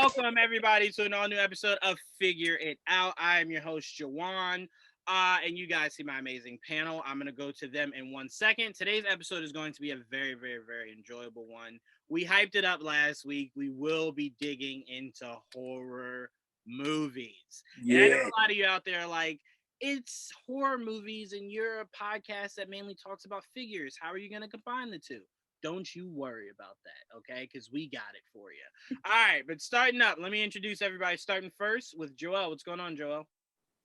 Welcome everybody to an all new episode of Figure It Out. I am your host, Jawan. And you guys see my amazing panel. I'm going to go to them in 1 second. Today's episode is going to be a very, very, very enjoyable one. We hyped it up last week. We will be digging into horror movies. Yeah. And I know a lot of you out there are like, it's horror movies and you're a podcast that mainly talks about figures. How are you going to combine the two? Don't you worry about that, okay? Because we got it for you. All right, but starting up, let me introduce everybody. Starting first with Joel. What's going on, Joel?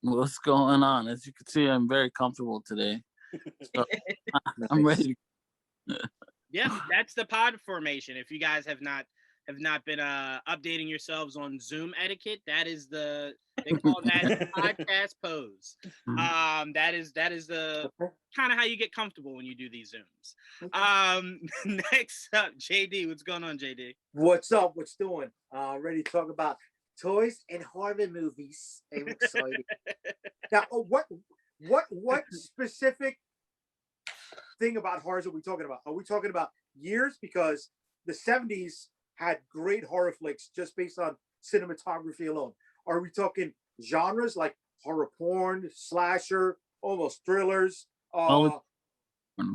What's going on? As you can see, I'm very comfortable today. So I'm ready. Yeah, that's the pod formation. If you guys have not been updating yourselves on Zoom etiquette, that is they call that podcast pose. That is the kind of how you get comfortable when you do these Zooms. Next up, JD. What's going on, JD? What's up? What's doing? Ready to talk about toys and horror movies. I'm excited. Now, what specific thing about horrors are we talking about? Are we talking about years? Because the 70s had great horror flicks just based on cinematography alone. Are we talking genres like horror porn, slasher, almost thrillers? I'm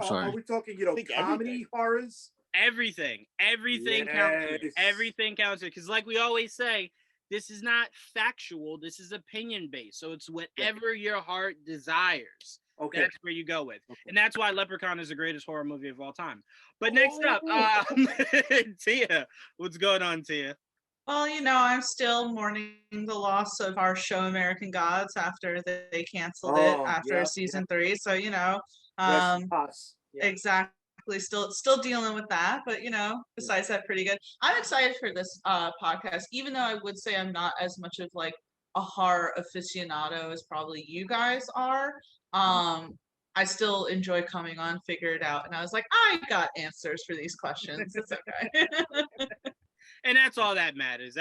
sorry. Are we talking, comedy horrors? Everything counts. Everything counts. Because like we always say, this is not factual. This is opinion based. So it's whatever your heart desires. Okay. That's where you go with. Okay. And that's why Leprechaun is the greatest horror movie of all time. But next up, Tia. What's going on, Tia? Well, I'm still mourning the loss of our show American Gods after they canceled it after season 3. So, exactly. Still dealing with that, but besides that, pretty good. I'm excited for this podcast, even though I would say I'm not as much of like a horror aficionado as probably you guys are. I still enjoy coming on, figure it out, and I was like, I got answers for these questions. It's okay. And that's all that matters.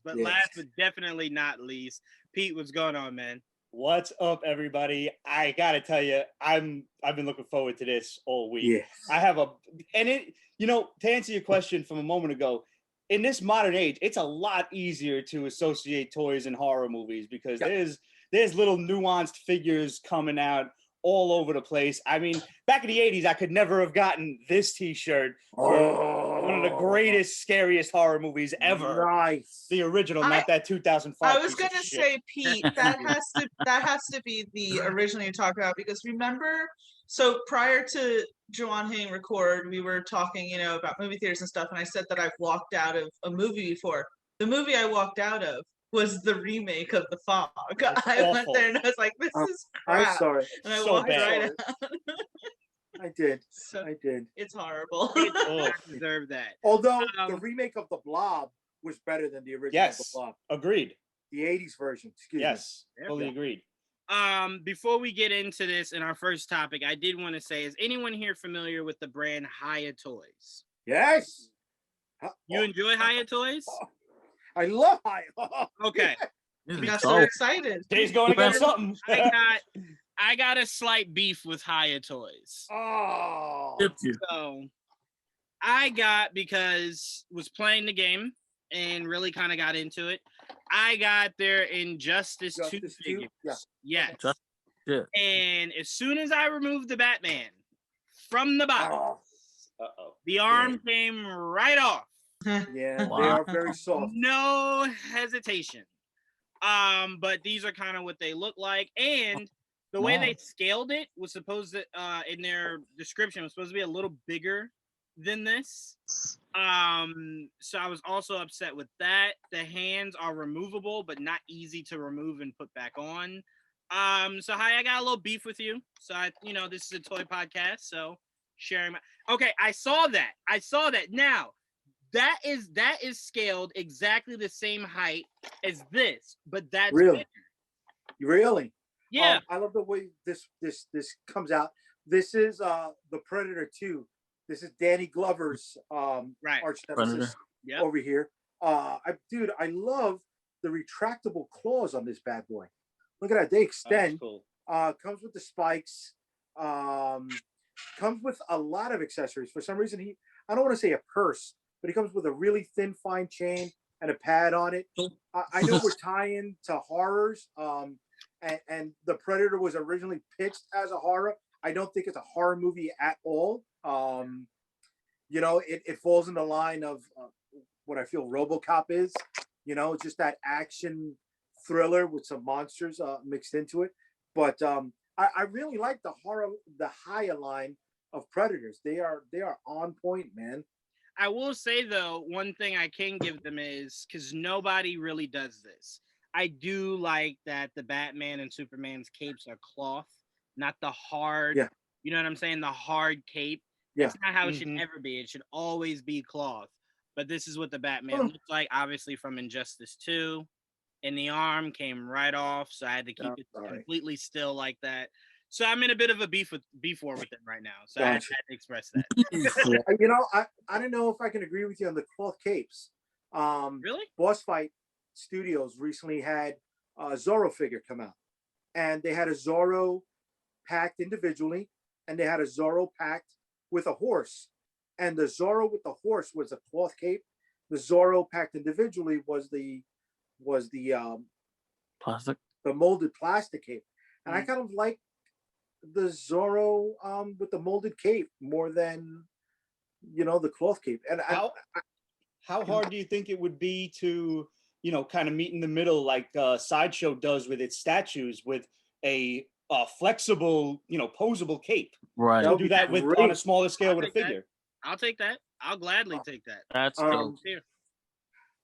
But last but definitely not least, Pete, what's going on, man? What's up, everybody? I gotta tell you, I've been looking forward to this all week. Yes. I have to answer your question from a moment ago, in this modern age, it's a lot easier to associate toys and horror movies because there's little nuanced figures coming out all over the place. I mean, back in the 80s, I could never have gotten this t-shirt for one of the greatest, scariest horror movies ever. Nice. The original, not that 2005. I was going to say, Pete, that has to be the original you talk about, because remember, so prior to Joanne hitting record, we were talking, about movie theaters and stuff, and I said that I've walked out of a movie before. The movie I walked out of was the remake of The Fog. I went there and I was like, this is crap. I'm sorry. And I walked right out. I did. It's horrible. I deserve that. Although the remake of The Blob was better than the original of The Blob. Agreed. The 80s version, excuse me. Fully agreed. Before we get into this in our first topic, I did want to say, is anyone here familiar with the brand Hiya Toys? Yes. You enjoy Hiya Toys? I love Hiya. Okay. Got so excited. Dave's going against something. I got a slight beef with Hiya Toys. Oh. So I got, because was playing the game and really kind of got into it. I got their Injustice 2 figures. Yeah. Yes. And as soon as I removed the Batman from the box, the arm came right off. Yeah, wow. They are very soft. No hesitation. But these are kind of what they look like, and the way they scaled it was supposed to, in their description, was supposed to be a little bigger than this. So I was also upset with that. The hands are removable, but not easy to remove and put back on. So I got a little beef with you. So this is a toy podcast, so sharing my. Okay, I saw that. Now, that is scaled exactly the same height as this, but that's really bigger. Really. Yeah. I love the way this comes out. This is the Predator 2. This is Danny Glover's arch nemesis over here. I love the retractable claws on this bad boy. Look at that. They extend. Cool. Comes with the spikes. Comes with a lot of accessories. For some reason, I don't want to say a purse, but he comes with a really thin, fine chain, and a pad on it. I know we're tying to horrors. And the Predator was originally pitched as a horror. I don't think it's a horror movie at all. You know, it falls in the line of what I feel RoboCop is. You know, just that action thriller with some monsters mixed into it. But I really like the higher line of Predators. They are on point, man. I will say though, one thing I can give them is because nobody really does this. I do like that the Batman and Superman's capes are cloth, not the hard. Yeah. You know what I'm saying? The hard cape. Yeah. That's not how it should ever be. It should always be cloth. But this is what the Batman looks like, obviously from Injustice 2. And the arm came right off, so I had to keep it completely still like that. So I'm in a bit of a beef war with it right now. So I had to express that. You know, I don't know if I can agree with you on the cloth capes. Really? Boss Fight Studios recently had a Zorro figure come out, and they had a Zorro packed individually, and they had a Zorro packed with a horse, and the Zorro with the horse was a cloth cape. The Zorro packed individually was the Plastic. the molded plastic cape, and I kind of like the Zorro with the molded cape more than, you know, the cloth cape. And how hard do you think it would be to, you know, kind of meet in the middle like Sideshow does with its statues with a flexible, you know, posable cape? Right. To do that with on a smaller scale with a figure. I'll take that. I'll gladly take that. That's dope.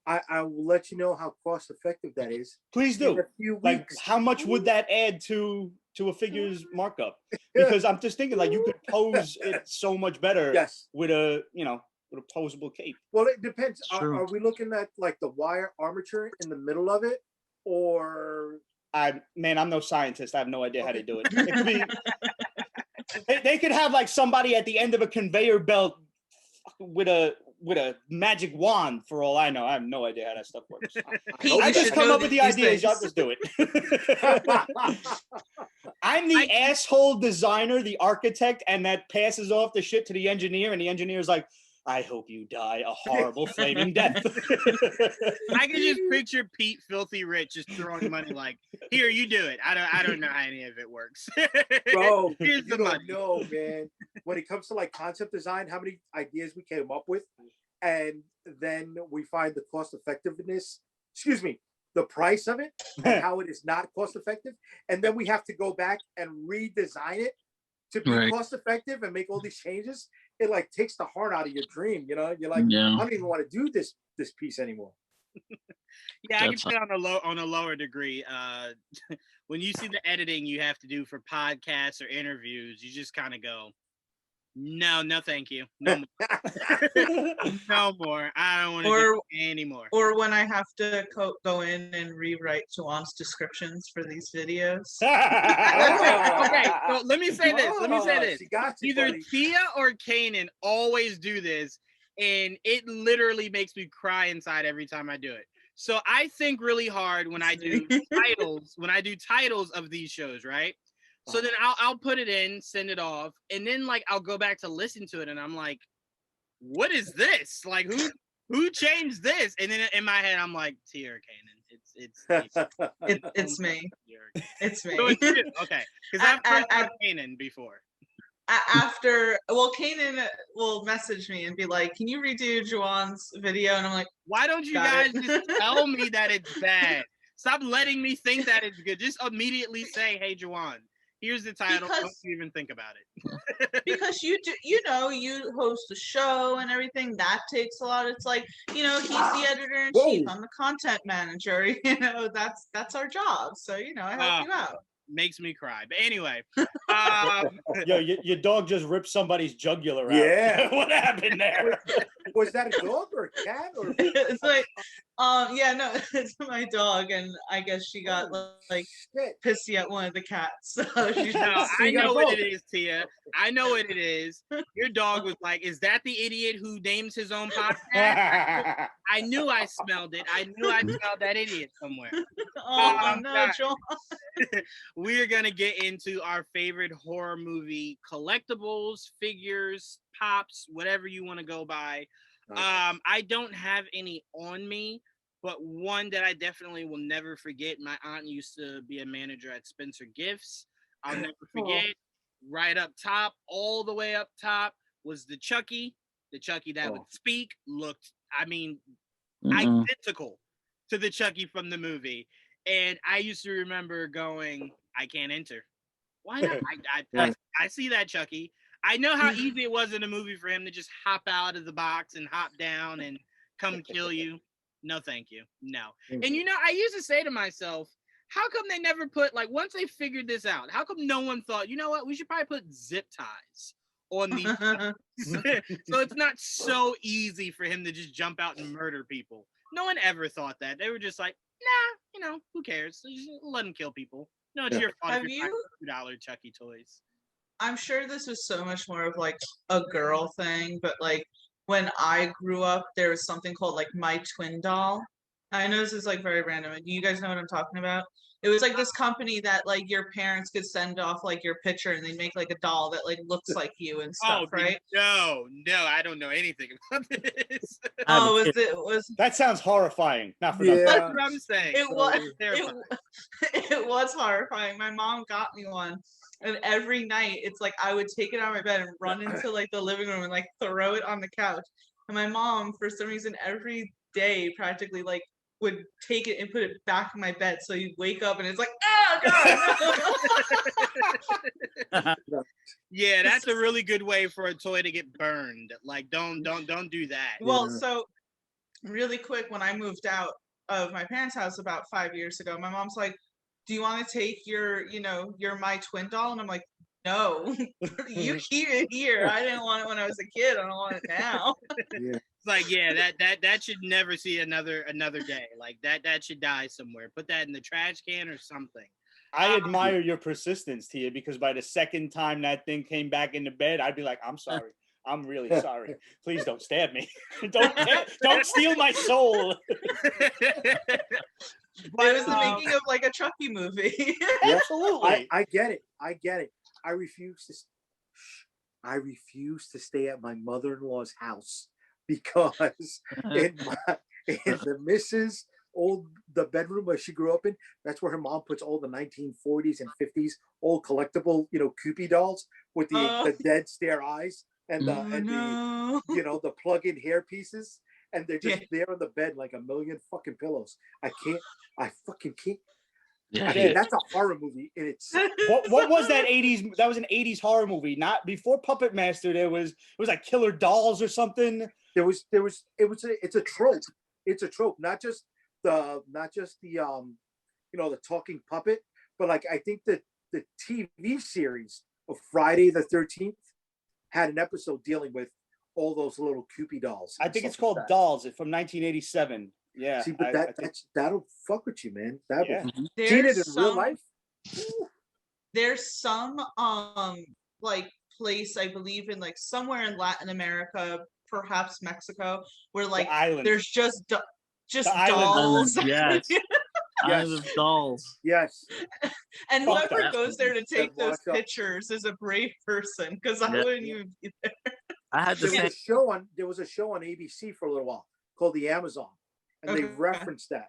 I will let you know how cost effective that is. Please In do. a few Like, weeks. how much would that add to a figure's markup? Because I'm just thinking, like, you could pose it so much better Yes. with a, you know, with a posable cape. Well, it depends. True. Are we looking at like the wire armature in the middle of it, or? I'm no scientist. I have no idea how to do it. It could be. They could have like somebody at the end of a conveyor belt with a magic wand. For all I know, I have no idea how that stuff works. I just come up with the ideas. Y'all just do it. I'm the asshole designer, the architect, and that passes off the shit to the engineer, and the engineer's like, I hope you die a horrible flaming death. I can just picture Pete Filthy Rich just throwing money like, here, you do it. I don't know how any of it works. Bro, here's the money. No, man. When it comes to like concept design, how many ideas we came up with, and then we find the cost effectiveness, the price of it, and how it is not cost effective. And then we have to go back and redesign it to be cost effective and make all these changes. It like takes the heart out of your dream, you know. You're like, I don't even want to do this piece anymore. Yeah, I can say on a lower degree. When you see the editing you have to do for podcasts or interviews, you just kind of go, no, thank you, no more. No more. I don't want to do it anymore. Or when I have to go in and rewrite Juwan's descriptions for these videos. Okay, so let me say this. Either buddy. Tia or Kanan always do this, and it literally makes me cry inside every time I do it. So I think really hard when I do titles of these shows, right? So then I'll put it in, send it off, and then like I'll go back to listen to it, and I'm like, what is this? Like who changed this? And then in my head I'm like, Tia or Kanan. It's me. It's me. So it's you. Okay, because I've heard Kanan before. After, Kanan will message me and be like, can you redo Juwan's video? And I'm like, why don't you guys just tell me that it's bad? Stop letting me think that it's good. Just immediately say, hey, Juwan, here's the title. Don't you even think about it. Because you do, you host the show and everything. That takes a lot. It's like, he's the editor in chief. I'm the content manager. That's our job. So, I help you out. Makes me cry. But anyway. Yo, your dog just ripped somebody's jugular out. Yeah. What happened there? Was that a dog or a cat? Or it's like, no, it's my dog, and I guess she got like pissy at one of the cats. So I know what it is, Tia. I know what it is. Your dog was like, "Is that the idiot who names his own podcast?" I knew I smelled it. I knew I smelled that idiot somewhere. Oh no, John. We're gonna get into our favorite horror movie collectibles, figures, pops, whatever you want to go by. I don't have any on me, but one that I definitely will never forget. My aunt used to be a manager at Spencer Gifts. I'll never forget. Right up top, all the way up top, was the Chucky. The Chucky that would speak looked, I mean, identical to the Chucky from the movie. And I used to remember going, I can't enter. Why not? I see that Chucky. I know how easy it was in a movie for him to just hop out of the box and hop down and come kill you. No, thank you. No. And I used to say to myself, how come they never put, like, once they figured this out, how come no one thought, you know what, we should probably put zip ties on these so it's not so easy for him to just jump out and murder people. No one ever thought that. They were just like, nah, who cares? Just let him kill people. No, it's your fault. Have you $2 Chucky toys? I'm sure this was so much more of like a girl thing, but like when I grew up, there was something called like My Twin Doll. I know this is like very random. Do you guys know what I'm talking about? It was like this company that like your parents could send off like your picture and they make like a doll that like looks like you and stuff, right? No, I don't know anything about this. That sounds horrifying. Not for That's what I'm saying. It was horrifying. My mom got me one. And every night it's like I would take it out of my bed and run into like the living room and like throw it on the couch. And my mom, for some reason, every day practically like would take it and put it back in my bed. So you wake up and it's like, oh god. Yeah, that's a really good way for a toy to get burned. Like don't do that. Well, so really quick, when I moved out of my parents' house about 5 years ago, my mom's like, do you want to take your My Twin Doll? And I'm like, no, you keep it here. I didn't want it when I was a kid. I don't want it now. It's like, yeah, that should never see another day. Like that should die somewhere. Put that in the trash can or something. I admire your persistence, Tia, because by the second time that thing came back into bed, I'd be like, I'm sorry. I'm really sorry. Please don't stab me. Don't steal my soul. But it was the making of like a Chucky movie. Absolutely. I get it. I refuse to stay at my mother-in-law's house because in the missus the bedroom where she grew up in, that's where her mom puts all the 1940s and 50s old collectible, Kewpie dolls with the dead stare eyes and the plug-in hair pieces. And they're just there on the bed like a million fucking pillows. I fucking can't. Yeah, I mean, that's a horror movie in itself. What was that 80s? That was an 80s horror movie. Not before Puppet Master. It was like Killer Dolls or something. It's a trope. It's a trope. Not just the the talking puppet, but like I think that the TV series of Friday the 13th had an episode dealing with all those little Kewpie dolls. I think it's called Dolls from 1987. Yeah. See, but that'll fuck with you, man. That will. Seen it in real life. There's some like place, I believe, in like somewhere in Latin America, perhaps Mexico, where like there's just dolls. Yes. Island of Dolls. Yes. And whoever goes there to take those pictures is a brave person, because I wouldn't even be there. I had to there was a show on ABC for a little while called The Amazon, and they referenced that.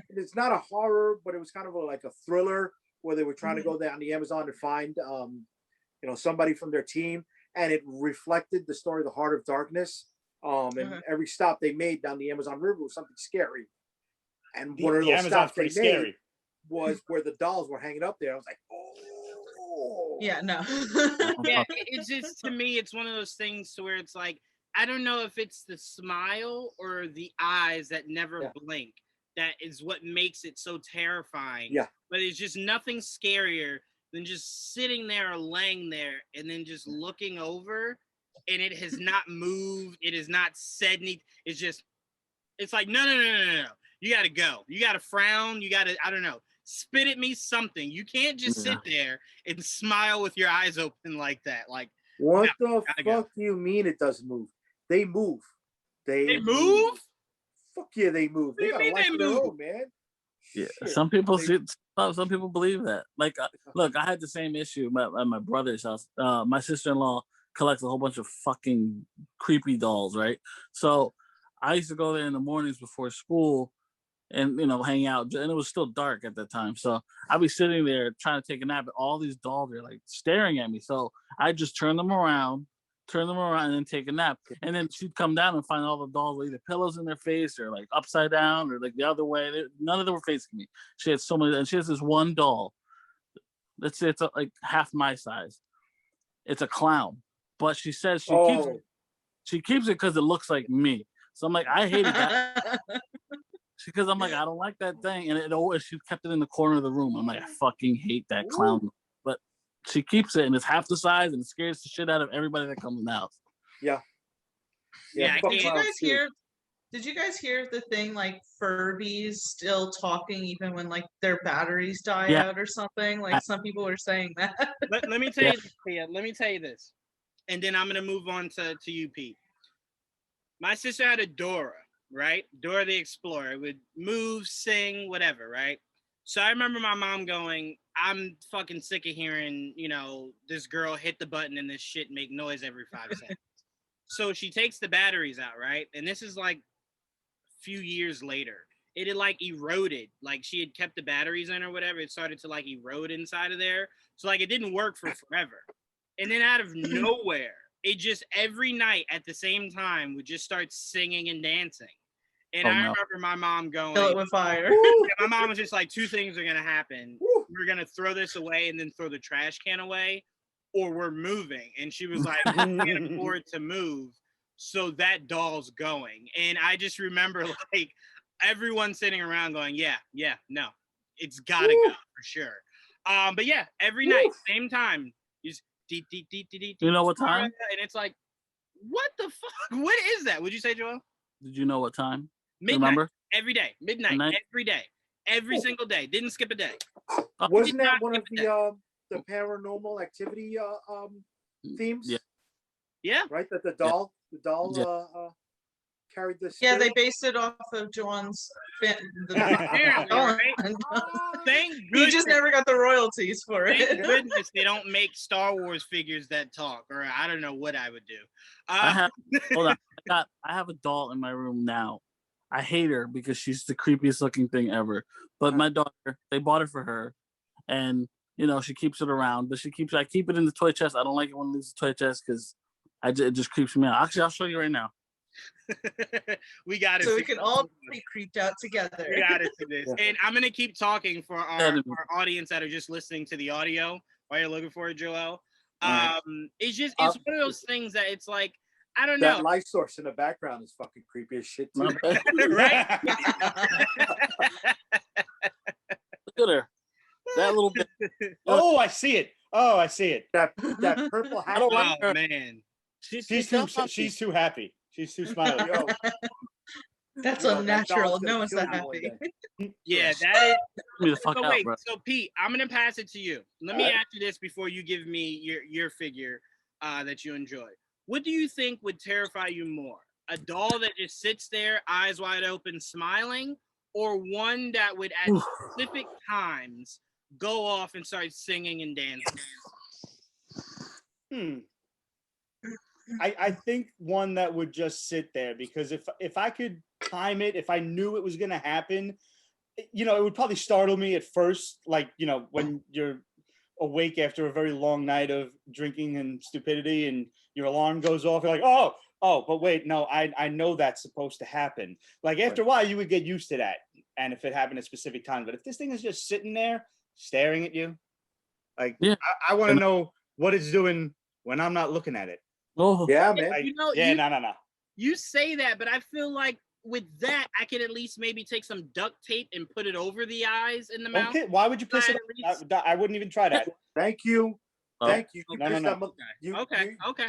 It's not a horror, but it was kind of like a thriller where they were trying to go down the Amazon to find somebody from their team, and it reflected the story of the Heart of Darkness. And every stop they made down the Amazon River was something scary. And one of those stops they made was where the dolls were hanging up there. I was like, oh. Yeah, no. Yeah, it's just, to me, it's one of those things to where it's like, I don't know if it's the smile or the eyes that never blink that is what makes it so terrifying. Yeah. But it's just nothing scarier than just sitting there or laying there and then just looking over, and it has not moved. It has not said anything. It's like, no. You got to go. You got to frown. You got to, I don't know, spit at me something. You can't just sit there and smile with your eyes open like that. Like, what the fuck do you mean it doesn't move? They move. They move? Fuck yeah, they move. They got a life of their own, man. Yeah, some people believe that. Like, look, I had the same issue at my brother's house. My sister-in-law collects a whole bunch of fucking creepy dolls, right? So I used to go there in the mornings before school and, hang out. And it was still dark at that time. So I'd be sitting there trying to take a nap, and all these dolls are like staring at me. So I just turn them around, and then take a nap. And then she'd come down and find all the dolls with either pillows in their face or like upside down or like the other way. None of them were facing me. She had so many, and she has this one doll. Let's say it's like half my size. It's a clown, but she says she keeps it because it looks like me. So I'm like, I hated that. Because I'm like, I don't like that thing. And she kept it in the corner of the room. I'm like, I fucking hate that clown. But she keeps it, and it's half the size, and it scares the shit out of everybody that comes in the house. Yeah. Yeah, fuck Did you clowns guys too. hear? Did you guys hear the thing like Furbies still talking even when like their batteries die Yeah. out or something? Like some people were saying that. Let me tell you this, Pia. Let me tell you this. And then I'm gonna move on to you, Pete. My sister had a Dora, right? Dora the Explorer would move, sing, whatever, right? So I remember my mom going, I'm fucking sick of hearing, this girl hit the button and this shit make noise every 5 seconds. So she takes the batteries out, right? And this is like a few years later. It had like eroded. Like she had kept the batteries in or whatever. It started to like erode inside of there. So like it didn't work for forever. And then out of nowhere, it just every night at the same time would just start singing and dancing. And I remember my mom going, Fill it with fire. my mom was just like, two things are going to happen. Woo. We're going to throw this away and then throw the trash can away, or we're moving. And she was like, I can't afford to move. So that doll's going. And I just remember like everyone sitting around going, yeah, no, it's got to go for sure. But yeah, every night, same time, just deep. You know what time? And it's like, what the fuck? What is that? Would you say, Joel? Did you know what time? Midnight. Remember? Every day. Midnight. Every day. Every single day. Didn't skip a day. Wasn't that not one of skip a the paranormal activity themes? Yeah. Yeah. Right? That the doll carried the Yeah, they spirit? based it off of Joan's. Apparently, right? Thank He goodness. just never got the royalties for Thank it. goodness they don't make Star Wars figures that talk, or I don't know what I would do. Hold on. I have a doll in my room now. I hate her because she's the creepiest looking thing ever. But my daughter, they bought it for her, and she keeps it around. But I keep it in the toy chest. I don't like it when it leaves the toy chest because it just creeps me out. Actually, I'll show you right now. We got it. So we can all be creeped out together. We got to see this. Yeah. And I'm going to keep talking for our audience that are just listening to the audio while you're looking for it, Joel. It's one of those things that it's like, I don't know. That light source in the background is fucking creepy as shit too. Right? Look at her. That little bit. Oh, I see it. That purple hat. I don't like Oh, her. man. She's too happy. She's too smiley. Yo, That's that unnatural. doll's No gonna one's kill that you one happy. day. Yeah, that is. Me the fuck So out, wait, bro. so Pete, I'm gonna pass it to you. Let me Alright. ask you this before you give me your figure that you enjoy. What do you think would terrify you more? A doll that just sits there, eyes wide open, smiling, or one that would at specific times go off and start singing and dancing? I think one that would just sit there, because if I could time it, if I knew it was gonna happen, it would probably startle me at first, like when you're awake after a very long night of drinking and stupidity, and your alarm goes off. You're like, oh, but wait, no, I know that's supposed to happen. Like after a while, you would get used to that, and if it happened at specific times. But if this thing is just sitting there staring at you, like I want to know what it's doing when I'm not looking at it. Oh, Yeah, man. Like, You no. You say that, but I feel like with that, I could at least maybe take some duct tape and put it over the eyes and the mouth. Okay, why would you piss it? I wouldn't even try that. Thank you. Oh. Thank you. No. Okay.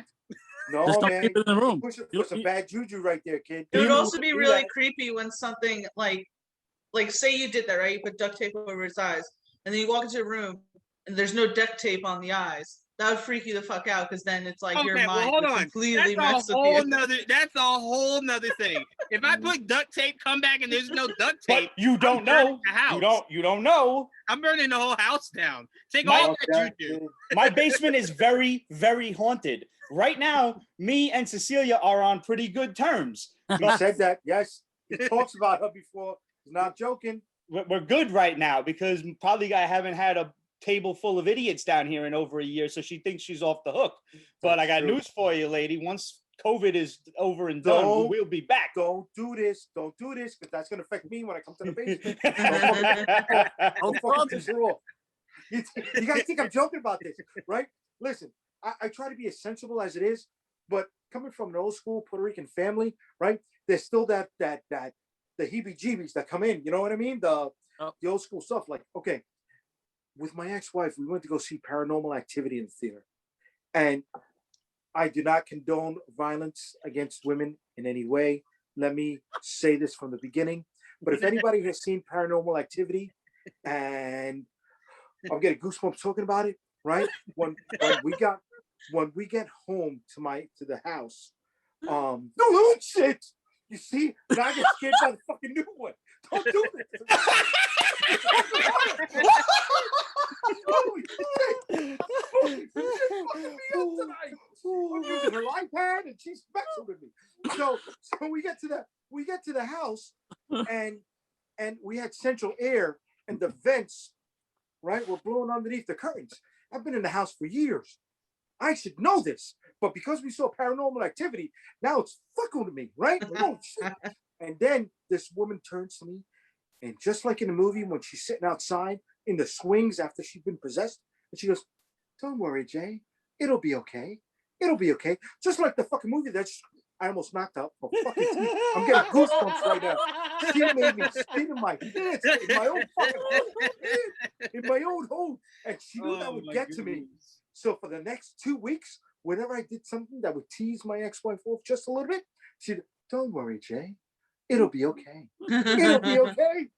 No, just don't man. keep it in the room. Push some bad juju right there, kid. It would You- also be do really that. creepy when something like say you did that, right? You put duct tape over his eyes, and then you walk into a room and there's no duct tape on the eyes. That would freak you the fuck out, because then it's like your Okay, well, mind hold would on. completely That's mess a with whole you. nother. That's a whole nother thing. If I put duct tape, come back and there's no duct But tape, you don't burning know. the house. You don't know. I'm burning the whole house down. Take My- all that juju. My basement is very, very haunted. right now, me and Cecilia are on pretty good terms. He said that. Yes, he talks about her before. He's not joking. We're good right now because probably I haven't had a table full of idiots down here in over a year, so she thinks she's off the hook. But I got news for you, lady. Once COVID is over and done, we'll be back. Don't do this. Don't do this, because that's going to affect me when I come to the basement. Don't fucking piss her off. You guys think I'm joking about this, right? Listen, I try to be as sensible as it is, but coming from an old school Puerto Rican family, right? There's still that the heebie-jeebies that come in. You know what I mean? The old school stuff. Like, okay, with my ex-wife, we went to go see Paranormal Activity in the theater, and I do not condone violence against women in any way. Let me say this from the beginning. But if anybody has seen Paranormal Activity, and I'm getting goosebumps talking about it, right? When we get home to the house, no shit. You see, now I get scared by the fucking new one. Don't do this. Holy shit. Holy shit, fucking me up tonight. I'm using her iPad and she's messing with me. So we get to the house, and we had central air, and the vents, right, were blowing underneath the curtains. I've been in the house for years. I should know this, but because we saw Paranormal Activity, now it's fucking with me, right? Oh shit. And then this woman turns to me, and just like in the movie when she's sitting outside in the swings after she's been possessed, and she goes, "Don't worry, Jay, it'll be okay. It'll be okay." Just like the fucking movie I almost knocked out. Oh, fucking I'm getting goosebumps right now. She made me spin in my pants in my own fucking home, in my own home, and she knew that would get to me. So for the next 2 weeks, whenever I did something that would tease my ex-wife off just a little bit, she'd, "Don't worry, Jay, it'll be okay. It'll be okay."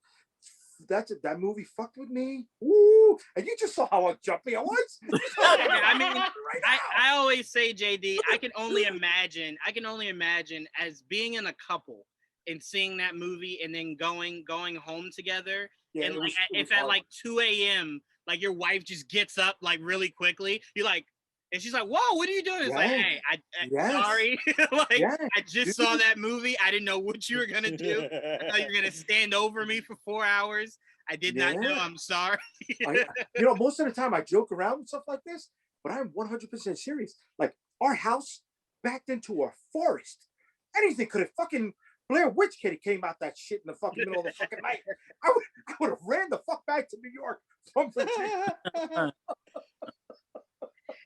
That's it. That movie fucked with me. Ooh, and you just saw how jumpy I was. I mean, I always say, JD, I can only imagine as being in a couple and seeing that movie and then going home together. Yeah, and like if at like 2 a.m. like your wife just gets up like really quickly, you're like, and she's like, "Whoa, what are you doing?" It's like, "Hey, sorry, like I just saw that movie. I didn't know what you were gonna do. I thought you were gonna stand over me for 4 hours. I did not know. I'm sorry." Most of the time I joke around with stuff like this, but I'm 100% serious. Like, our house backed into a forest. Anything could have fucking Blair Witch Kitty came out that shit in the fucking middle of the fucking night. I would have ran the fuck back to New York from Virginia.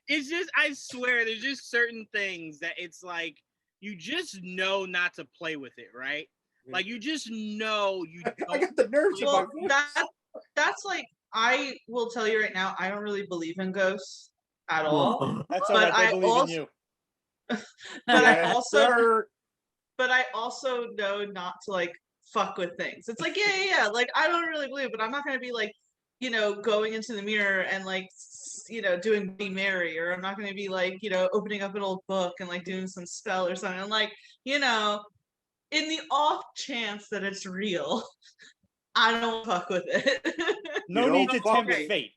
It's just, I swear, there's just certain things that it's like you just know not to play with it, right? Like you just know you don't. I got the nerves. Well, that's like, I will tell you right now, I don't really believe in ghosts at all. That's all right. They believe in you. But I also know not to like fuck with things. It's like, yeah. Like, I don't really believe, but I'm not gonna be like, going into the mirror and like, doing Bloody Mary, or I'm not gonna be like, opening up an old book and like doing some spell or something. Like, in the off chance that it's real, I don't fuck with it. No need to tempt fate.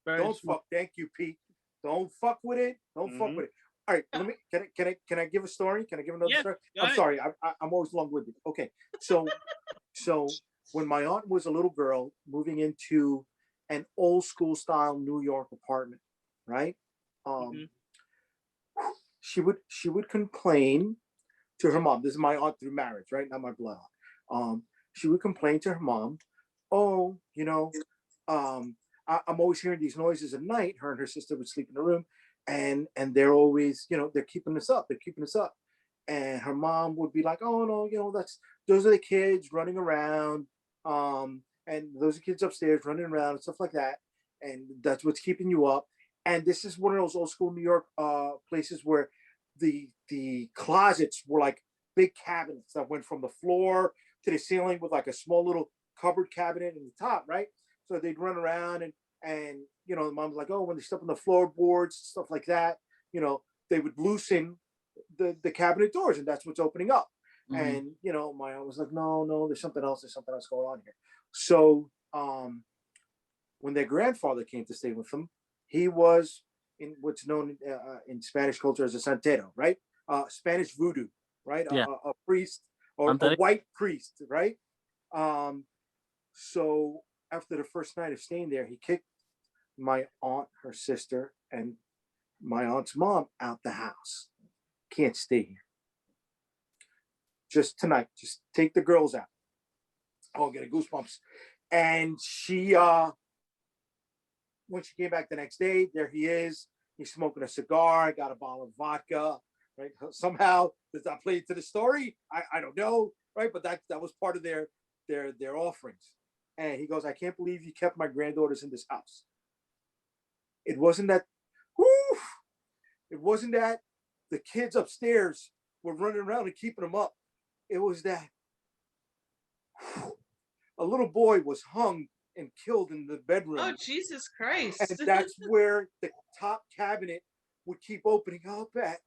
Don't fuck. Thank you, Pete. Don't fuck with it. Don't fuck with it. All right, let me. Can I give a story? Can I give another story? I'm sorry. I'm always long-winded. Okay, so when my aunt was a little girl moving into an old school style New York apartment, right? She would complain to her mom. This is my aunt through marriage, right? Not my blood aunt. She would complain to her mom, "Oh, I'm always hearing these noises at night." Her and her sister would sleep in the room, and they're always, they're keeping us up. They're keeping us up. And her mom would be like, "Oh no, those are the kids running around. And those are kids upstairs running around and stuff like that. And that's what's keeping you up." And this is one of those old school New York places where the closets were like big cabinets that went from the floor to the ceiling with like a small little cupboard cabinet in the top, right? So they'd run around and the mom's like, "Oh, when they step on the floorboards, stuff like that, they would loosen the cabinet doors, and that's what's opening up." And my aunt was like, no, there's something else going on here. So when their grandfather came to stay with them, he was in what's known in Spanish culture as a santero, right? Spanish voodoo, right? Yeah. A priest or a Santeria. white priest, right? So after the first night of staying there, he kicked my aunt, her sister, and my aunt's mom out the house. Can't stay here. Just tonight. Just take the girls out. Oh, getting goosebumps. And she when she came back the next day, there he is. He's smoking a cigar, got a bottle of vodka, right? Somehow does that play into the story? I don't know, right? But that was part of their offerings. And he goes, I can't believe you kept my granddaughters in this house. It wasn't that the kids upstairs were running around and keeping them up. It was that a little boy was hung and killed in the bedroom. Oh, Jesus Christ. And that's where the top cabinet would keep opening up at,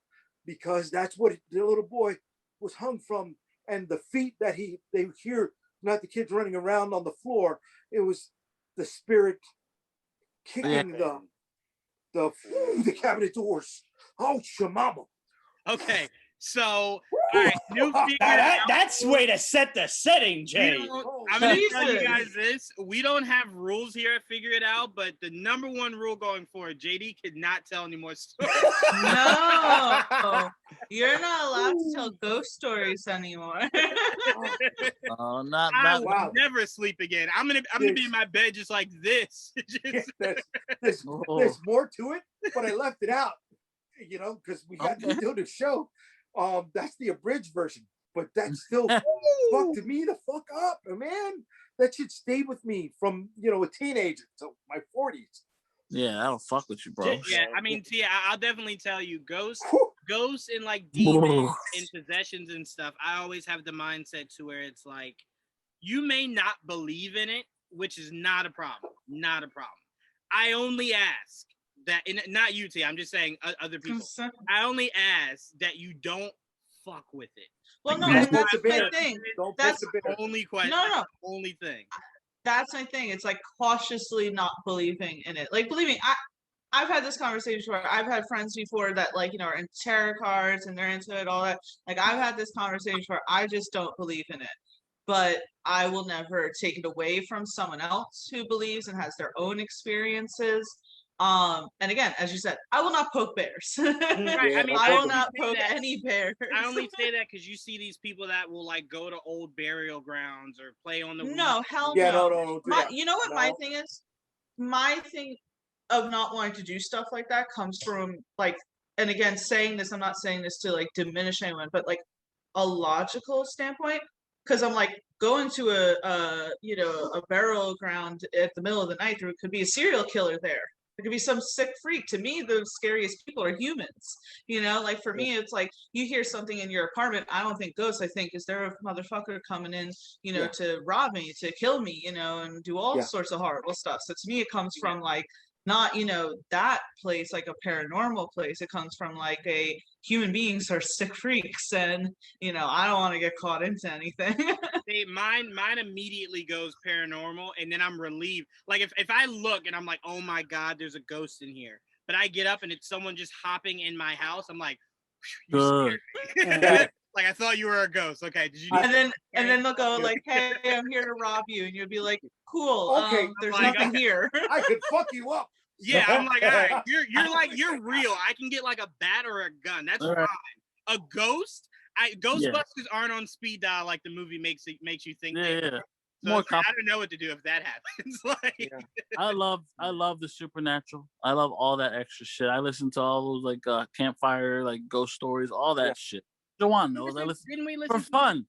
because that's what the little boy was hung from. And the feet that they would hear, not the kids running around on the floor, it was the spirit kicking the cabinet doors. Oh, shamama. Okay, so all right, new figure. That's way to set the setting, Jay. I'm gonna tell you Jesus. guys this: we don't have rules here at Figure It Out, but the number one rule going forward, JD could not tell any more stories. No, you're not allowed to tell ghost stories anymore. Oh, not I will Wow. never sleep again. I'm gonna be in my bed just like this. Just- There's Oh. more to it, but I left it out, because we got to do the show. That's the abridged version, but that's still fucked me the fuck up, man. That should stay with me from a teenager to my 40s. Yeah, that'll fuck with you, bro. yeah, I mean, Tia, I'll definitely tell you, ghosts and like Whoa. demons and possessions and stuff. I always have the mindset to where it's like, you may not believe in it, which is not a problem. Not a problem. I only ask that, and not you, Tia. I'm just saying other people. I only ask that you don't fuck with it. Well, no, Don't and that's pick the my bear. thing. Don't That's piss the bear. Only question. No. Only thing. That's my thing. It's like cautiously not believing in it. Like, believe me, I've had this conversation where I've had friends before that, like, are into tarot cards and they're into it, all that. Like, I've had this conversation where I just don't believe in it. But I will never take it away from someone else who believes and has their own experiences. And again, as you said, I will not poke bears. Right, I mean, I will only not say poke that- any bears. I only say that because you see these people that will like go to old burial grounds or play on the No, hell Yeah, no. no. Do My, that. you know what my No. thing is? My thing of not wanting to do stuff like that comes from like, and again, saying this, I'm not saying this to like diminish anyone, but like a logical standpoint. Because I'm like going to a burial ground at the middle of the night, there could be a serial killer there. There could be some sick freak. To me, the scariest people are humans. Like for me, it's like you hear something in your apartment. I don't think ghosts. I think, is there a motherfucker coming in, Yeah. to rob me, to kill me, and do all Yeah. sorts of horrible stuff. So to me, it comes from like not, that place, like a paranormal place. It comes from like a human beings are sick freaks, and I don't want to get caught into anything. See, mine immediately goes paranormal, and then I'm relieved. Like if I look and I'm like, oh my god, there's a ghost in here, but I get up and it's someone just hopping in my house, I'm like, you Good. scared me. Like I thought you were a ghost. Okay, did you? Do And then they'll go like, "Hey, I'm here to rob you," and you'll be like, "Cool, Okay, there's like, nothing here." I could fuck you up. Yeah, I'm like, all right, you're real. I can get like a bat or a gun. That's All right. fine. A ghost. Ghostbusters aren't on speed dial like the movie makes you think. they Yeah. are. So More it's like, I don't know what to do if that happens. Like, Yeah. I love the supernatural. I love all that extra shit. I listen to all those like campfire, like ghost stories, all that Yeah. shit. Joanne knows. I listen didn't we listen for to fun.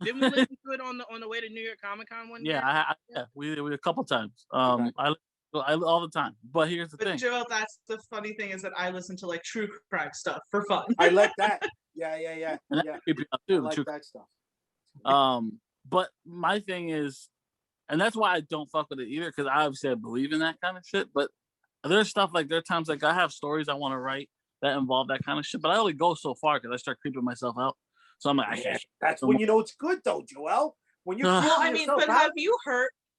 Didn't we listen to it on the way to New York Comic Con one year? Yeah, we a couple times. Okay. I all the time. But here's the But thing. Joel, that's the funny thing is that I listen to like true crime stuff for fun. I like that. Yeah. And Yeah. that creep you out I too, like true. that stuff. But my thing is, and that's why I don't fuck with it either, because I obviously I believe in that kind of shit. But there's stuff like there are times like I have stories I want to write that involve that kind of shit, but I only go so far because I start creeping myself out. So I'm like, I can't. That's when you know it's good, though, Joel. When you're Well, Well, creeping I mean, yourself but out.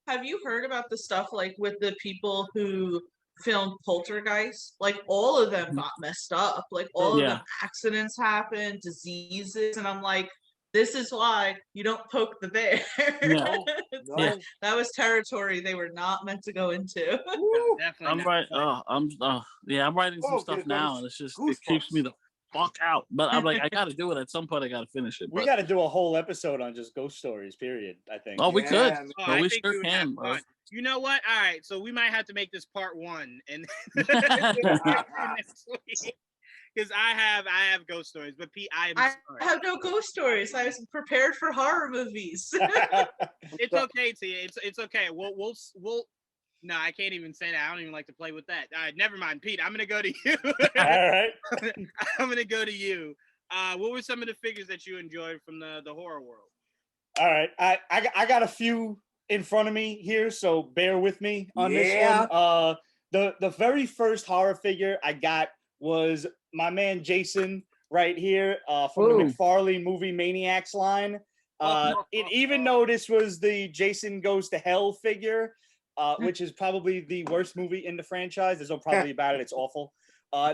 have you heard about the stuff like with the people who filmed Poltergeist, like all of them got messed up. Like all of Yeah. them accidents happened, diseases, and I'm like, this is why you don't poke the bear. Yeah. No. Yeah. That was territory they were not meant to go into. Woo. Definitely I'm not. right. I'm writing some Oh, stuff there's now, goes and it's just goosebumps. it keeps me the fuck out. But I'm like, I got to do it at some point. I got to finish it. We But, got to do a whole episode on just ghost stories. Period. I think. oh, we could. man. Oh, Well, I we think sure we would have can. bro. fun. You know what? All right, so we might have to make this part 1 and next week because I have ghost stories, but Pete, I am I sorry. have no ghost stories. I was prepared for horror movies. It's okay, Tia. It's okay. We'll. No, I can't even say that. I don't even like to play with that. All right, never mind, Pete. I'm gonna go to you. All right. I'm gonna go to you. What were some of the figures that you enjoyed from the horror world? All right. I got a few in front of me here, so bear with me on this Yeah. one. The very first horror figure I got was my man Jason right here from the Ooh. McFarlane movie Maniacs line. Even though this was the Jason Goes to Hell figure, which is probably the worst movie in the franchise. There's no probably about it. It's awful.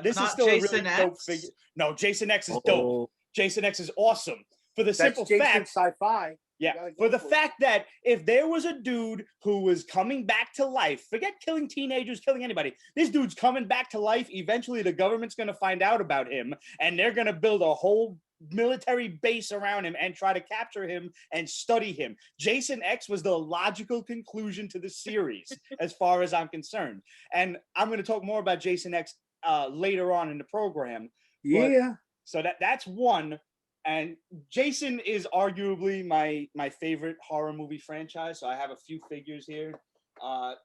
This is Not still a Jason really dope X? figure. No, Jason X is dope. Oh, Jason X is awesome for the That's simple Jason fact. Sci-Fi. Yeah, gotta for go the for it. fact that if there was a dude who was coming back to life, forget killing teenagers, killing anybody. This dude's coming back to life. Eventually, the government's going to find out about him, and they're going to build a whole military base around him and try to capture him and study him. Jason X was the logical conclusion to the series, as far as I'm concerned. And I'm going to talk more about Jason X later on in the program. Yeah. So that's one. And Jason is arguably my favorite horror movie franchise. So I have a few figures here. I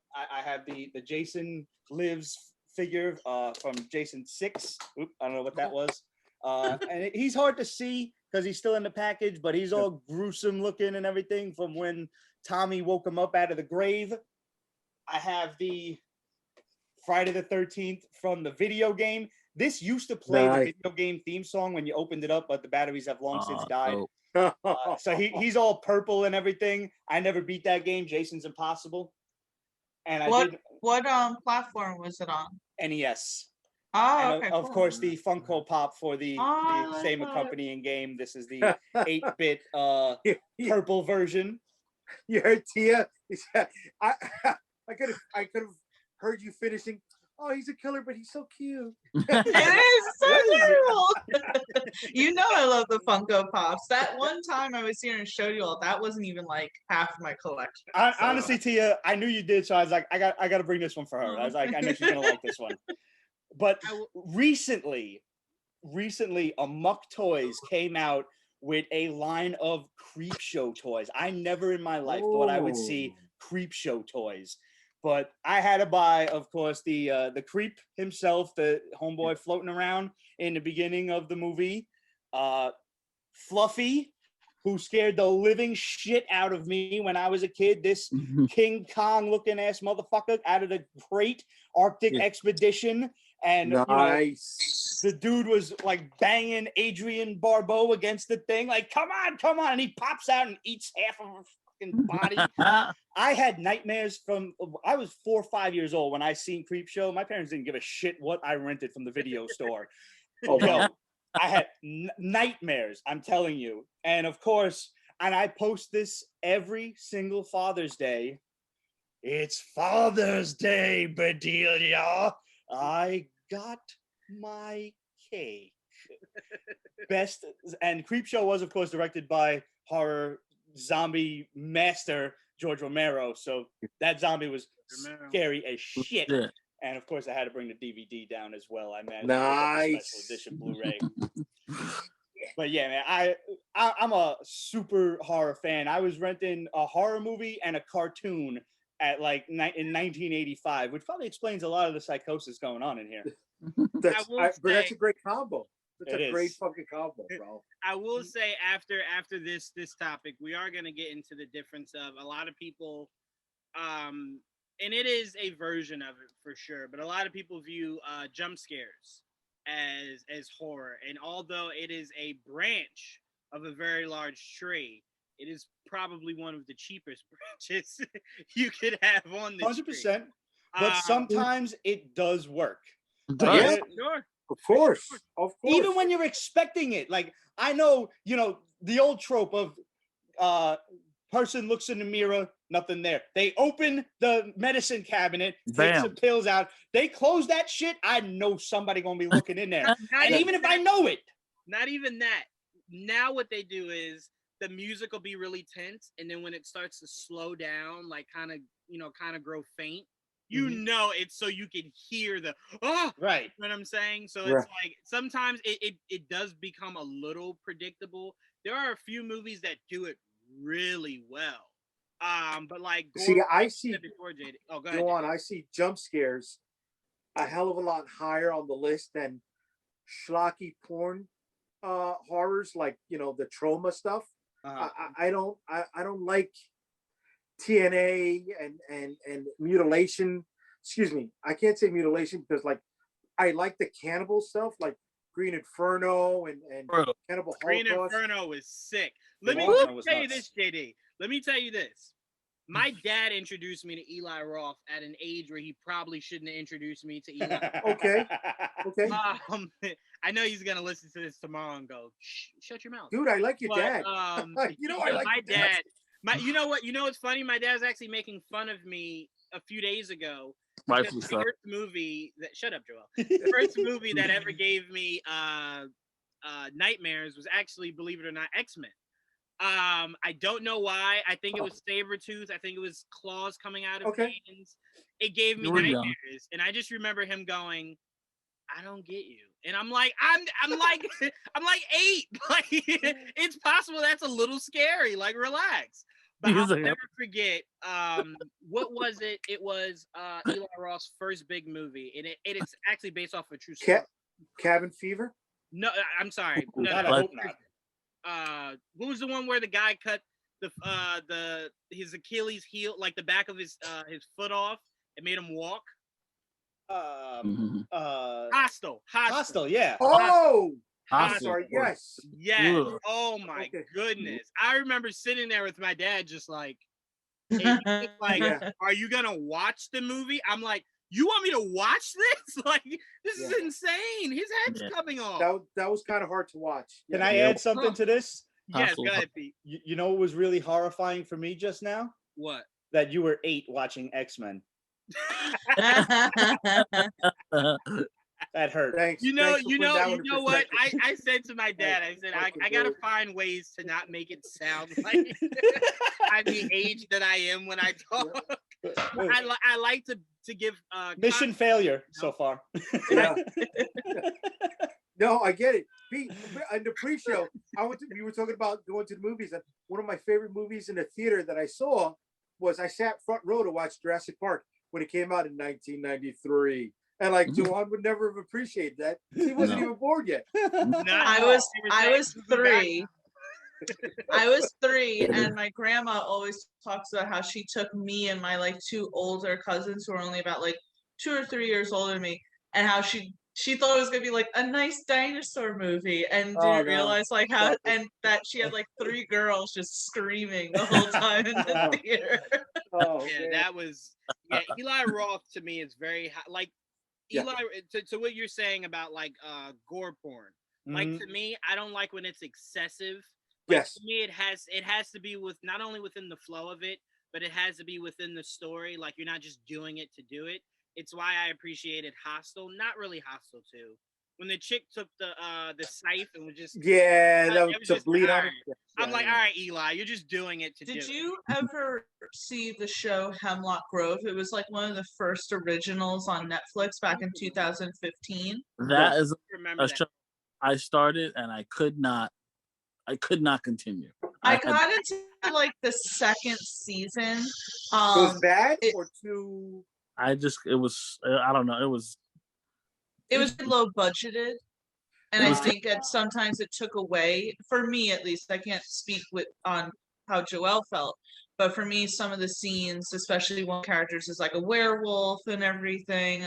have the Jason Lives figure from Jason 6. Oop, I don't know what that was. And he's hard to see because he's still in the package, but he's all gruesome looking and everything from when Tommy woke him up out of the grave. I have the Friday the 13th from the video game. This used to play the Nice. video game theme song when you opened it up, but the batteries have long since died. dope. So he's all purple and everything. I never beat that game. Jason's Impossible. And I What did platform was it on? NES. Oh, And okay. of cool. course, the Funko Pop for the Oh, I like same that. accompanying game. This is the 8-bit You purple version. heard Tia? I could have heard you finishing. Oh, he's a killer, but he's so cute. It is so terrible. You know I love the Funko Pops. That one time I was here and showed you all, that wasn't even like half my collection. So- Honestly, Tia, I knew you did, so I was like, I got to bring this one for her. I was like, I know she's gonna like this one. But recently, Amok Toys came out with a line of Creep Show toys. I never in my life thought I would see Creep Show toys, but I had to buy, of course, the Creep himself, the homeboy floating around in the beginning of the movie, Fluffy, who scared the living shit out of me when I was a kid. This King Kong looking ass motherfucker out of the great Arctic Yeah. expedition. And Nice. the dude was like banging Adrian Barbeau against the thing, like, come on. And he pops out and eats half of her fucking body. I had nightmares from, I was 4 or 5 years old when I seen Creep Show. My parents didn't give a shit what I rented from the video store. Oh, wow. Yo, I had nightmares, I'm telling you. And of course, and I post this every single Father's Day. It's Father's Day, Bedelia. I got my cake. Best, and Creepshow was, of course, directed by horror zombie master George Romero. So that zombie was Romero. scary as shit. Yeah. And of course, I had to bring the DVD down as well. I managed Nice. special edition Blu-ray. But yeah, man, I'm a super horror fan. I was renting a horror movie and a cartoon at like in 1985, which probably explains a lot of the psychosis going on in here. But that's say- a great combo. That's It a great is. fucking combo, bro. I will say after this topic, we are gonna get into the difference of a lot of people, and it is a version of it for sure. But a lot of people view jump scares as horror, and although it is a branch of a very large tree, it is probably one of the cheapest branches you could have on this. 100%. but Um, sometimes it does work. Does. Yeah. Sure. Of course, of course. Even when you're expecting it. Like I know, the old trope of person looks in the mirror, nothing there. They open the medicine cabinet, take Bam. some pills out. They close that shit. I know somebody gonna be looking in there. Not And even if I know it, Not even that. Now what they do is the music will be really tense, and then when it starts to slow down, like kind of grow faint, Mhm. it's so you can hear the oh, right. you know what I'm saying? So Right. it's like sometimes it does become a little predictable. There are a few movies that do it really well. But like See, Gore, I like you see, said before, JD. Oh, go ahead. Joanne, I see jump scares a hell of a lot higher on the list than schlocky porn horrors, like the trauma stuff. Uh-huh. I don't like TNA and mutilation. Excuse me, I can't say mutilation because like I like the cannibal stuff, like Green Inferno and Bro, Cannibal Green Holocaust. Inferno is sick. Let me Inferno was tell you nuts. this, JD. Let me tell you this. My dad introduced me to Eli Roth at an age where he probably shouldn't have introduced me to Eli. Okay. Okay, I know he's gonna listen to this tomorrow and go, shut your mouth. dude, I like your But dad. I like my your dad. you know what's funny? My dad's actually making fun of me a few days ago. rightfully The so. first movie that shut up, Joel. The first movie that ever gave me nightmares was actually, believe it or not, X-Men. I don't know why. I think it was Sabretooth. I think it was claws coming out of Okay. hands. It gave me You were young. nightmares, and I just remember him going, "I don't get you," and I'm like, I'm like, I'm like 8. Like, it's possible that's a little scary. Like, relax. But I'll He's like, never forget. What was it? It was Eli Roth's first big movie, and it's actually based off of a true story. Cabin Fever. No, I'm sorry. No, God, I no. hope not. What was the one where the guy cut his Achilles heel, like the back of his foot off, and made him walk? Mhm. Hostile. Yeah. Oh, I'm Hostile. sorry. Yes. Yes. Ugh. Oh my Okay. goodness. I remember sitting there with my dad, just like, and he was like, Yeah. "Are you gonna watch the movie?" I'm like, "You want me to watch this? Like, this is Yeah. insane. His head's Yeah. coming off." That was kind of hard to watch. Can Yeah. I Yeah. add something to this? Yes, Hostile. go ahead, Pete. You know what was really horrifying for me just now? What? That you were 8 watching X-Men. That hurt. Thanks. You know thanks for putting that one in what? perspective. I said to my dad, I said, Fucking I gotta dude. find ways to not make it sound like I'm the age that I am when I talk. I like to give Mission failure so far. Yeah. No, I get it. Pete, in the pre-show, we were talking about going to the movies, and one of my favorite movies in the theater that I saw was I sat front row to watch Jurassic Park when it came out in 1993. And like Joanne would never have appreciated that. He wasn't No. even born yet. I was 3. I was 3, and my grandma always talks about how she took me and my like 2 older cousins who were only about like 2 or 3 years older than me, and how she thought it was gonna be like a nice dinosaur movie, and Oh, didn't no. realize like how, Stop it. and that she had like 3 girls just screaming the whole time in the Oh. theater. Oh, Yeah, man. that was Eli Roth to me is very like Yeah. Eli to what you're saying about like gore porn. Like Mhm. to me, I don't like when it's excessive. Like, Yes. to me, it has to be with not only within the flow of it, but it has to be within the story. Like you're not just doing it to do it. It's why I appreciated Hostel, not really Hostel 2. When the chick took the scythe and was just Yeah, it that was was to just bleed on alright. it. Yeah, I'm yeah, like, yeah. all right, Eli, you're just doing it to do Did it. you ever see the show Hemlock Grove? It was like one of the first originals on Netflix back in 2015. That is Remember a that? show I started and I could not continue. I had- got into like the second season. It was bad it- or too. I don't know. It was low budgeted, and It I was- think that sometimes it took away, for me at least. I can't speak on how Joelle felt, but for me, some of the scenes, especially one characters is like a werewolf and everything.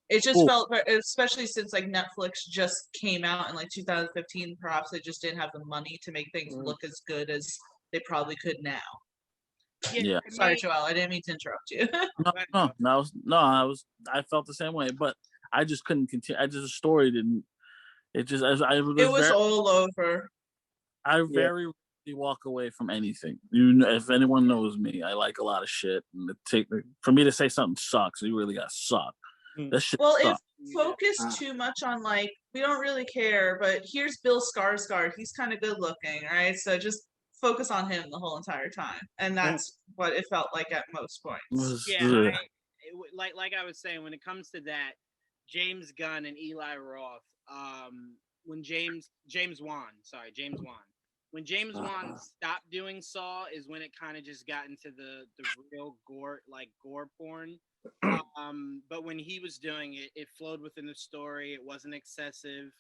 It just Cool. felt, especially since like Netflix just came out in like 2015. Perhaps they just didn't have the money to make things look as good as they probably could now. Yeah. to Sorry, me- Joelle, I didn't mean to interrupt you. I felt the same way, but I just couldn't continue. The story didn't. It just, It was all over. I very rarely walk away from anything. You know, if anyone knows me, I like a lot of shit, and for me to say something sucks, you really got to suck. Mm. That shit Well, if sucks. focused too much on like we don't really care, but here's Bill Skarsgård. He's kind of good looking, right? So just focus on him the whole entire time, and that's what it felt like at most It points. was- Yeah, ugh. like I was saying, when it comes to that, James Gunn and Eli Roth, when James Wan, when James Wan stopped doing Saw is when it kind of just got into the real gore porn. But when he was doing it, it flowed within the story. It wasn't excessive.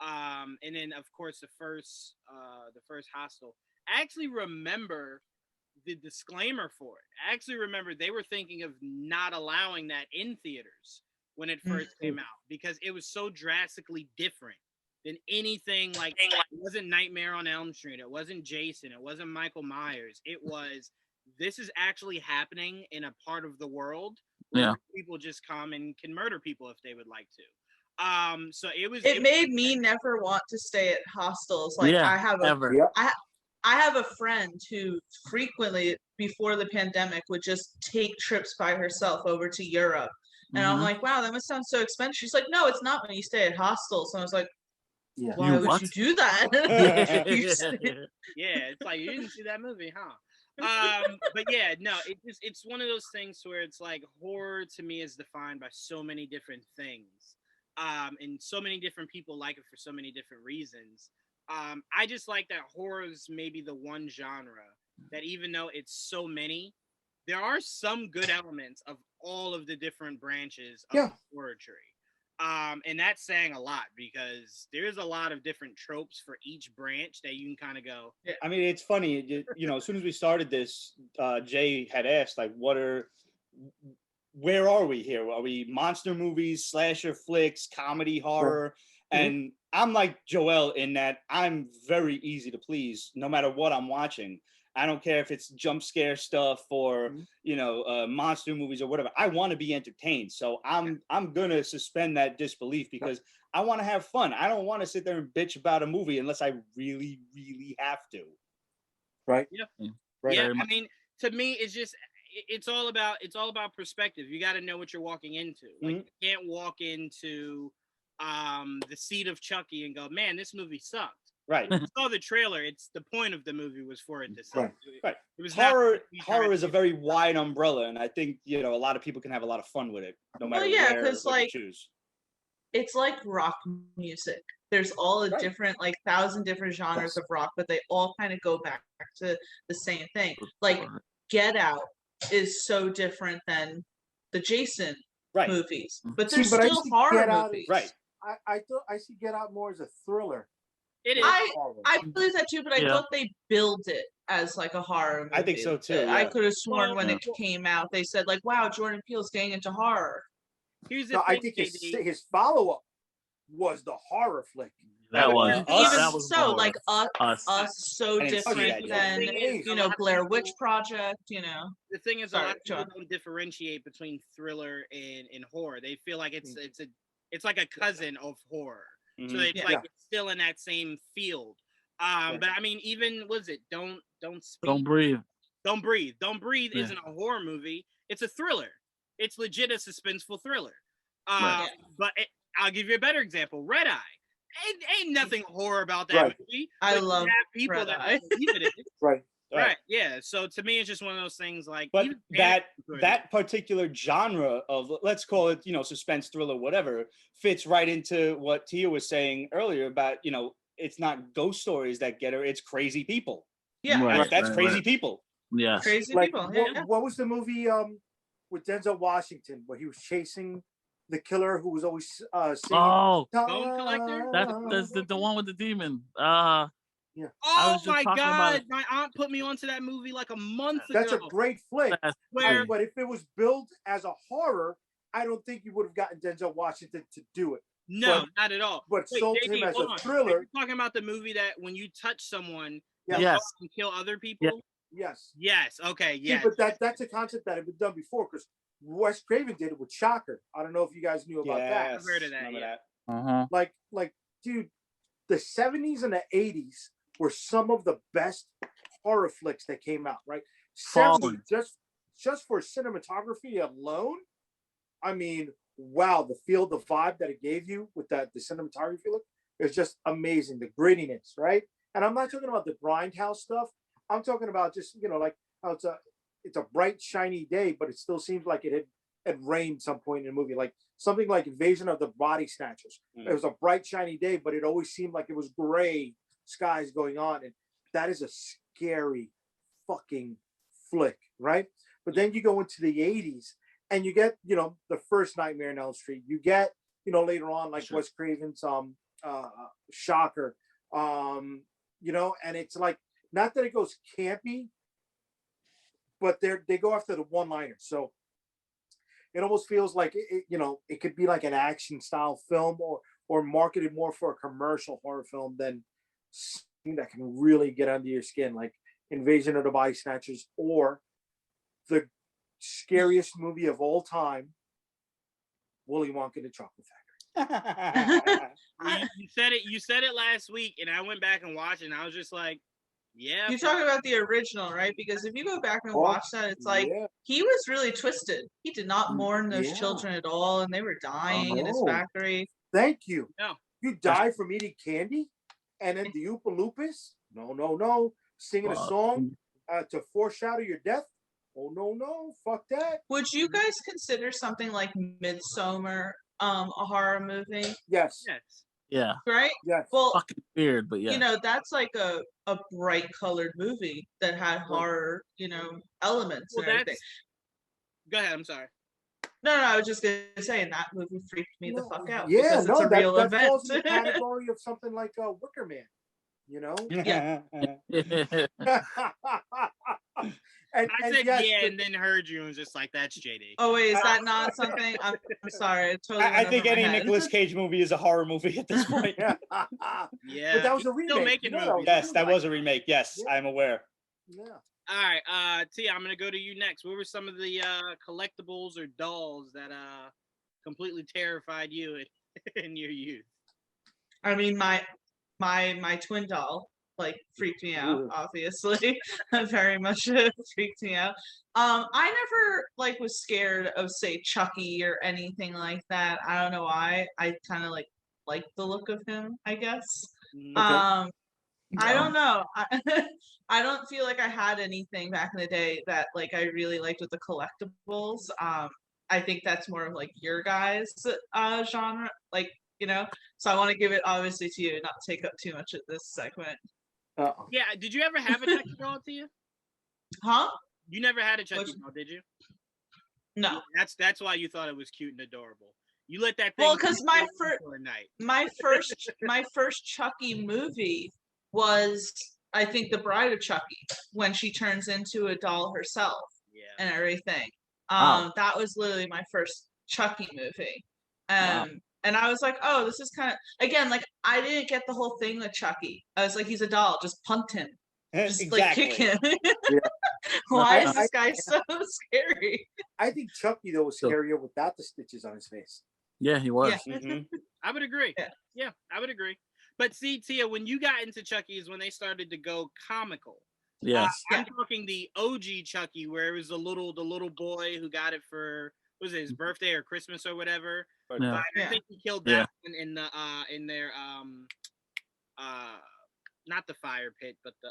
And then of course the first Hostel. I actually remember the disclaimer for it. I actually remember they were thinking of not allowing that in theaters when it first came out because it was so drastically different than anything like it wasn't Nightmare on Elm Street, it wasn't Jason, it wasn't Michael Myers. It was this is actually happening in a part of the world where people just come and can murder people if they would like to. So it made me never want to stay at hostels. Like I have I have a friend who frequently before the pandemic would just take trips by herself over to Europe. And I'm like, wow, that must sound so expensive. She's like, no, it's not when you stay at hostels. So I was like, why would you do that? Yeah, it's like you didn't see that movie, huh? But yeah, no, it's one of those things where it's like horror to me is defined by so many different things. And so many different people like it for so many different reasons. I just like that horror is maybe the one genre that even though it's so many, there are some good elements of all of the different branches of the horror tree. And that's saying a lot because there's a lot of different tropes for each branch that you can kind of go. I mean, it's funny, you know, as soon as we started this, Jay had asked, like, where are we here? Are we monster movies, slasher flicks, comedy, horror? And I'm like Joel in that I'm very easy to please no matter what I'm watching. I don't care if it's jump scare stuff or you know monster movies or whatever. I want to be entertained, so I'm gonna suspend that disbelief because I want to have fun. I don't want to sit there and bitch about a movie unless I really, really have to. Right. Yeah. Right. Yeah. I mean, to me, it's all about perspective. You got to know what you're walking into. Like you can't walk into the seat of Chucky and go, man, this movie sucked. Right. You saw the trailer. It's the point of the movie was for it to suck. Right. It was horror is a very wide umbrella, and I think a lot of people can have a lot of fun with it, no matter what you choose. It's like rock music. There's all the different 1,000 different genres of rock, but they all kind of go back to the same thing. Like Get Out is so different than the Jason movies, but they're still horror movies. I see Get Out more as a thriller. It is. I believe that too, but I thought they billed it as like a horror movie. I think so too. I could have sworn when it came out, they said like, "Wow, Jordan Peele's getting into horror." Here's the thing, I think his follow-up was the horror flick. That was so like us so different than Blair Witch Project. The thing is, a lot of people don't differentiate between thriller and horror. They feel like it's like a cousin of horror. So it's it's still in that same field. But I mean, even Don't Breathe. Don't Breathe isn't a horror movie. It's a thriller. It's legit a suspenseful thriller. But I'll give you a better example. Red Eye. Ain't nothing horror about that movie. I love people Red that Eye. believe it is. Right. Yeah. So to me, it's just one of those things like. But that particular genre of, let's call it, suspense thriller, whatever, fits right into what Tia was saying earlier about, it's not ghost stories that get her, it's crazy people. Yeah. That's crazy people. Yeah. Crazy people. What was the movie with Denzel Washington where he was chasing the killer who was always singing? Bone Collector? That's the one with the demon. Yeah. Oh my God! My aunt put me onto that movie like a month ago. That's a great flick. But if it was billed as a horror, I don't think you would have gotten Denzel Washington to do it. No, not at all. But sold him as a thriller. You're talking about the movie that when you touch someone, yes, and kill other people. Yes. Yes. Okay. See, Yes. but that's a concept that had been done before because Wes Craven did it with Shocker. I don't know if you guys knew about that. I've heard of that, Remember yeah. that? Like, dude, the 70s and the 80s were some of the best horror flicks that came out, right? 70s, just for cinematography alone, I mean, wow, the feel, the vibe that it gave you with the cinematography look is just amazing. The grittiness, right? And I'm not talking about the grindhouse stuff. I'm talking about just, like how it's a bright, shiny day, but it still seems like it had rained some point in the movie. Like something like Invasion of the Body Snatchers. It was a bright, shiny day, but it always seemed like it was gray skies going on. And that is a scary fucking flick, right? But then you go into the 80s and you get, the first Nightmare on Elm Street. You get, later on, like Wes Craven's Shocker. And it's like, not that it goes campy, but they go after the one-liners. So it almost feels like it could be like an action style film or marketed more for a commercial horror film than something that can really get under your skin, like Invasion of the Body Snatchers or the scariest movie of all time, Willy Wonka and the Chocolate Factory. You said it last week, and I went back and watched it, and I was just like, yeah. You're talking about the original, right? Because if you go back and watch that, it's like he was really twisted. He did not mourn those children at all, and they were dying in his factory. Thank you. No. You die from eating candy, and then the Oompa Loompas? No. Singing a song to foreshadow your death? Oh, no. Fuck that. Would you guys consider something like Midsommar a horror movie? Yes. Yeah. Right? Yes. Well, fucking weird, but yeah. That's like a bright colored movie that had horror, elements and everything. Go ahead, I'm sorry. No, I was just gonna say, and that movie freaked me the fuck out. Yeah, because it's a real that event. falls in the category of something like Wicker Man, Yeah. And I said yes, and then heard you and was just like, that's JD. Oh wait, is that not something? I'm sorry. I think any Nicolas Cage movie is a horror movie at this point. Yeah. But that was a remake. Still making movies. Yes, that was a remake. Yes, I'm aware. Yeah. All right, Tia, I'm gonna go to you next. What were some of the collectibles or dolls that completely terrified you in your youth? I mean, my twin doll freaked me out. Obviously, very much freaked me out. I never was scared of, say, Chucky or anything like that. I don't know why. I kind of like the look of him, I guess. Okay. I don't know. I don't feel like I had anything back in the day that I really liked with the collectibles. I think that's more of your guys' genre, So I want to give it obviously to you, not take up too much of this segment. Yeah, did you ever have a Chucky doll, Tia? Huh? You never had a Chucky doll, did you? No. That's why you thought it was cute and adorable. You let that thing. Well, because my first Chucky movie was, I think, The Bride of Chucky, when she turns into a doll herself and everything. That was literally my first Chucky movie. And I was like, oh, this is kind of, again, I didn't get the whole thing with Chucky. I was like, he's a doll, just punt him. Just exactly. kick him. Yeah. Why is this guy so scary? I think Chucky, though, was scarier without the stitches on his face. Yeah, he was. Yeah. I would agree. Yeah, I would agree. But see, Tia, when you got into Chucky is when they started to go comical. Yes. I'm talking the OG Chucky, where it was the little boy who got it for, was it his birthday or Christmas or whatever. Yeah. I think he killed that one in their not the fire pit, but the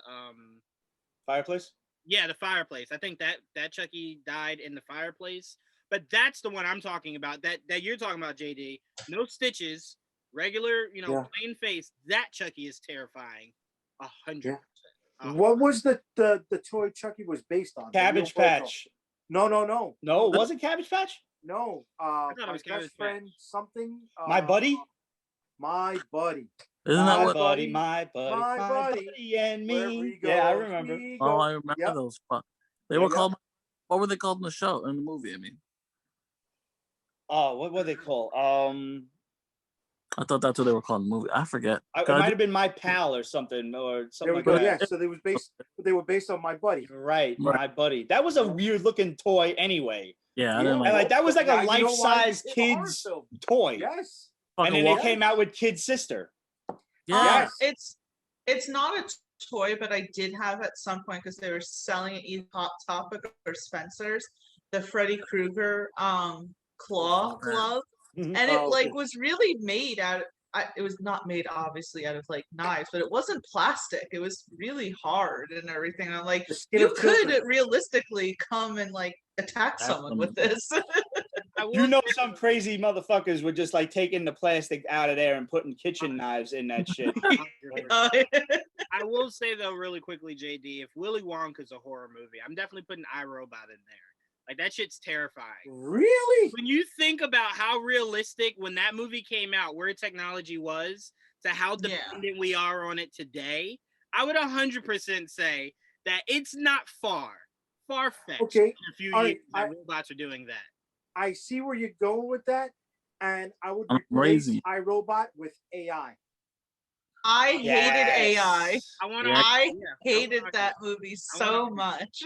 fireplace. Yeah, the fireplace. I think that Chucky died in the fireplace. But that's the one I'm talking about. That you're talking about, JD. No stitches, regular, plain face. That Chucky is terrifying. 100%. What was the toy Chucky was based on? Cabbage Patch. No. No, it wasn't Cabbage Patch? No. I thought it was my best friend something. My buddy? My buddy. Isn't that what? My buddy and me. Yeah, I remember. Oh, I remember those. They were called. What were they called in the show, in the movie? I mean. Oh, what were they called? I thought that's what they were called in the movie. I forget. It God, might have been My Pal or something There like we go. that. Yeah. So they were based on My Buddy. Right, Right. My Buddy. That was a weird looking toy anyway. yeah, I didn't And like that was like Now a you know why it life-size became a horror kids film. toy. Yes. And fucking then walk- it came out with Kid Sister. Yeah. It's not a toy, but I did have at some point because they were selling it either Hot Topic or Spencer's, the Freddy Krueger claw glove, Mhm. and it Oh, like okay. was really made out. It was not made obviously out of like knives, but it wasn't plastic. It was really hard and everything. And I'm like, The skin you of could children. realistically come and like attack someone with this. I will You know say- some crazy motherfuckers were just like taking the plastic out of there and putting kitchen knives in that shit. I will say though, really quickly, JD, if Willy Wonka's a horror movie, I'm definitely putting iRobot in there. Like that shit's terrifying. Really? When you think about how realistic when that movie came out, where technology was, to how Yeah. dependent we are on it today, I would 100% say that it's not far-fetched Okay. in a few All years right, that robots are doing that. I see where you're going with that, and I would I'm replace raising. iRobot with AI. I hated AI. I want to. Yeah. I hated that movie I so wanna- much.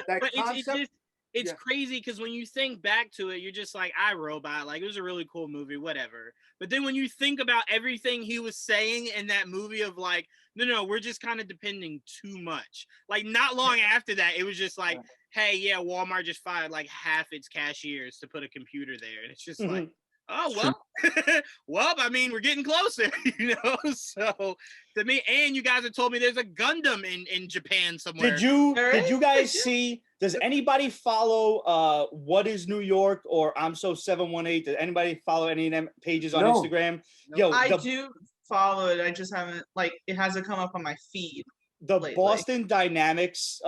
That But concept. it's Yeah. crazy because when you think back to it, you're just like, iRobot, like it was a really cool movie, whatever. But then when you think about everything he was saying in that movie of like, no, we're just kind of depending too much. Like not long after that, it was just like, hey, yeah, Walmart just fired like half its cashiers to put a computer there. And it's just like, oh, well, well, I mean, we're getting closer, you know? So to me, and you guys have told me there's a Gundam in Japan somewhere. Did you Alright. guys see? Does anybody follow What Is New York or I'm So 718? Does anybody follow any of them pages on No. Instagram? No. Yo, I the, do follow it. I just haven't like it hasn't come up on my feed. the lately. Boston Dynamics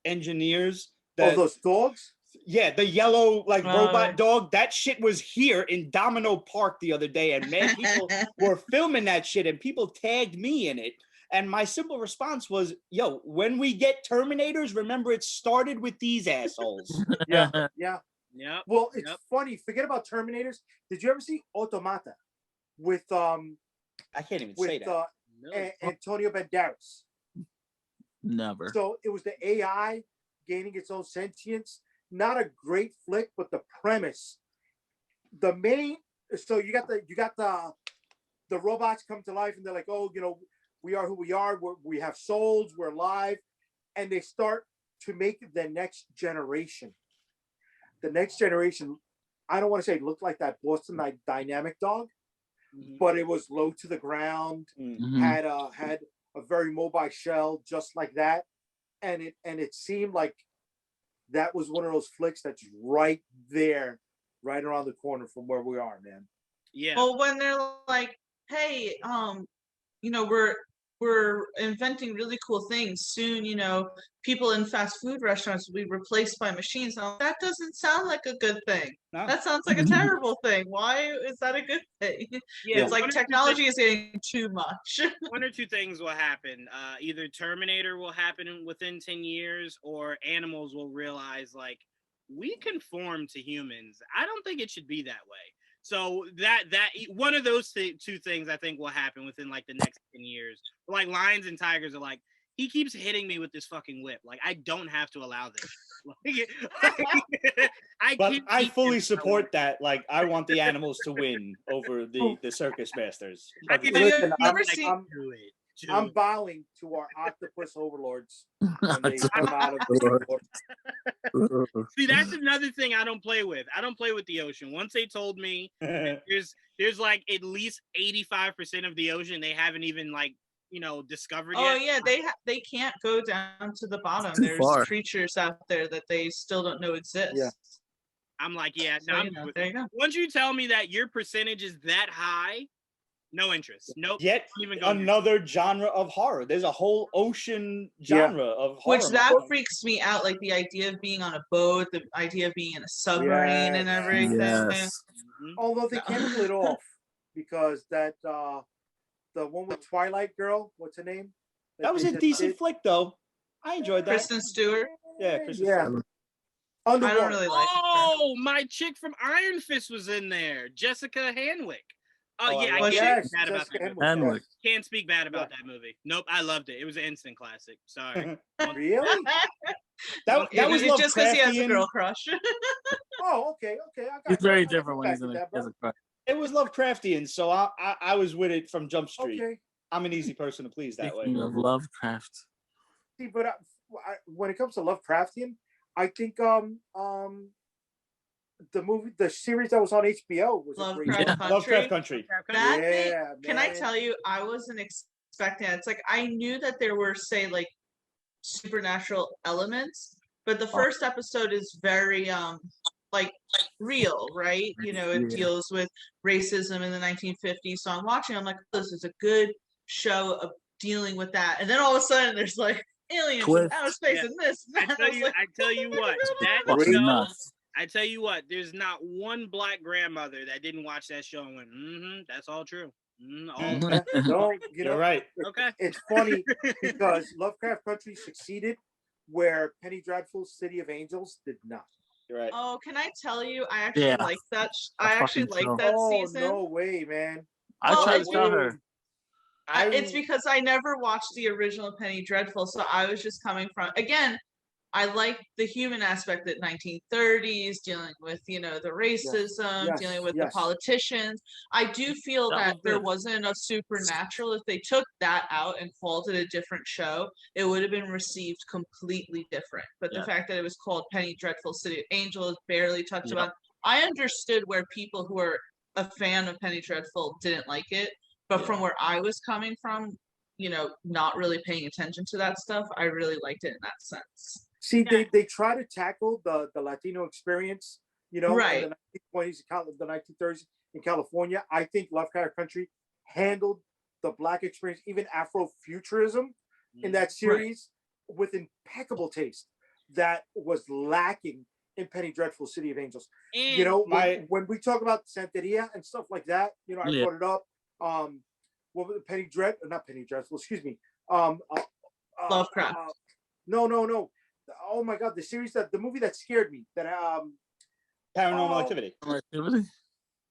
engineers. Oh, The, those dogs. yeah, the yellow like robot Right. dog. That shit was here in Domino Park the other day, and man, people were filming that shit, and people tagged me in it. And my simple response was, "Yo, when we get Terminators, remember it started with these assholes." Yeah. Yeah. Yep. Well, it's Yep. funny. Forget about Terminators. Did you ever see Automata with I can't even say with that. No. Antonio Banderas? Never. So it was the AI gaining its own sentience. Not a great flick, but the premise, the main. So you got the robots come to life, and they're like, oh, we are who we are. We have souls. We're alive, and they start to make the next generation. The next generation. I don't want to say looked like that Boston Dynamic dog, Mhm. but it was low to the ground. Mm. Mhm. Had a very mobile shell, just like that, and it seemed like that was one of those flicks that's right there, right around the corner from where we are, man. Yeah. Well, when they're like, "Hey, we're inventing really cool things soon," people in fast food restaurants will be replaced by machines. Now, that doesn't sound like a good thing. No. That sounds like a terrible thing. Why is that a good thing? Yeah, It's like one or two technology is getting too much. one or two things will happen. Either Terminator will happen within 10 years, or animals will realize like we conform to humans. I don't think it should be that way. So that one of those two things I think will happen within like the next 10 years. Like lions and tigers are like, he keeps hitting me with this fucking whip. Like I don't have to allow this. But can't I beat fully him. support that. Like, I want the animals to win over the circus masters. I of can the- Listen, you ever like, seen- do it. I'm bowing to our octopus overlords when they come out of the See, that's another thing I don't play with. I don't play with the ocean. Once they told me there's like at least 85% of the ocean they haven't even like discovered Oh yet. yeah, they can't go down to the bottom. too There's far. creatures out there that they still don't know exist. Yeah. I'm like, yeah, So, no, I'm good with there it. you go. Once you tell me that your percentage is that high, no interest. Nope. Yet Don't even go near it. another genre of horror. There's a whole ocean Yeah. genre of horror. Which that movies. freaks me out, like the idea of being on a boat, the idea of being in a submarine and Yes. everything. Yes. Mhm. Although they No. can't pull it off because that the one with Twilight Girl, what's her name? That was they a just decent did? flick, though. I enjoyed that. Kristen Stewart. Yeah, Kristen Yeah. Stewart. I Underwater. don't really like her. Oh, my chick from Iron Fist was in there, Jessica Hanwick. Oh Oh, I yeah, I love can't Yes, speak bad about Jessica that movie. Henwick, Henwick. yes. Can't speak bad about that movie. Nope, I loved it. It was an instant classic. Sorry. Really? that was Just because he has a Lovecraftian. girl crush. Oh, okay. I got He's you. very I can different when back he's in with a, that, as a bro. crush. It was Lovecraftian, so I was with it from Jump Street. Okay. I'm an easy person to please that way. Speaking of Lovecraft, See, but when it comes to Lovecraftian, I think the series that was on HBO was a great. Lovecraft Yeah. Country. Lovecraft Country. That thing, Yeah, can I man. tell you, I wasn't expecting it. It's like I knew that there were, say, like supernatural elements, but the first episode is very like real, right? You know, it Yeah. deals with racism in the 1950s. So I'm watching, I'm like, this is a good show of dealing with that. And then all of a sudden there's like aliens and Twist. outer space Yeah. and this and that. I was like, I tell you what, that fucking show, nuts. I tell you what, there's not one black grandmother that didn't watch that show and went, that's all true. All No, you You're know, right. okay. it's funny because Lovecraft Country succeeded where Penny Dreadful's City of Angels did not. You're right. oh, can I tell you, I actually Yeah. like that. I That actually fucking like show. that Oh season. no way, man! I Well, tried to it's tell her. It's because I never watched the original Penny Dreadful, so I was just coming from, again, I like the human aspect at 1930s, dealing with, you know, the racism, Yes, dealing with yes. the politicians. I do feel That that was there good. wasn't enough supernatural. If they took that out and called it a different show, it would have been received completely different. But Yeah. the fact that it was called Penny Dreadful City of Angels, barely touched Yep. about, I understood where people who are a fan of Penny Dreadful didn't like it. But from where I was coming from, you know, not really paying attention to that stuff, I really liked it in that sense. See, Yeah. they try to tackle the Latino experience, you know, Right. in the 1920s, the 1930s in California. I think Lovecraft Country handled the black experience, even Afrofuturism in that series with impeccable taste that was lacking in Penny Dreadful City of Angels. And You know, My- when we talk about Santeria and stuff like that, you know, I Yeah. brought it up. What was it? Not Penny Dreadful, excuse me. Lovecraft. No. Oh my God, the movie that scared me. That Paranormal Oh. Activity. Activity?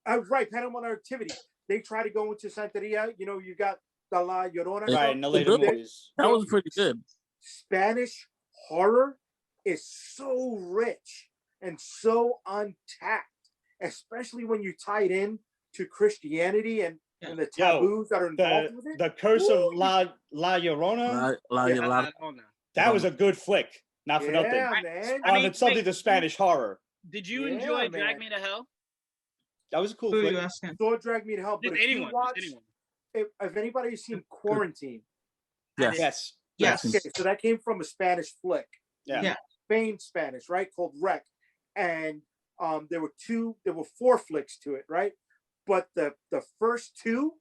right, Paranormal Activity. They try to go into Santeria. You know, you got the La Llorona. Right, in the later Good. movies. That was pretty good. Spanish horror is so rich and so untapped, especially when you tie it in to Christianity and the Yo, taboos that are involved with it. The Curse Woo. of La Llorona. Yeah. La- I don't know. That was a good flick. Not for nothing. Yeah, man. I mean, On the subject wait, of Spanish horror. Did you Yeah, enjoy Drag man. Me to Hell? That was a cool Who are flick. you asking? Don't drag me to hell. But Just if you anyone. watch, Just anyone. if anybody has seen Quarantine, Yes. Yes. Yes. okay, so that came from a Spanish flick. Yeah. Yeah. Spain Spanish, right? Called Rec. And there were 4 flicks to it, right? But the first 2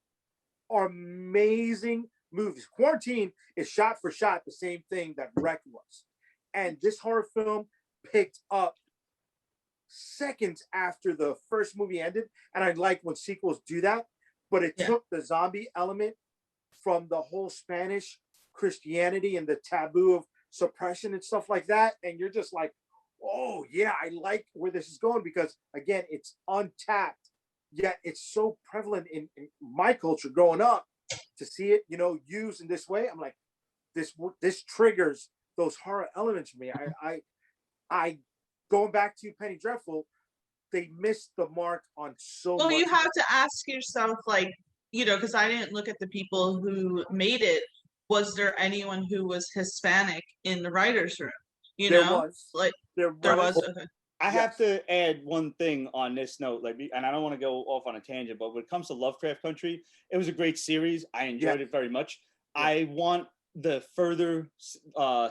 are amazing movies. Quarantine is shot for shot the same thing that Rec was. And this horror film picked up seconds after the first movie ended. And I like when sequels do that. But it Yeah. took the zombie element from the whole Spanish Christianity and the taboo of suppression and stuff like that. And you're just like, oh yeah, I like where this is going, because again, it's untapped, yet it's so prevalent in my culture growing up to see it, you know, used in this way. I'm like, this triggers those horror elements for me. I going back to Penny Dreadful, they missed the mark on so Well, much. you have to ask yourself, like, you know, because I didn't look at the people who made it. Was there anyone who was Hispanic in the writer's room? You there know, was, like there there was. was. Okay. I have to add one thing on this note, like, and I don't want to go off on a tangent, but when it comes to Lovecraft Country, it was a great series. I enjoyed it very much. Yeah. I want the further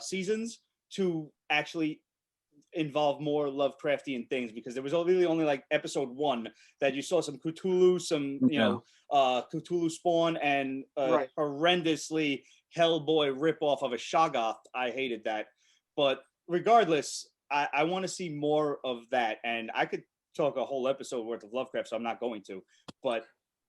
seasons to actually involve more Lovecraftian things, because there was really only like episode 1 that you saw some Cthulhu, some Cthulhu spawn, and Right. horrendously Hellboy ripoff of a Shoggoth. I hated that, but regardless, I want to see more of that, and I could talk a whole episode worth of Lovecraft, so I'm not going to. But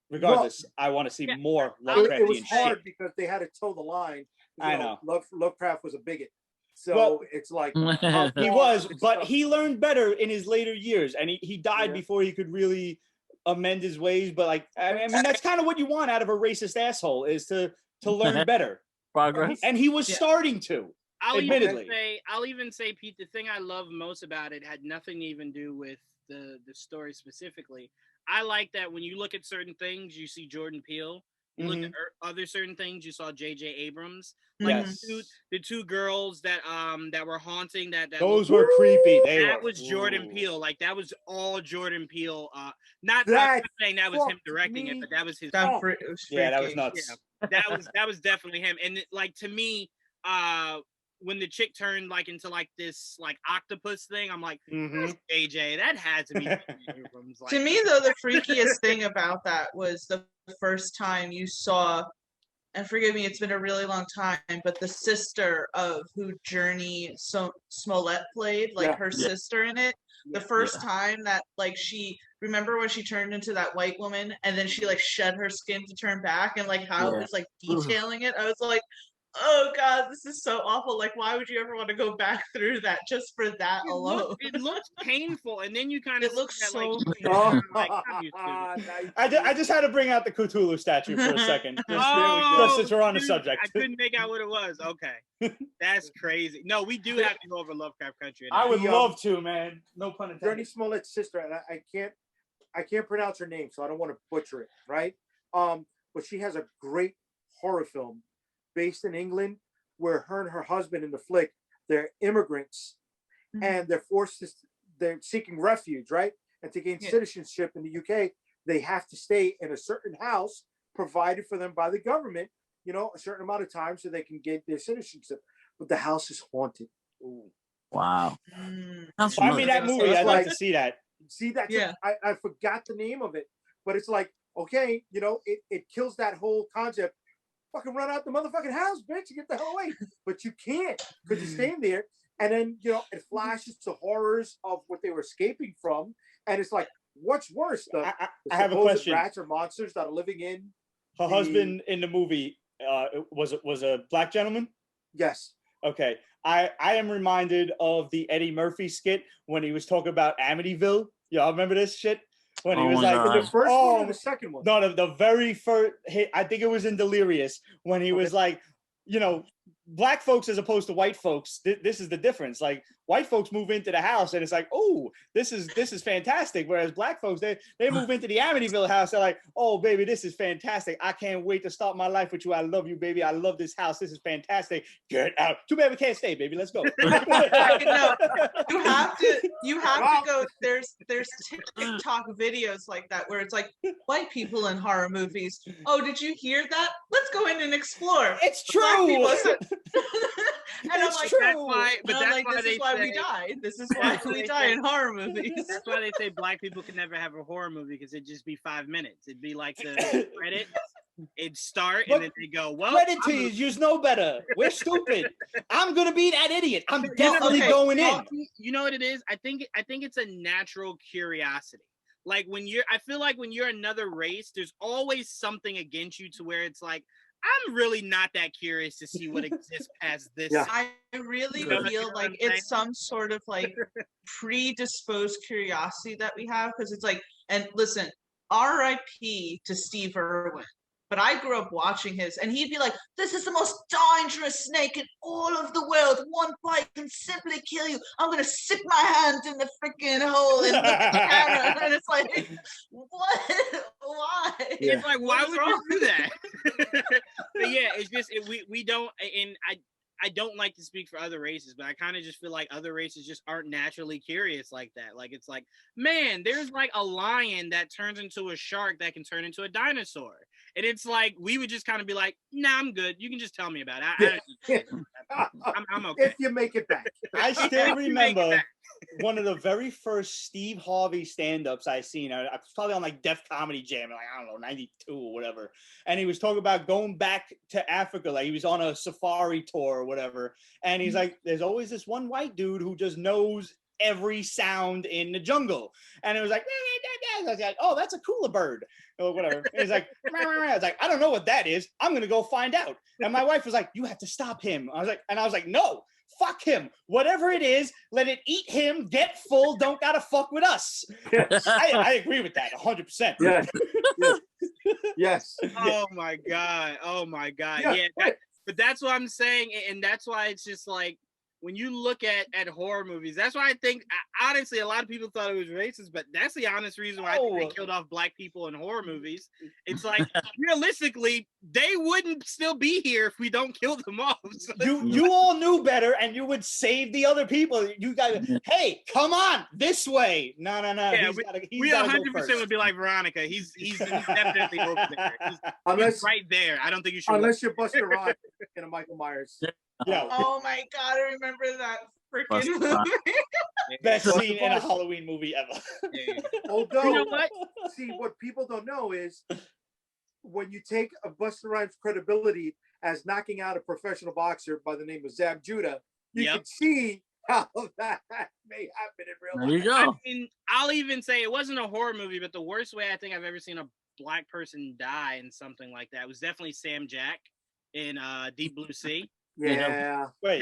regardless, I want to see more Lovecraftian It was hard shit. because they had to toe the line. You I know. Lovecraft was a bigot, so Well, it's like He Oh, was, it's but tough. he learned better in his later years, and he died Yeah. before he could really amend his ways, but like I mean that's kind of what you want out of a racist asshole is to learn better. Progress. And he was starting to. I'll Admittedly. even say, Pete, the thing I love most about it had nothing to even do with the story specifically. I like that when you look at certain things, you see Jordan Peele. You look at other certain things, you saw J.J. Abrams. Like Yes. the two girls that were haunting that Those were creepy. That was Jordan Peele. Like that was all Jordan Peele. Not I'm That not saying that was him fucked directing it, me but that was his. That Oh. fr- it was Yeah, that was freaky. nuts. That was definitely him. And like to me, when the chick turned like into like this like octopus thing, I'm like, that's AJ. That had to be Abrams. Like, To me, though, the freakiest thing about that was the first time you saw, and forgive me, it's been a really long time, but the sister of who Journey Smollett played, like her sister in it, the first time that like remember when she turned into that white woman and then she like shed her skin to turn back and like how it was like detailing it, I was like, oh God, this is so awful. Like, why would you ever want to go back through that just for that alone? It looks painful, and then you kind of It looks that, so like, I'm used to it. I just had to bring out the Cthulhu statue for a second. Oh, Just since we're on the dude, subject. I couldn't make out what it was. Okay, that's crazy. No, we do have to go over Lovecraft Country. I would The, love to, man. No pun intended. Journey Smollett's sister, and I can't pronounce her name, so I don't want to butcher it, right? But she has a great horror film based in England where her and her husband in the flick, they're immigrants and they're seeking refuge, right? And to gain citizenship in the UK, they have to stay in a certain house provided for them by the government, you know, a certain amount of time so they can get their citizenship. But the house is haunted. Ooh. Wow. Sounds Find me that familiar. movie. It's I'd like like- to see that. See that? Yeah. I forgot the name of it, but it's like, okay, you know, it kills that whole concept. Fucking run out the motherfucking house, bitch, and get the hell away. But you can't because you're staying there. And then, you know, it flashes to horrors of what they were escaping from. And it's like, what's worse? The I have a supposed question. rats or monsters that are living in. Her husband in the movie was a black gentleman. Yes. Okay, I am reminded of the Eddie Murphy skit when he was talking about Amityville. Y'all remember this shit? When he Oh was my like, God. The first one or the second one? no, the very first hit, I think it was in Delirious when he was like, you know, black folks as opposed to white folks. This is the difference. Like white folks move into the house and it's like, oh, this is fantastic. Whereas black folks, they move into the Amityville house. They're like, oh, baby, this is fantastic. I can't wait to start my life with you. I love you, baby. I love this house. This is fantastic. Get out. Too bad we can't stay, baby. Let's go. No, you have to go. There's TikTok videos like that where it's like white people in horror movies. Oh, did you hear that? Let's go in and explore. It's Black true. people said- and I'm It's like, true. That's why, but and I'm that's like, why this they is why say, we die. This is why we die in horror movies. That's why they say black people can never have a horror movie because it'd just be 5 minutes. It'd be like the credits. It'd start and then they go, well, Credit to I'm you, you know better. We're stupid. I'm gonna be that idiot. I'm definitely okay. going in. You know what it is? I think it's a natural curiosity. Like I feel like when you're another race, there's always something against you to where it's like, I'm really not that curious to see what exists past this. Yeah. I really You know what feel I'm like saying? it's some sort of like predisposed curiosity that we have because it's like, and listen, R.I.P. to Steve Irwin. But I grew up watching his, and he'd be like, "This is the most dangerous snake in all of the world. One bite can simply kill you. I'm gonna stick my hand in the freaking hole and look at the camera." And it's like, what? Why? Yeah. It's like, why What's would wrong? you do that? But yeah, it's just we don't, and I don't like to speak for other races, but I kind of just feel like other races just aren't naturally curious like that. Like it's like, man, there's like a lion that turns into a shark that can turn into a dinosaur, and it's like we would just kind of be like, nah, I'm good. You can just tell me about it. I'm okay. If you make it back. I still If you make it remember back. one of the very first Steve Harvey stand-ups I seen. I was probably on like Def Comedy Jam, like I don't know, 92 or whatever. And he was talking about going back to Africa, like he was on a safari tour or whatever. And he's like, there's always this one white dude who just knows every sound in the jungle. And it was like, I was like, oh, that's a cooler bird or whatever. And he's like, I was like, I don't know what that is. I'm gonna go find out. And my wife was like, you have to stop him. I was like, no, Fuck him. Whatever it is, let it eat him. Get full. Don't gotta fuck with us. I agree with that 100%. Yeah. Yes. Oh my god. Oh my god. Yeah. But that's what I'm saying, and that's why it's just like when you look at horror movies, that's why I think honestly a lot of people thought it was racist, but that's the honest reason why I think they killed off black people in horror movies. It's like realistically, they wouldn't still be here if we don't kill them off. So You all knew better, and you would save the other people. You guys, hey, come on this way. No. Yeah, we 100% would be like Veronica. He's definitely over there. He's right there. I don't think you should. Unless you're Buster Rhymes in a Michael Myers. Yeah. Oh my god, I remember that freaking movie. Best scene in a Halloween movie ever. Although, You know what? see, what people don't know is when you take a Buster Rhymes credibility as knocking out a professional boxer by the name of Zab Judah, you can see how that may happen in real life. There you go. I mean, I'll even say it wasn't a horror movie, but the worst way I think I've ever seen a black person die in something like that was definitely Sam Jack in Deep Blue Sea. Yeah. Wait,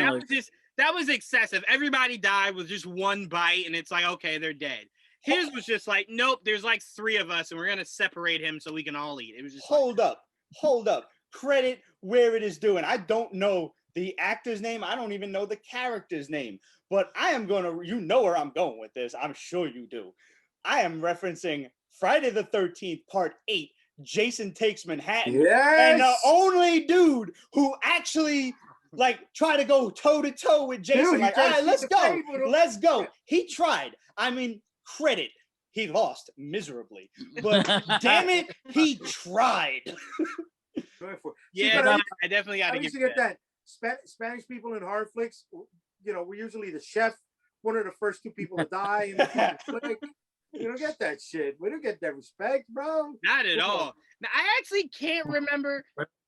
That was excessive. Everybody died with just one bite, and it's like, okay, they're dead. His was just like, nope, there's like 3 of us, and we're gonna separate him so we can all eat. It was just hold up. Credit where it is due. And I don't know the actor's name. I don't even know the character's name. But I am gonna, you know where I'm going with this. I'm sure you do. I am referencing Friday the 13th, Part 8. Jason Takes Manhattan. Yes. And the only dude who actually like try to go toe to toe with Jason. Dude, like, he all tried right, to let's keep the go. fight with him. Let's go. He tried. I mean, credit. He lost miserably. But damn it, he tried. yeah. but I definitely got I to used give to you get that. Spanish people in horror flicks, you know, we're usually the chef, one of the first 2 people to die in the flick. You don't get that shit. We don't get that respect, bro. Not at Come all. on. Now, I actually can't remember.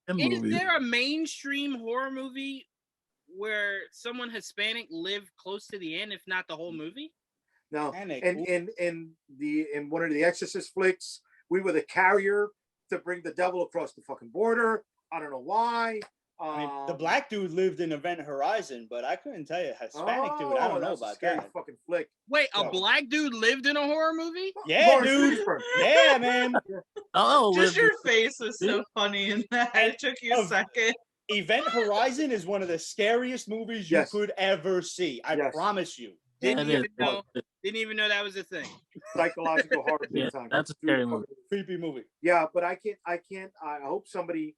Is there a mainstream horror movie where someone Hispanic lived close to the end, if not the whole movie? No. Panic. And in one of the Exorcist flicks, we were the carrier to bring the devil across the fucking border. I don't know why. I mean, the black dude lived in Event Horizon, but I couldn't tell you Hispanic dude. I don't know that's a about scary that. fucking flick. Wait, a No. black dude lived in a horror movie? Yeah, Lawrence dude. Fishburne. Yeah, man. Oh, Just your face was so funny in that. It took you a Of- second. Event Horizon is one of the scariest movies you Yes. could ever see. I Yes. promise you. Didn't That is- even know that was a thing. Psychological horror big Yeah, time. that's a scary movie. Creepy movie. Yeah, but I hope somebody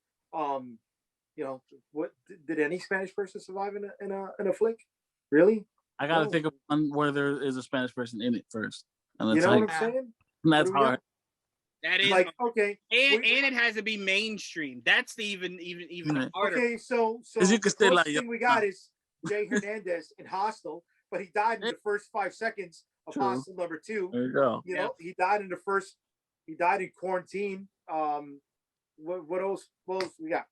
you know, what did any Spanish person survive in a flick? Really? I gotta No. think of one where there is a Spanish person in it first, and You that's know like what I'm saying? that's What do we hard. That is Like, okay, and we- it has to be mainstream. That's the even Yeah. harder. okay, so 'Cause you the could stay like, closest thing we got is Jay Hernandez in Hostel, but he died in the first 5 seconds of True. Hostel number 2. There you go. You know, he died in quarantine. What else we got?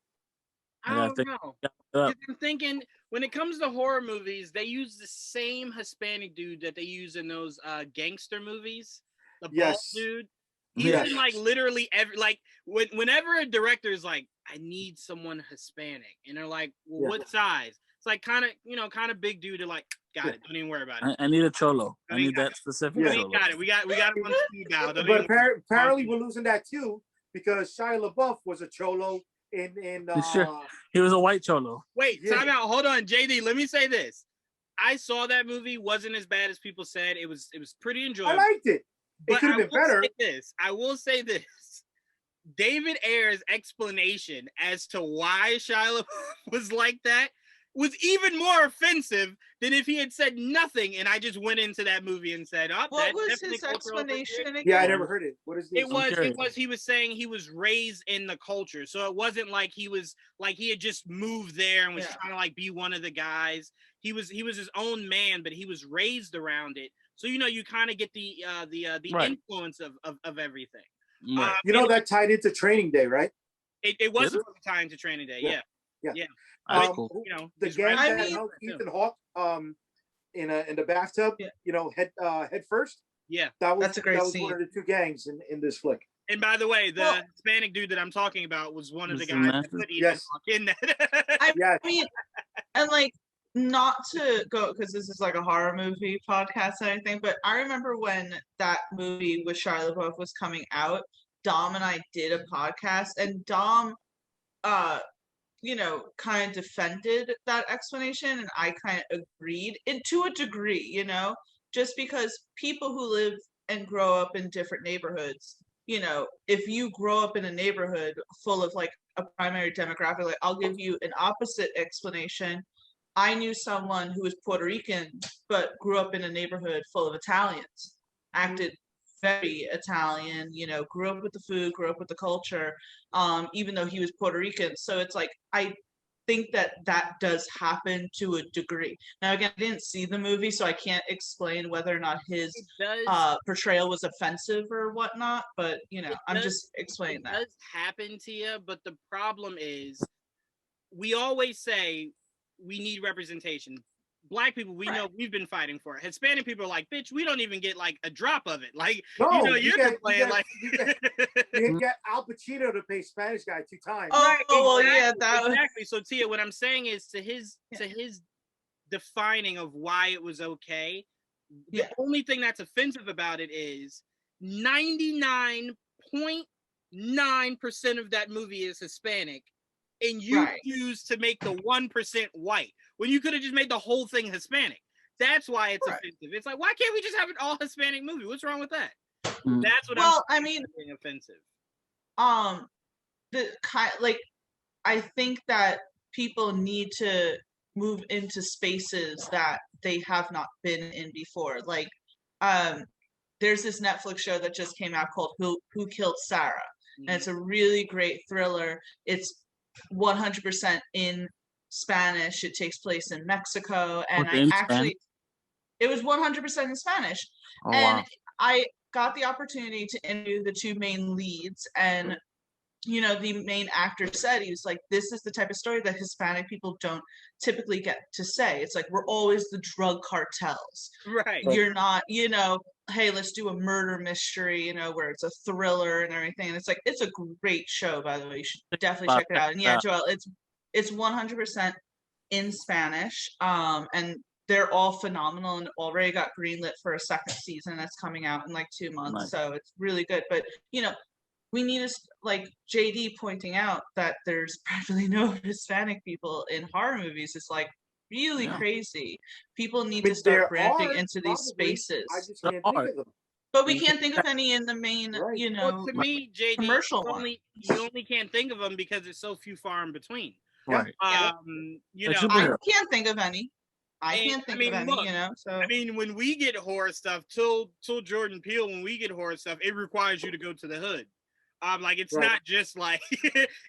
I Yeah, I don't think- know. Yeah, 'Cause I'm thinking when it comes to horror movies, they use the same Hispanic dude that they use in those gangster movies. The bald Yes. dude. He's Yes. in like literally whenever a director is like, I need someone Hispanic, and they're like, well, Yeah. what size? It's like kind of big dude. They're like, got it. Don't even worry about it. I need a cholo. I We need got that specific Yeah. We cholo. got it. We got him on speed dial. Don't But even- apparently we're losing that too because Shia LaBeouf was a cholo in Sure. He was a white cholo. Wait, Yeah. time out. Hold on, JD. Let me say this. I saw that movie. Wasn't as bad as people said. It was pretty I enjoyable. liked it. It But could have been better. I will say this. David Ayer's explanation as to why Shia LaBeouf was like that was even more offensive than if he had said nothing and I just went into that movie and said, "Oh, What that's was definitely his cultural explanation appropriation." again? Yeah, I never heard it. What is this? He was saying he was raised in the culture. So it wasn't like he had just moved there and was Yeah. trying to like be one of the guys. He was his own man, but he was raised around it. So you kind of get the Right. influence of everything. Right. You know that tied into Training Day, right? It was Did it? supposed to tie into Training Day, Yeah. yeah. Yeah. That's Um, cool. The his gang rap- I that mean- held Ethan Hawke in the bathtub, Yeah. head first. Yeah. That That's a great was scene. one of the 2 gangs in this flick. And by the way, the Well- Hispanic dude that I'm talking about was one of the Was the guys that master? put Ethan Yes. Hawke in that. Yeah, I mean, and like not to go because this is like a horror movie podcast and everything, but I remember when that movie with Shia LaBeouf was coming out, Dom and I did a podcast, and Dom, kind of defended that explanation, and I kind of agreed, and to a degree, just because people who live and grow up in different neighborhoods, if you grow up in a neighborhood full of like a primary demographic, like I'll give you an opposite explanation. I knew someone who was Puerto Rican, but grew up in a neighborhood full of Italians, acted very Italian, grew up with the food, grew up with the culture, even though he was Puerto Rican. So it's like, I think that does happen to a degree. Now, again, I didn't see the movie, so I can't explain whether or not his portrayal was offensive or whatnot, but, I'm just explaining that. It does happen to you, but the problem is we always say, we need representation. Black people, we know we've been fighting for it. Hispanic people are like, bitch, we don't even get like a drop of it. Like, you're complaining like you get Al Pacino to pay Spanish guy 2 times. Oh, right, well, yeah, exactly. So Tia, what I'm saying is to his defining of why it was okay. The only thing that's offensive about it is 99.9% of that movie is Hispanic. And you choose to make the 1% white when you could have just made the whole thing Hispanic. That's why it's offensive. It's like, why can't we just have an all Hispanic movie? What's wrong with that? That's what I'm saying offensive. I think that people need to move into spaces that they have not been in before. Like, there's this Netflix show that just came out called Who Killed Sarah? And it's a really great thriller. It's 100% in Spanish. It takes place in Mexico, and it was 100% in Spanish. Wow. I got the opportunity to interview the 2 main leads, and the main actor said, he was like, this is the type of story that Hispanic people don't typically get to say. It's like, we're always the drug cartels. Right. You're not, hey, let's do a murder mystery, where it's a thriller and everything. And it's like, it's a great show, by the way. You should definitely check it out. And yeah, Joel, it's 100% in Spanish. And they're all phenomenal and already got greenlit for a 2nd season that's coming out in like 2 months. Nice. So it's really good. But, we need to, like JD pointing out, that there's practically no Hispanic people in horror movies. It's like really crazy. People need to start branching into these spaces. I just can't think of them. But we can't think of any in the main, Well, to me, JD, commercial you only can't think of them because it's so few far in between. Right. I can't think of any. I can't think of any, so. I mean, when we get horror stuff, till Jordan Peele, when we get horror stuff, it requires you to go to the hood. Like, it's not just like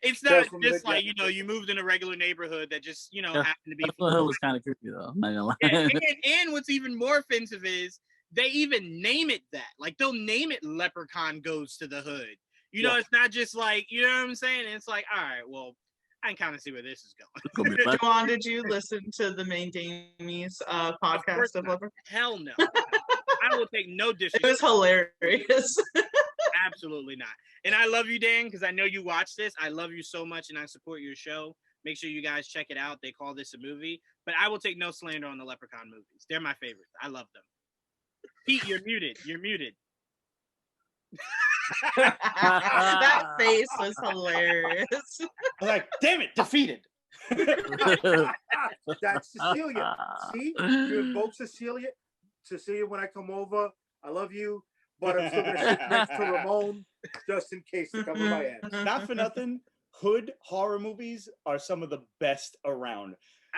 it's not just like you moved in a regular neighborhood that just happened to be. It was kind of creepy though. Not gonna lie. And what's even more offensive is they even name it that. Like, they'll name it Leprechaun Goes to the Hood. It's not just like, you know what I'm saying? And it's like, all right, well, I can kind of see where this is going. Joanne, did you listen to the main Damies podcast of Leprechaun? Hell no. I will take no disrespect. It was hilarious. Absolutely not. And I love you, Dan, because I know you watch this. I love you so much, and I support your show. Make sure you guys check it out. They call this a movie. But I will take no slander on the Leprechaun movies. They're my favorites. I love them. Pete, you're muted. You're muted. That face was hilarious. I'm like, damn it, defeated. That's Cecilia. See? You invoke Cecilia. Cecilia, when I come over, I love you. But I'm still gonna sit next to Ramon just in case they come in my ass. Not for nothing, hood horror movies are some of the best around.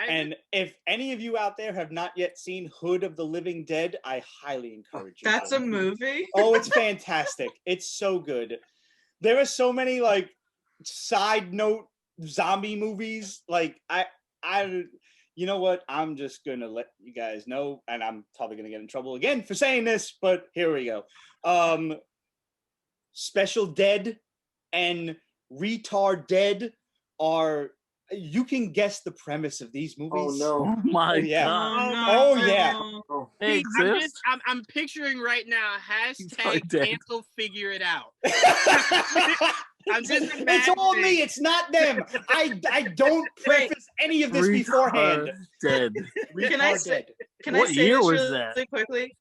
And if any of you out there have not yet seen Hood of the Living Dead, I highly encourage you. That's a movie? Oh, it's fantastic. It's so good. There are so many like side note zombie movies. Like I you know what? I'm just gonna let you guys know, and I'm probably gonna get in trouble again for saying this, but here we go. Special Dead and Retard Dead are, you can guess the premise of these movies. Oh no! Oh my yeah. God! Oh yeah! Oh. Hey, I'm picturing right now hashtag cancel figure it out. I'm just It's imagining. all me. It's not them. I don't preface any of this Freaks beforehand. are dead. Can I Are say? dead. Can What I say year this was really, that? really quickly?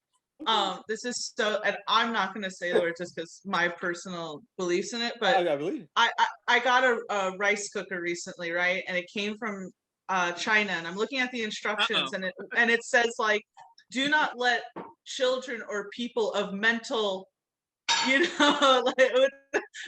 This is so, and I'm not going to say the word just because my personal beliefs in it, but I believe. I got a rice cooker recently, right? And it came from China, and I'm looking at the instructions, and it says like, do not let children or people of mental, like,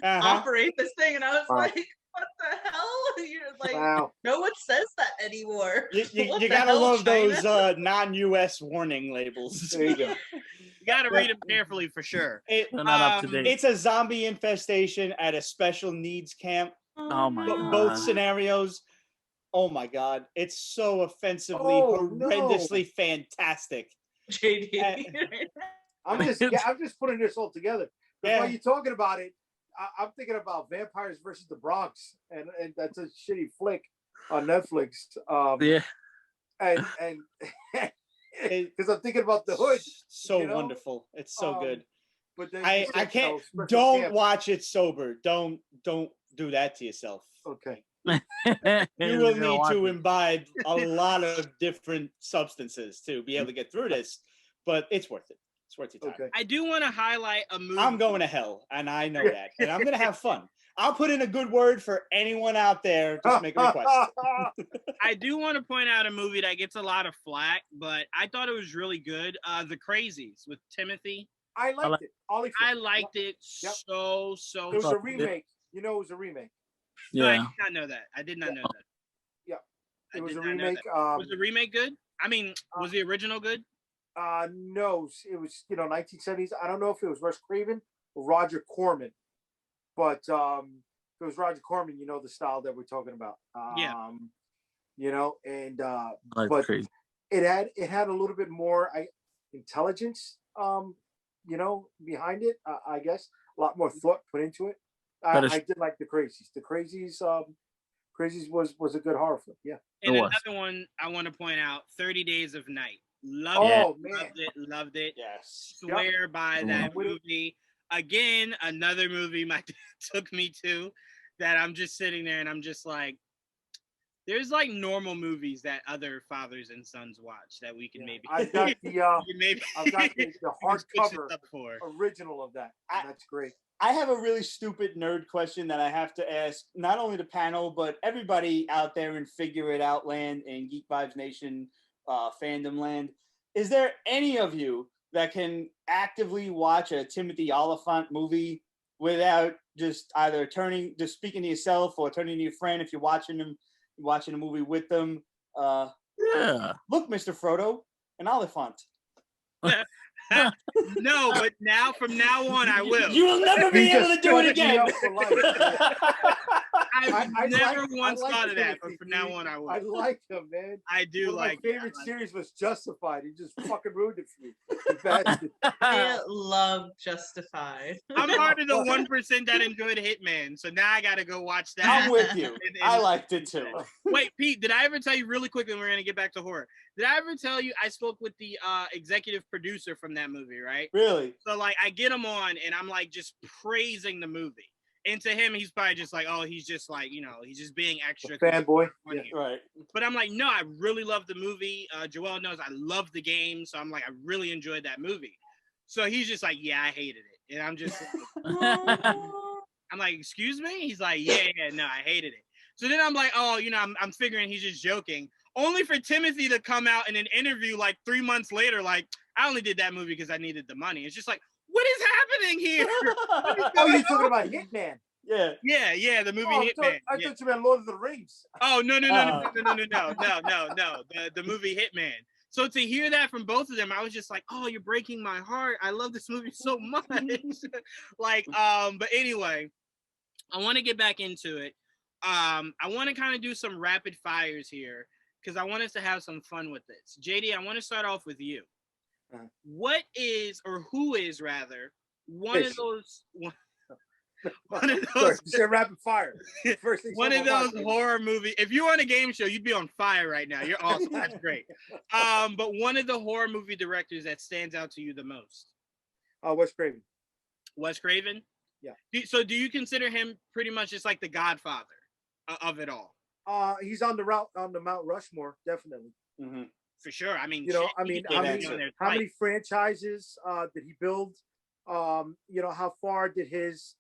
operate this thing. And I was Wow. like, what the hell? You're like, Wow. no one says that anymore. You What the gotta hell, love China? those non-US warning labels. There you go. You got to read them carefully for sure. It, They're not up to date. it's a zombie infestation at a special needs camp. Oh my But God. both scenarios, oh my God, it's so offensively, Oh, no. horrendously fantastic. JD. I'm just putting this all together. But Yeah. while you're talking about it, I'm thinking about Vampires versus the Bronx, and that's a shitty flick on Netflix. Yeah. And because I'm thinking about the hood. So you know? wonderful. It's so good. But then I you said, can't. special Don't camp. watch it sober. Don't do that to yourself. Okay. You will need to imbibe a lot of different substances to be able to get through this, but it's worth it. It's worth your time. Okay. I do want to highlight a movie. I'm going to hell, and I know that, and I'm going to have fun. I'll put in a good word for anyone out there. Just make a request. I do want to point out a movie that gets a lot of flack, but I thought it was really good. The Crazies with Timothy. I liked it. Ollie I Flick. liked it Yep. so. It was a Fuck. remake. You know, it was a remake. No, I Yeah. did not know that. I did not know that. Yeah. I It was did a not know remake. that. Was the remake good? I mean, was the original good? No, it was 1970s. I don't know if it was Wes Craven or Roger Corman, but if it was Roger Corman, you know the style that we're talking about. Yeah. And Like but crazy. it had a little bit more intelligence, behind it. I guess a lot more thought put into it. I did like the Crazies. The Crazies, Crazies was a good horror film. Yeah. And It was. another one I want to point out: 30 Days of Night. Loved Oh it. man. Loved it. Yes. Swear by that Yeah. movie. Again, another movie my dad took me to that I'm just sitting there and I'm just like, there's like normal movies that other fathers and sons watch that we can maybe I've got the maybe I've got the we can switch hardcover this up for. original of that. I- That's great. I have a really stupid nerd question that I have to ask not only the panel, but everybody out there in Figure It Out land and Geek Vibes Nation fandom land. Is there any of you that can actively watch a Timothy Oliphant movie without just either speaking to yourself or turning to your friend if you're watching a movie with them? Yeah. Look, Mr. Frodo, an Oliphant. No, but from now on I will. You will never be He able just to do it fucked me again. up for life. I've I never like- once I like thought of that, but Timothy, from now dude. on I will. I like him, man. I do One of like my it. favorite I like series was Justified. He just fucking ruined it for me. You bastard. I love Justified. I'm part of the 1% that enjoyed Hitman, so now I gotta go watch that. I'm with you. I liked it too. Wait, Pete, did I ever tell you really quickly? We're gonna get back to horror. Did I ever tell you I spoke with the executive producer from that movie, right? Really? So like I get him on and I'm like just praising the movie. And to him, he's probably just like, oh, he's just like, he's just being extra. Fanboy. on Yeah. here. Right. But I'm like, no, I really love the movie. Joel knows I love the game. So I'm like, I really enjoyed that movie. So he's just like, yeah, I hated it. And I'm just I'm like, excuse me? He's like, yeah, no, I hated it. So then I'm like, oh, I'm figuring he's just joking. Only for Timothy to come out in an interview like 3 months later, like, I only did that movie because I needed the money. It's just like, what is happening here? Oh, you're talking about Hitman. Yeah. Yeah, the movie Oh, Hitman. I Yeah. thought you meant Lord of the Rings. Oh, no. The movie Hitman. So to hear that from both of them, I was just like, oh, you're breaking my heart. I love this movie so much. But anyway, I want to get back into it. I want to kind of do some rapid fires here because I want us to have some fun with this. JD, I want to start off with you. What is, or who is rather, one of those Sorry, you said rapid fire. First thing one of someone those watched. horror movies. If you were on a game show, you'd be on fire right now. You're awesome. That's great. But one of the horror movie directors that stands out to you the most. Wes Craven. Wes Craven? So do you consider him pretty much just like the Godfather of it all? He's on the Mount Rushmore, definitely. Mhm. For sure. I mean, You know, shit, I he mean, could how be many on there how twice. many franchises did he build? You know, how far did his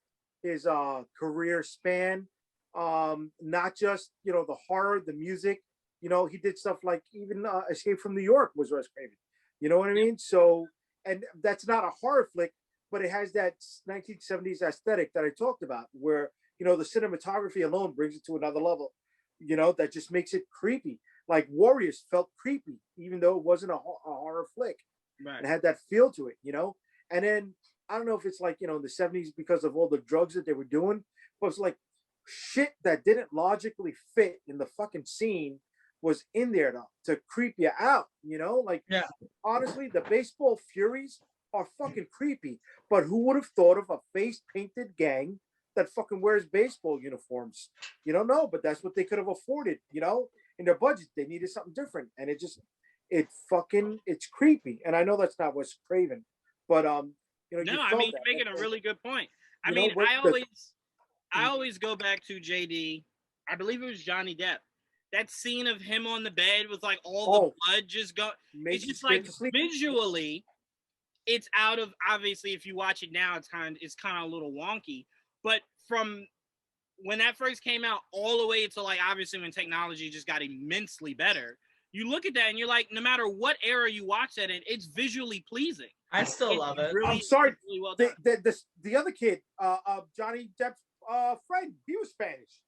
career span? Not just, you know, the horror, the music. You know, he did stuff like even Escape from New York was Wes Craven. You know what I mean? So, and that's not a horror flick, but it has that 1970s aesthetic that I talked about, where, you know, the cinematography alone brings it to another level. You know, that just makes it creepy. Like Warriors felt creepy, even though it wasn't a horror flick. Right. And had that feel to it, you know. And then I don't know if it's like, you know, in the 70s because of all the drugs that they were doing, but it's like shit that didn't logically fit in the fucking scene was in there to creep you out, you know. Like, Yeah. honestly, the baseball furies are fucking creepy. But who would have thought of a face painted gang that fucking wears baseball uniforms? You don't know, but that's what they could have afforded, you know. In their budget, they needed something different, and it's creepy. And I know that's not Wes Craven, but you know, you No, I felt mean, that. you're making a really good point. I You know mean, what I always go back to JD. I believe it was Johnny Depp. That scene of him on the bed with like all the blood just go. makes It's you just scared like to sleep. visually, it's out of, obviously if you watch it now, it's kind of a little wonky. But from when that first came out all the way to like obviously when technology just got immensely better, you look at that and you're like, no matter what era you watch that in, it's visually pleasing. I still love it. Really, I'm sorry, really well done. the other kid, Johnny Depp's friend, he was Spanish.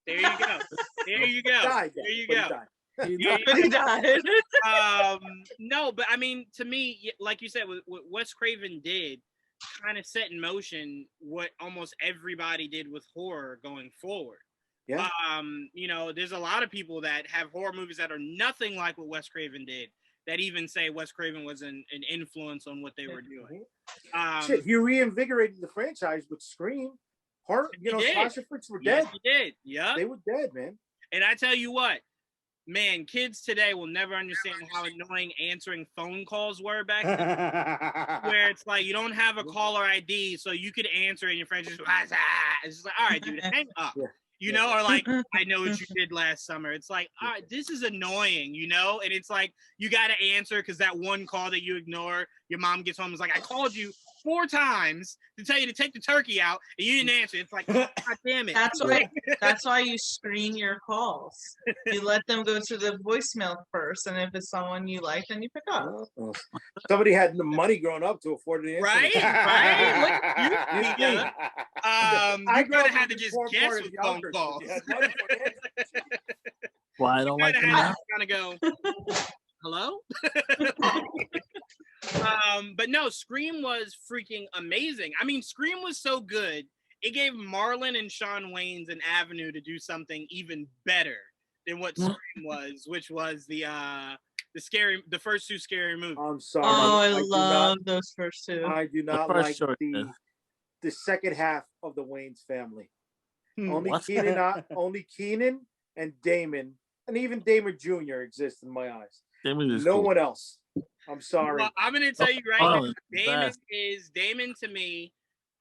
There you go. There you go. Died, There you but he go. died. He There died. But he died. No, but I mean, to me, like you said, what Wes Craven did kind of set in motion what almost everybody did with horror going forward. Yeah. You know, there's a lot of people that have horror movies that are nothing like what Wes Craven did that even say Wes Craven was an influence on what they were doing. Shit, he reinvigorated the franchise with Scream. Horror, you know, did. slasher flicks were Yes, dead. he did. Yeah. They were dead, man. And I tell you what, man, kids today will never understand how annoying answering phone calls were back then. Where it's like you don't have a caller ID, so you could answer and your friend just it's just like, all right, dude, hang up. Yeah. You know, or like, I know what you did last summer. It's like, all right, this is annoying, you know? And it's like, you got to answer because that one call that you ignore, your mom gets home and is like, I called you 4 times to tell you to take the turkey out and you didn't answer. It's like, God damn it. That's why you screen your calls. You let them go to the voicemail first, and if it's someone you like, then you pick up. Somebody had the money growing up to afford the Right? internet. Right? Look, you I gotta have to just guess with phone Yonkers, calls. you had money for the internet. Well, I don't like Gotta them have now. to kind of go, hello? But no, Scream was freaking amazing. I mean, Scream was so good, it gave Marlon and Shawn Wayans an avenue to do something even better than what Scream was, which was the first 2 scary movies. I'm sorry. Oh, I do love not, those first 2. I do not first like choice, yeah. the second half of the Wayans family. Only What? Keenan and Damon, and even Damon Jr. exist in my eyes. Damon is No cool. one else. I'm sorry. Well, I'm gonna tell you right Oh, now, best. Damon to me.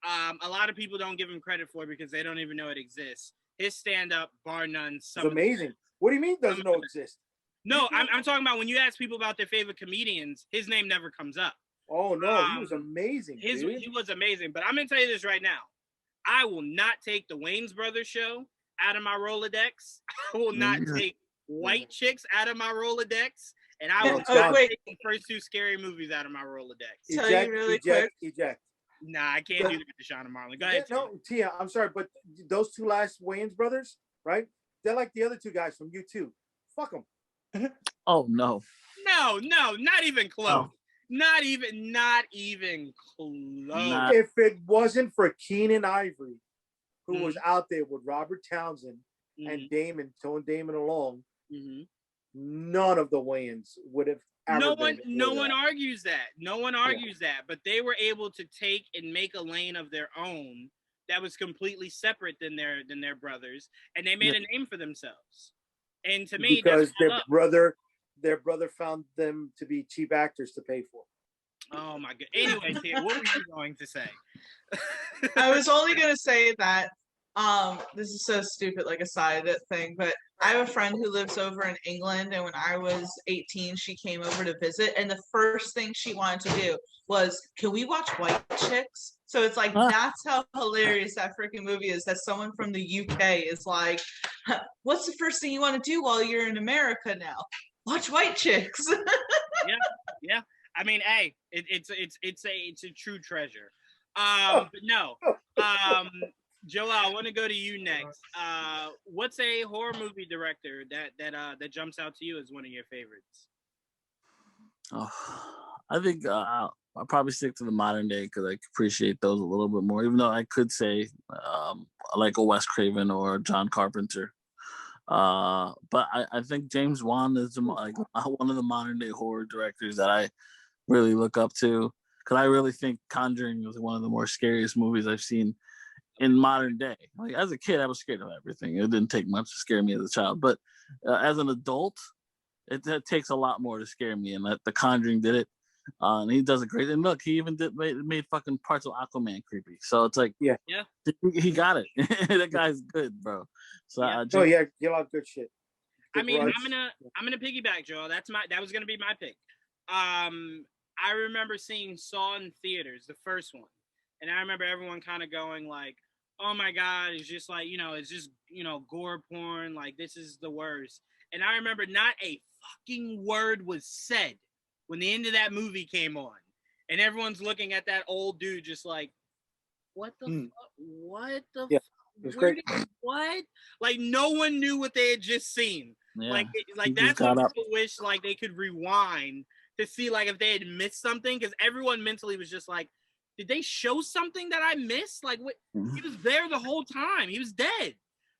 A lot of people don't give him credit for it because they don't even know it exists. His stand-up, bar none, It's amazing. What do you mean doesn't know exist? No, I'm talking about when you ask people about their favorite comedians, his name never comes up. Oh no, he was amazing. Dude. He was amazing. But I'm gonna tell you this right now. I will not take the Wayans Brothers show out of my Rolodex. I will not take White Chicks out of my Rolodex. And I will not take the first 2 scary movies out of my Rolodex. Tell you really quick. Eject. Nah, I can't do that to Sean and Marlon. Go ahead. No, Tia, I'm sorry, but those 2 last Wayans brothers, right? They're like the other 2 guys from U2. Fuck them. Oh no. No, not even close. Oh. Not even close. Nah. If it wasn't for Keenan Ivory, who was out there with Robert Townsend and Damon, towing Damon along, none of the Wayans would have ever no one argues that. No one argues that. But they were able to take and make a lane of their own that was completely separate than their brothers, and they made a name for themselves. And to me, because that's their brother found them to be cheap actors to pay for. Oh my god. Anyway, Tia, what were you going to say? I was only gonna say that this is so stupid, like a side thing, but I have a friend who lives over in England, and when I was 18, she came over to visit, and the first thing she wanted to do was, can we watch White Chicks? So it's like, Huh. that's how hilarious that freaking movie is, that someone from the UK is like, what's the first thing you want to do while you're in America now? Watch White Chicks. Yeah. I mean, hey, it's a true treasure. But no. Joel, I want to go to you next. What's a horror movie director that jumps out to you as one of your favorites? Oh, I think I'll probably stick to the modern day because I appreciate those a little bit more. Even though I could say like a Wes Craven or John Carpenter. But I think James Wan is like one of the modern day horror directors that I really look up to, because I really think Conjuring was one of the more scariest movies I've seen in modern day. Like as a kid, I was scared of everything. It didn't take much to scare me as a child, but as an adult, it takes a lot more to scare me. And The Conjuring did it, and he does a great. And look, he even made fucking parts of Aquaman creepy. So it's like, Yeah. he got it. That guy's good, bro. So Yeah. Oh yeah, get a lot of good shit. I mean, Grudge. I'm gonna piggyback, Joel. That was gonna be my pick. I remember seeing Saw in theaters, the first one, and I remember everyone kind of going like, "Oh my god, it's just like it's just gore porn. Like this is the worst." And I remember not a fucking word was said when the end of that movie came on, and everyone's looking at that old dude just like, "What the fuck? What the Yeah, fuck? it was Where great. what?" Like no one knew what they had just seen. Yeah. Like He just that's when got up. people wish like they could rewind to see like if they had missed something, because everyone mentally was just like, did they show something that I missed? Like what? He was there the whole time. He was dead.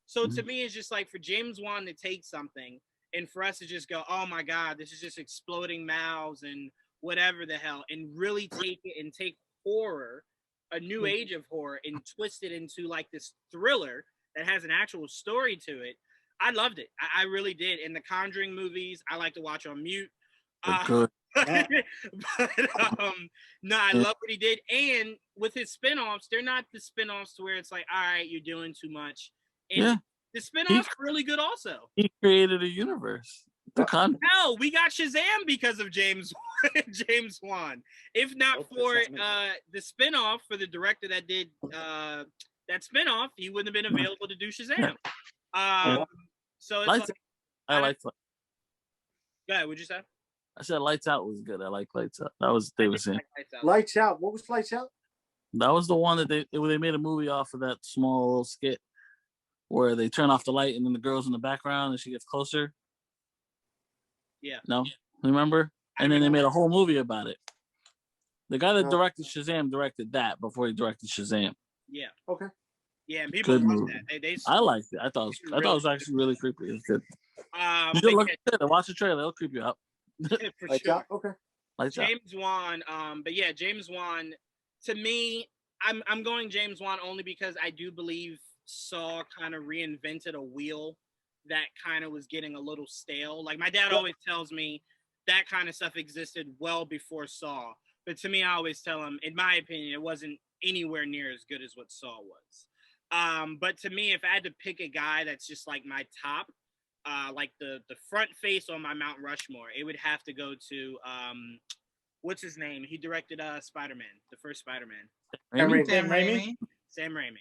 So to me, it's just like for James Wan to take something and for us to just go, oh my god, this is just exploding mouths and whatever the hell, and really take it and take horror, a new age of horror, and twist it into like this thriller that has an actual story to it. I loved it. I really did. And the Conjuring movies, I like to watch on mute. They're good. but no, I love what he did. And with his spinoffs, they're not the spinoffs to where it's like, all right, you're doing too much. And Yeah. the spinoffs are really good also. He created a universe. The Hell, we got Shazam because of James Wan. If not for the spinoff for the director that did that spinoff, he wouldn't have been available to do Shazam. So it's Lights like, I like. go ahead, what'd you say? I said Lights Out was good. I like Lights Out. That was David saying. Lights Out. What was Lights Out? That was the one that they made a movie off of, that small little skit where they turn off the light and then the girl's in the background and she gets closer. Yeah. No, remember? And then they made a whole movie about it. The guy that directed Shazam directed that before he directed Shazam. Yeah. Okay. Yeah, and people Good love movie. that. They I liked it. I thought it was actually really creepy. It was good. You should look at it. Watch the trailer. It'll creep you out. for Lights sure. Out. Okay. Lights Out. James Wan, but yeah, James Wan, to me, I'm going James Wan only because I do believe Saw kind of reinvented a wheel that kind of was getting a little stale. Like my dad always tells me that kind of stuff existed well before Saw. But to me, I always tell him, in my opinion, it wasn't anywhere near as good as what Saw was. But to me, if I had to pick a guy that's just like my top, like the front face on my Mount Rushmore, it would have to go to what's his name? He directed Spider-Man, the first Spider-Man. Sam Raimi. Sam Raimi.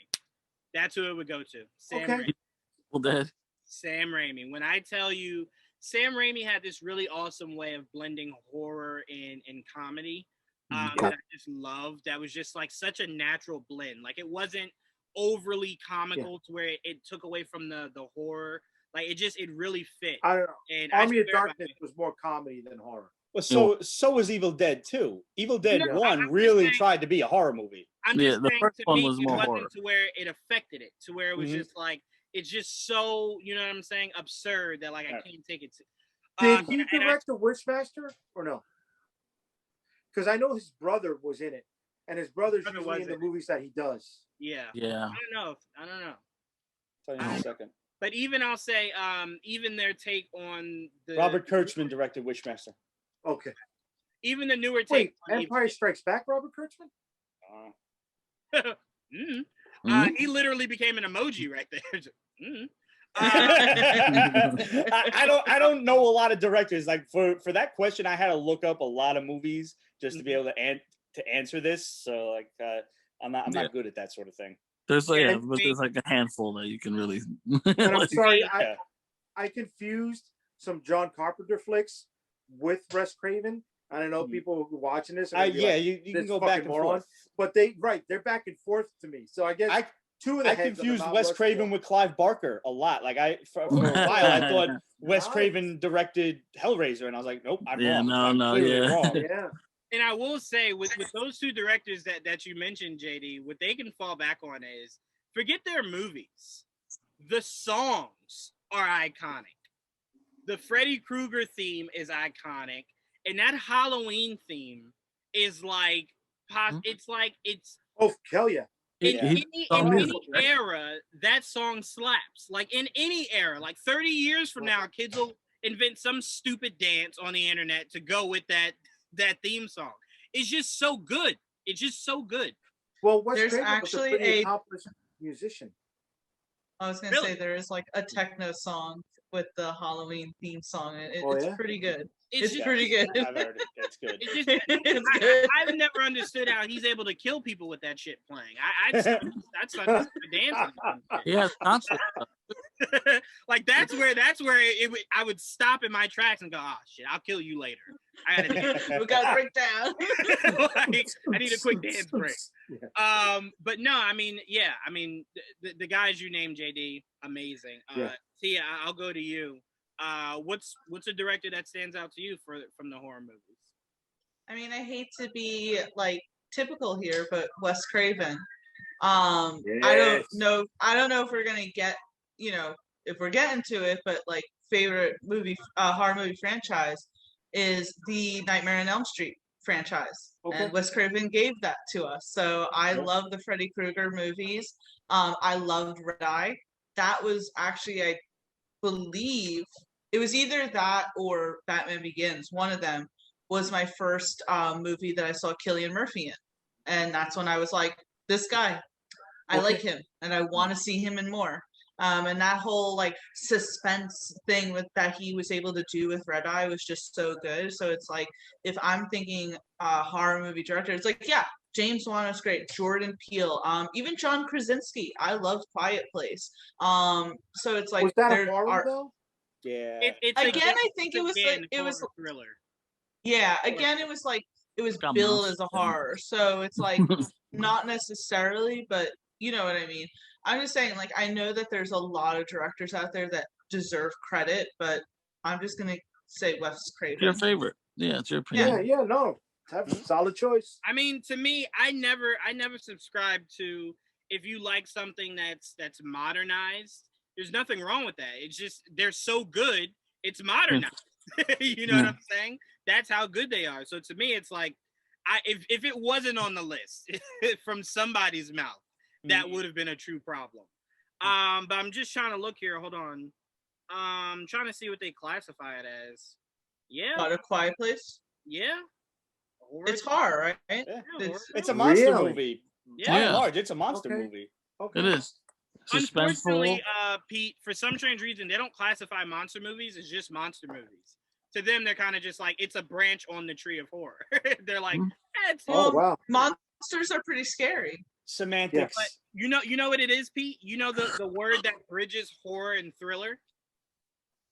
That's who it would go to. Sam Okay. Raimi. Well, Dead. Sam Raimi. When I tell you, Sam Raimi had this really awesome way of blending horror and comedy that I just loved. That was just like such a natural blend. Like it wasn't overly comical to where it took away from the horror. Like it really fit. I don't know. And Army I of swear by Darkness was more comedy than horror. Well, so was Evil Dead 2. Evil Dead No, 1 I'm just really saying- tried to be a horror movie. I'm Yeah, just the saying, first to one me, was it more wasn't horror. to where it affected it, to where it was just like, it's just so, you know what I'm saying, absurd that like I can't take it. Did he and I- direct The Wishmaster or no? Because I know his brother was in it, and his brother's Brother usually was in the in it. movies that he does. Yeah. Yeah. I don't know. Tell you in a second. But even I'll say, even their take on the Robert Kurtzman directed Wishmaster. Okay. even the newer Wait, take. on Empire Strikes Back, Robert Kurtzman? Mm. Mhm. He literally became an emoji right there. Mm. I don't know a lot of directors. Like for that question, I had to look up a lot of movies just to be able to answer this. So like I'm Yeah. not good at that sort of thing. There's like, Yeah, but there's like a handful that you can really. And I'm sorry, Yeah. I confused some John Carpenter flicks with Wes Craven. I don't know Mhm. people who are watching this. are gonna be Yeah, like, you can "This go back fucking and moron." forth. But they're back and forth to me. So I guess two of the I heads of the confused Mount Wes Rushmore. Craven with Clive Barker a lot. Like for a while, I thought Wes Nice. Craven directed Hellraiser, and I was like, nope, I'm Yeah, wrong. no, I'm no, clearly yeah. wrong. Yeah. And I will say, with those two directors that you mentioned, JD, what they can fall back on is forget their movies. The songs are iconic. The Freddy Krueger theme is iconic, and that Halloween theme is like, it's Oh, hell yeah. in He- any era that song slaps. Like in any era, like 30 years from now, kids will invent some stupid dance on the internet to go with that theme song. It's just so good. It's just so good. Well, Wes There's Craven was a actually pretty a- accomplished musician. I was gonna Really? say there is like a techno song with the Halloween theme song. Oh, It's yeah? pretty good. It's It's just, pretty good. I've heard it. It's good. it's just It's good. I've never understood how he's able to kill people with that shit playing. I'd start dancing. Yeah, constant. Like that's where I would stop in my tracks and go, oh shit, I'll kill you later. I gotta We gotta break down. like, I need a quick dance break. Yeah. But no, I mean, yeah, I mean the guys you named, JD, amazing. Yeah. Tia, I'll go to you. What's a director that stands out to you from the horror movies? I mean, I hate to be like typical here, but Wes Craven. Yes. I don't know if we're gonna get, if we're getting to it, but like favorite movie, horror movie franchise is the Nightmare on Elm Street franchise, Okay. and Wes Craven gave that to us. So I Yeah. love the Freddy Krueger movies. I loved Red Eye. That was actually, I believe, it was either that or Batman Begins. One of them was my first movie that I saw Cillian Murphy in, and that's when I was like, this guy, I Okay. like him, and I want to see him in more. And that whole like suspense thing that he was able to do with Red Eye was just so good. So it's like, if I'm thinking horror movie director, it's like, yeah, James Wan is great, Jordan Peele, even John Krasinski. I loved Quiet Place. So it's like, Was that a there horror are, though? Yeah. It's again, I think it was like, it was, horror thriller. yeah, again, it was like, it was Got billed monsters as a in it. horror. So it's like, not necessarily, but you know what I mean. I'm just saying, like, I know that there's a lot of directors out there that deserve credit, but I'm just gonna say Wes Craven. Your favorite? Yeah, it's your opinion. Yeah, no. That's a solid choice. I mean, to me, I never subscribe to, if you like something that's modernized, there's nothing wrong with that. It's just they're so good, it's modernized. You know what I'm saying? That's how good they are. So to me, it's like, if it wasn't on the list from somebody's mouth, that would have been a true problem. But I'm just trying to look here. Hold on. Trying to see what they classify it as. Yeah. About A Quiet Place. Yeah. It's horror, right? Yeah, It's a monster Really? movie. Yeah. By and large, it's a monster Okay. movie. Okay. It is. Unfortunately, Suspenseful. Pete, for some strange reason, they don't classify monster movies as just monster movies. To them, they're kind of just like, it's a branch on the tree of horror. They're like, it's Oh wow. Monsters are pretty scary. Semantics. But you know what it is, Pete? You know the word that bridges horror and thriller?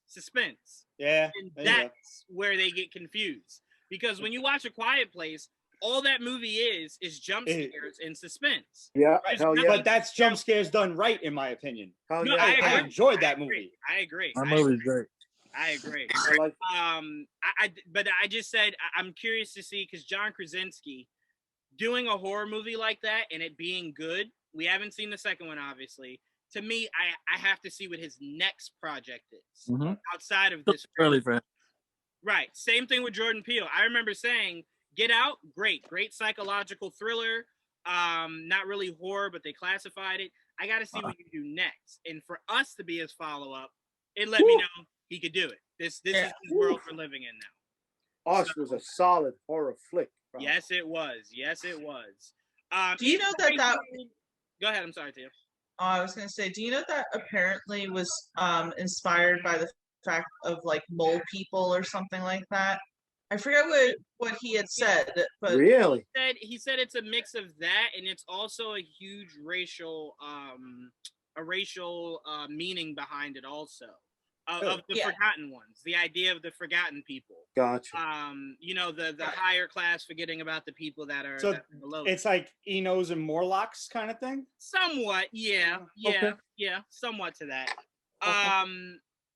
Suspense. Yeah. And there you go. that's where they get confused. Because when you watch A Quiet Place, all that movie is jump scares and suspense. Yeah. There's Hell nothing- yeah. But that's jump scares done right, in my opinion. Hell No, yeah. I I agree. enjoyed that I agree. movie. I agree. That I movie's agree. great. I agree. I like But I just said I'm curious to see, because John Krasinski doing a horror movie like that and it being good. We haven't seen the second one, obviously. To me, I have to see what his next project is outside of this. Early for him. Right. Same thing with Jordan Peele. I remember saying, Get Out, great psychological thriller. Not really horror, but they classified it. I got to see what you do next. And for us to be his follow up, it let me know he could do it. This is his world we're living in now. Us was a solid horror flick. Bro. Yes, it was. Yes, it was. Do you know that that? Go ahead. I'm sorry, Tia. I was gonna say, do you know that apparently was inspired by the fact of like mole people or something like that? I forget what he had said, but Really? He said it's a mix of that, and it's also a huge racial meaning behind it also. Of the forgotten ones, the idea of the forgotten people. Gotcha. You know, the higher class forgetting about the people that are, So that are below. it's like Enos and Morlocks kind of thing. Somewhat, yeah, Okay. somewhat to that. Yeah,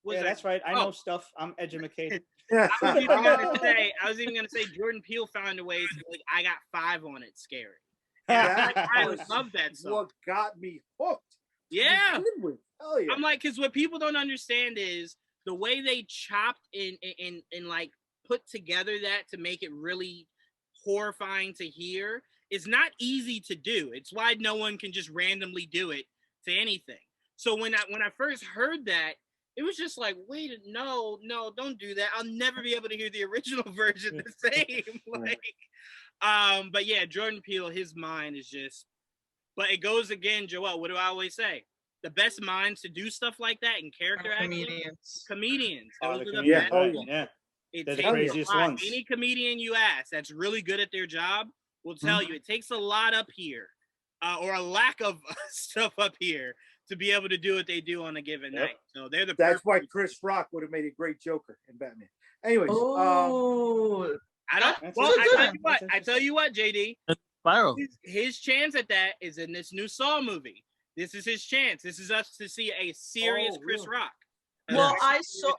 that's right. I know stuff. I'm educated. Yeah. I was even gonna say Jordan Peele found a way to like I Got 5 on it scary. I was love that song. What got me hooked? Yeah. Hell yeah. I'm like, because what people don't understand is the way they chopped and like put together that to make it really horrifying to hear is not easy to do. It's why no one can just randomly do it to anything. So when I first heard that, it was just like, wait, no, don't do that. I'll never be able to hear the original version the same. But yeah, Jordan Peele, his mind is just. But it goes again, Joel. What do I always say? The best minds to do stuff like that in character acting, comedians. Those are the best. Yeah. It They're the takes craziest a lot. ones. Any comedian you ask that's really good at their job will tell you it takes a lot up here, or a lack of stuff up here to be able to do what they do on a given night. So they're the. That's why Chris Rock would have made a great Joker in Batman. Anyways, I don't. Well, I tell you what, JD. Spiral. His chance at that is in this new Saw movie. This is his chance. This is us to see a serious Chris Rock. Well, I saw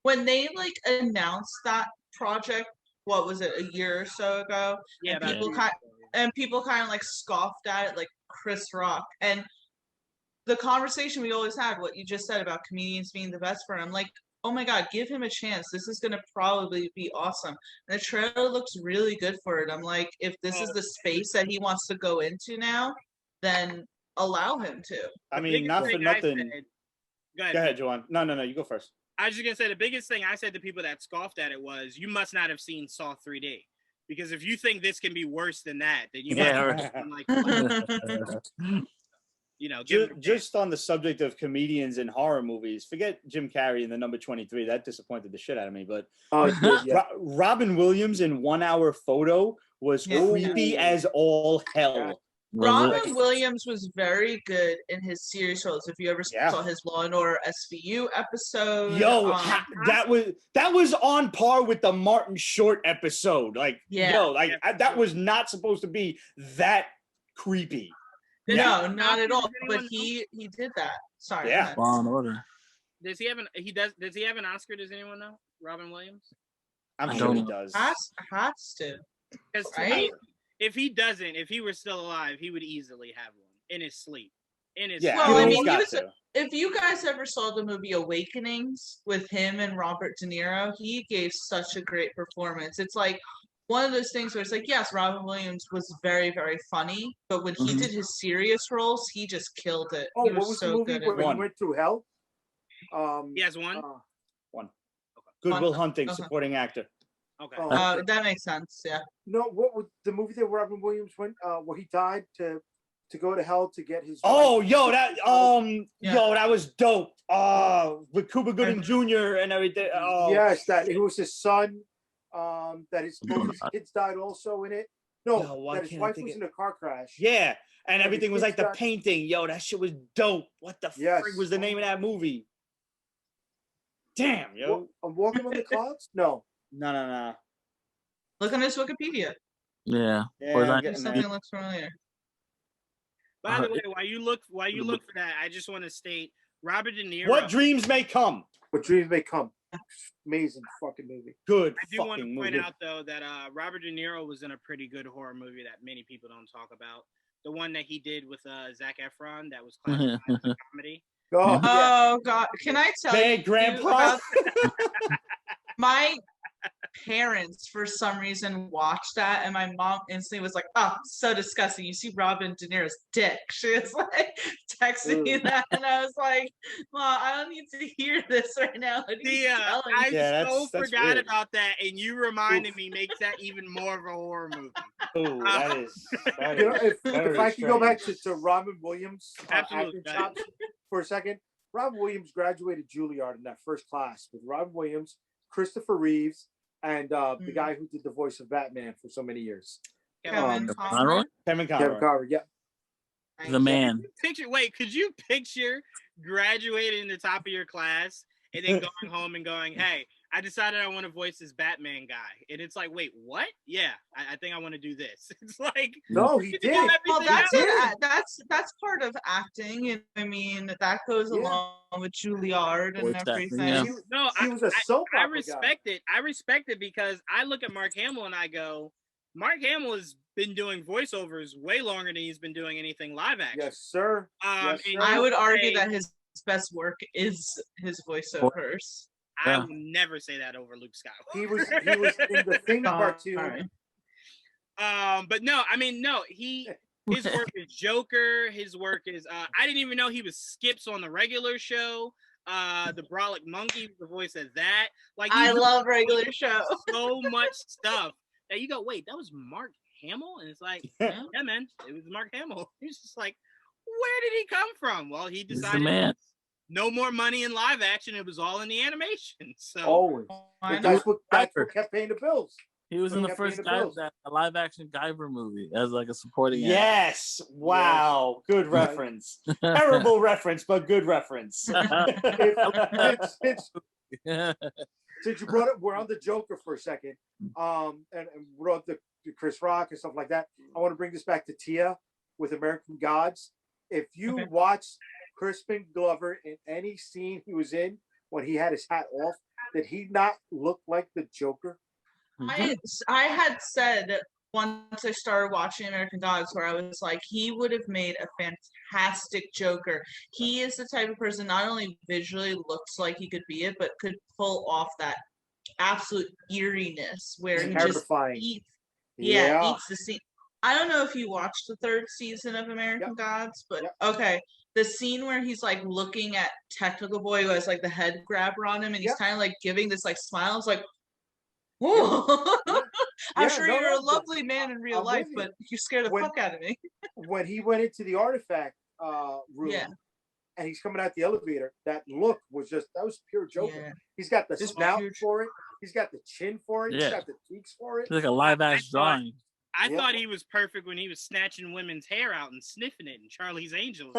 when they like announced that project. What was it, a year or so ago? Yeah, and people kind of like scoffed at it, like Chris Rock. And the conversation we always had, what you just said about comedians being the best friend, I'm like, oh my God, give him a chance. This is going to probably be awesome. And the trailer looks really good for it. I'm like, if this is the space that he wants to go into now, then allow him to. I mean, not for nothing. Go ahead, Joanne. No, you go first. I was just going to say, the biggest thing I said to people that scoffed at it was, you must not have seen Saw 3D. Because if you think this can be worse than that, then you must have been like, you know, just on the subject of comedians in horror movies, forget Jim Carrey in The Number 23. That disappointed the shit out of me. But Robin Williams in 1 Hour Photo was creepy as all hell. Robin Williams was very good in his serious roles. If you ever saw his Law and Order SVU episode, that was on par with the Martin Short episode. That was not supposed to be that creepy. No, not at all. But he did that. Sorry. Yeah. Law and Order. Does he have an Oscar? Does anyone know? Robin Williams? I'm sure he does. Has to. Right? If he doesn't, if he were still alive, he would easily have one in his sleep. Well, I mean, if you guys ever saw the movie Awakenings with him and Robert De Niro, he gave such a great performance. It's like one of those things where it's like, yes, Robin Williams was very, very funny, but when he did his serious roles, he just killed it. Oh, he what was the movie where he went through hell? He has one? One. Good Will Hunting, supporting actor. Okay. That makes sense, yeah. No, what was the movie that Robin Williams went, where he died to go to hell to get his... that was dope. With Cuba Gooding Jr. and everything. Yes, that it was his son. That his kids died also in it. That his wife was in a car crash. Yeah, and everything was like the painting. That shit was dope. What the frig was the name of that movie? Damn, yo. I'm Walking on the Clouds? No. No. Look on his Wikipedia. Yeah. Something looks familiar. By the way, while you look for that, I just want to state Robert De Niro. What Dreams May Come. What Dreams May Come. Amazing fucking movie. Good. I do want to point out though that Robert De Niro was in a pretty good horror movie that many people don't talk about. The one that he did with Zac Efron that was classified as a comedy. Oh God! Can I tell you Grandpa? parents for some reason watched that, and my mom instantly was like, "Oh, so disgusting! You see Robin De Niro's dick." She was like texting me that, and I was like, "Mom, I don't need to hear this right now. What are you telling me?" I Yeah, so that's forgot weird. about that, and you reminded me. Makes that even more of a horror movie. Ooh, that is You know, if very I could go back strange. to Robin Williams Absolutely. acting chops for a second, Robin Williams graduated Juilliard in that first class with Robin Williams, Christopher Reeves, and the guy who did the voice of Batman for so many years, Kevin Conroy? Conroy. Kevin Kevin Conroy. Conroy. Yeah, The man. Wait, could you picture graduating the top of your class and then going home and going, "Hey, I decided I want to voice this Batman guy," and it's like, "Wait, what? Yeah, I think I want to do this." It's like, no, he you did. do Well, everything else. that's part of acting, and I mean that goes Yeah. along with Juilliard and Voice acting, everything. yeah. No, He was a soap I opera guy. respect it. I respect it because I look at Mark Hamill and I go, Mark Hamill has been doing voiceovers way longer than he's been doing anything live action. Yes, sir. Yes, and sir. I would argue say- that his best work is his voiceovers. I Yeah. will never say that over Luke Skywalker. He was in the Thing cartoon. Sorry. But no, I mean, no, his work is Joker. His work is I didn't even know he was Skips on the regular show. The Brolic Monkey was the voice of that. Like, I he's love regular show. so much stuff that you go, wait, that was Mark Hamill? And it's like, yeah, man, it was Mark Hamill. He's just like, where did he come from? Well, he He's the decided man. no more money in live action. It was all in the animation. So Always. I know. That's what kept paying the bills. He was in the Kept first paying the bills. live action Guyver movie as like a supporting Yes. Wow. Good reference. Terrible reference, but good reference. Since actor. you brought it, we're on the Joker for a second. And we're on the Chris Rock and stuff like that. I want to bring this back to Tia with American Gods. If you watch Crispin Glover in any scene he was in when he had his hat off, did he not look like the Joker? I had said once I started watching American Gods where I was like, he would have made a fantastic Joker. He is the type of person not only visually looks like he could be it, but could pull off that absolute eeriness where he just Terrifying. eats Yeah. eats the scene. I don't know if you watched the third season of American Gods, but Yep. okay. The scene where he's like looking at Technical Boy who has like the head grabber on him and he's Yep. kind of like giving this like smile. It's like, whoa. I'm Yeah, sure no, you're no, a lovely man in real I'm life, with you. but you scare the When- fuck out of me. When he went into the artifact room Yeah. and he's coming out the elevator, that look was pure Joker. Yeah. He's got the It's snout huge. for it. He's got the chin for it. He's Yeah. got the cheeks for it. It's like a live action thought- drawing. I Yeah. thought he was perfect when he was snatching women's hair out and sniffing it in Charlie's Angels.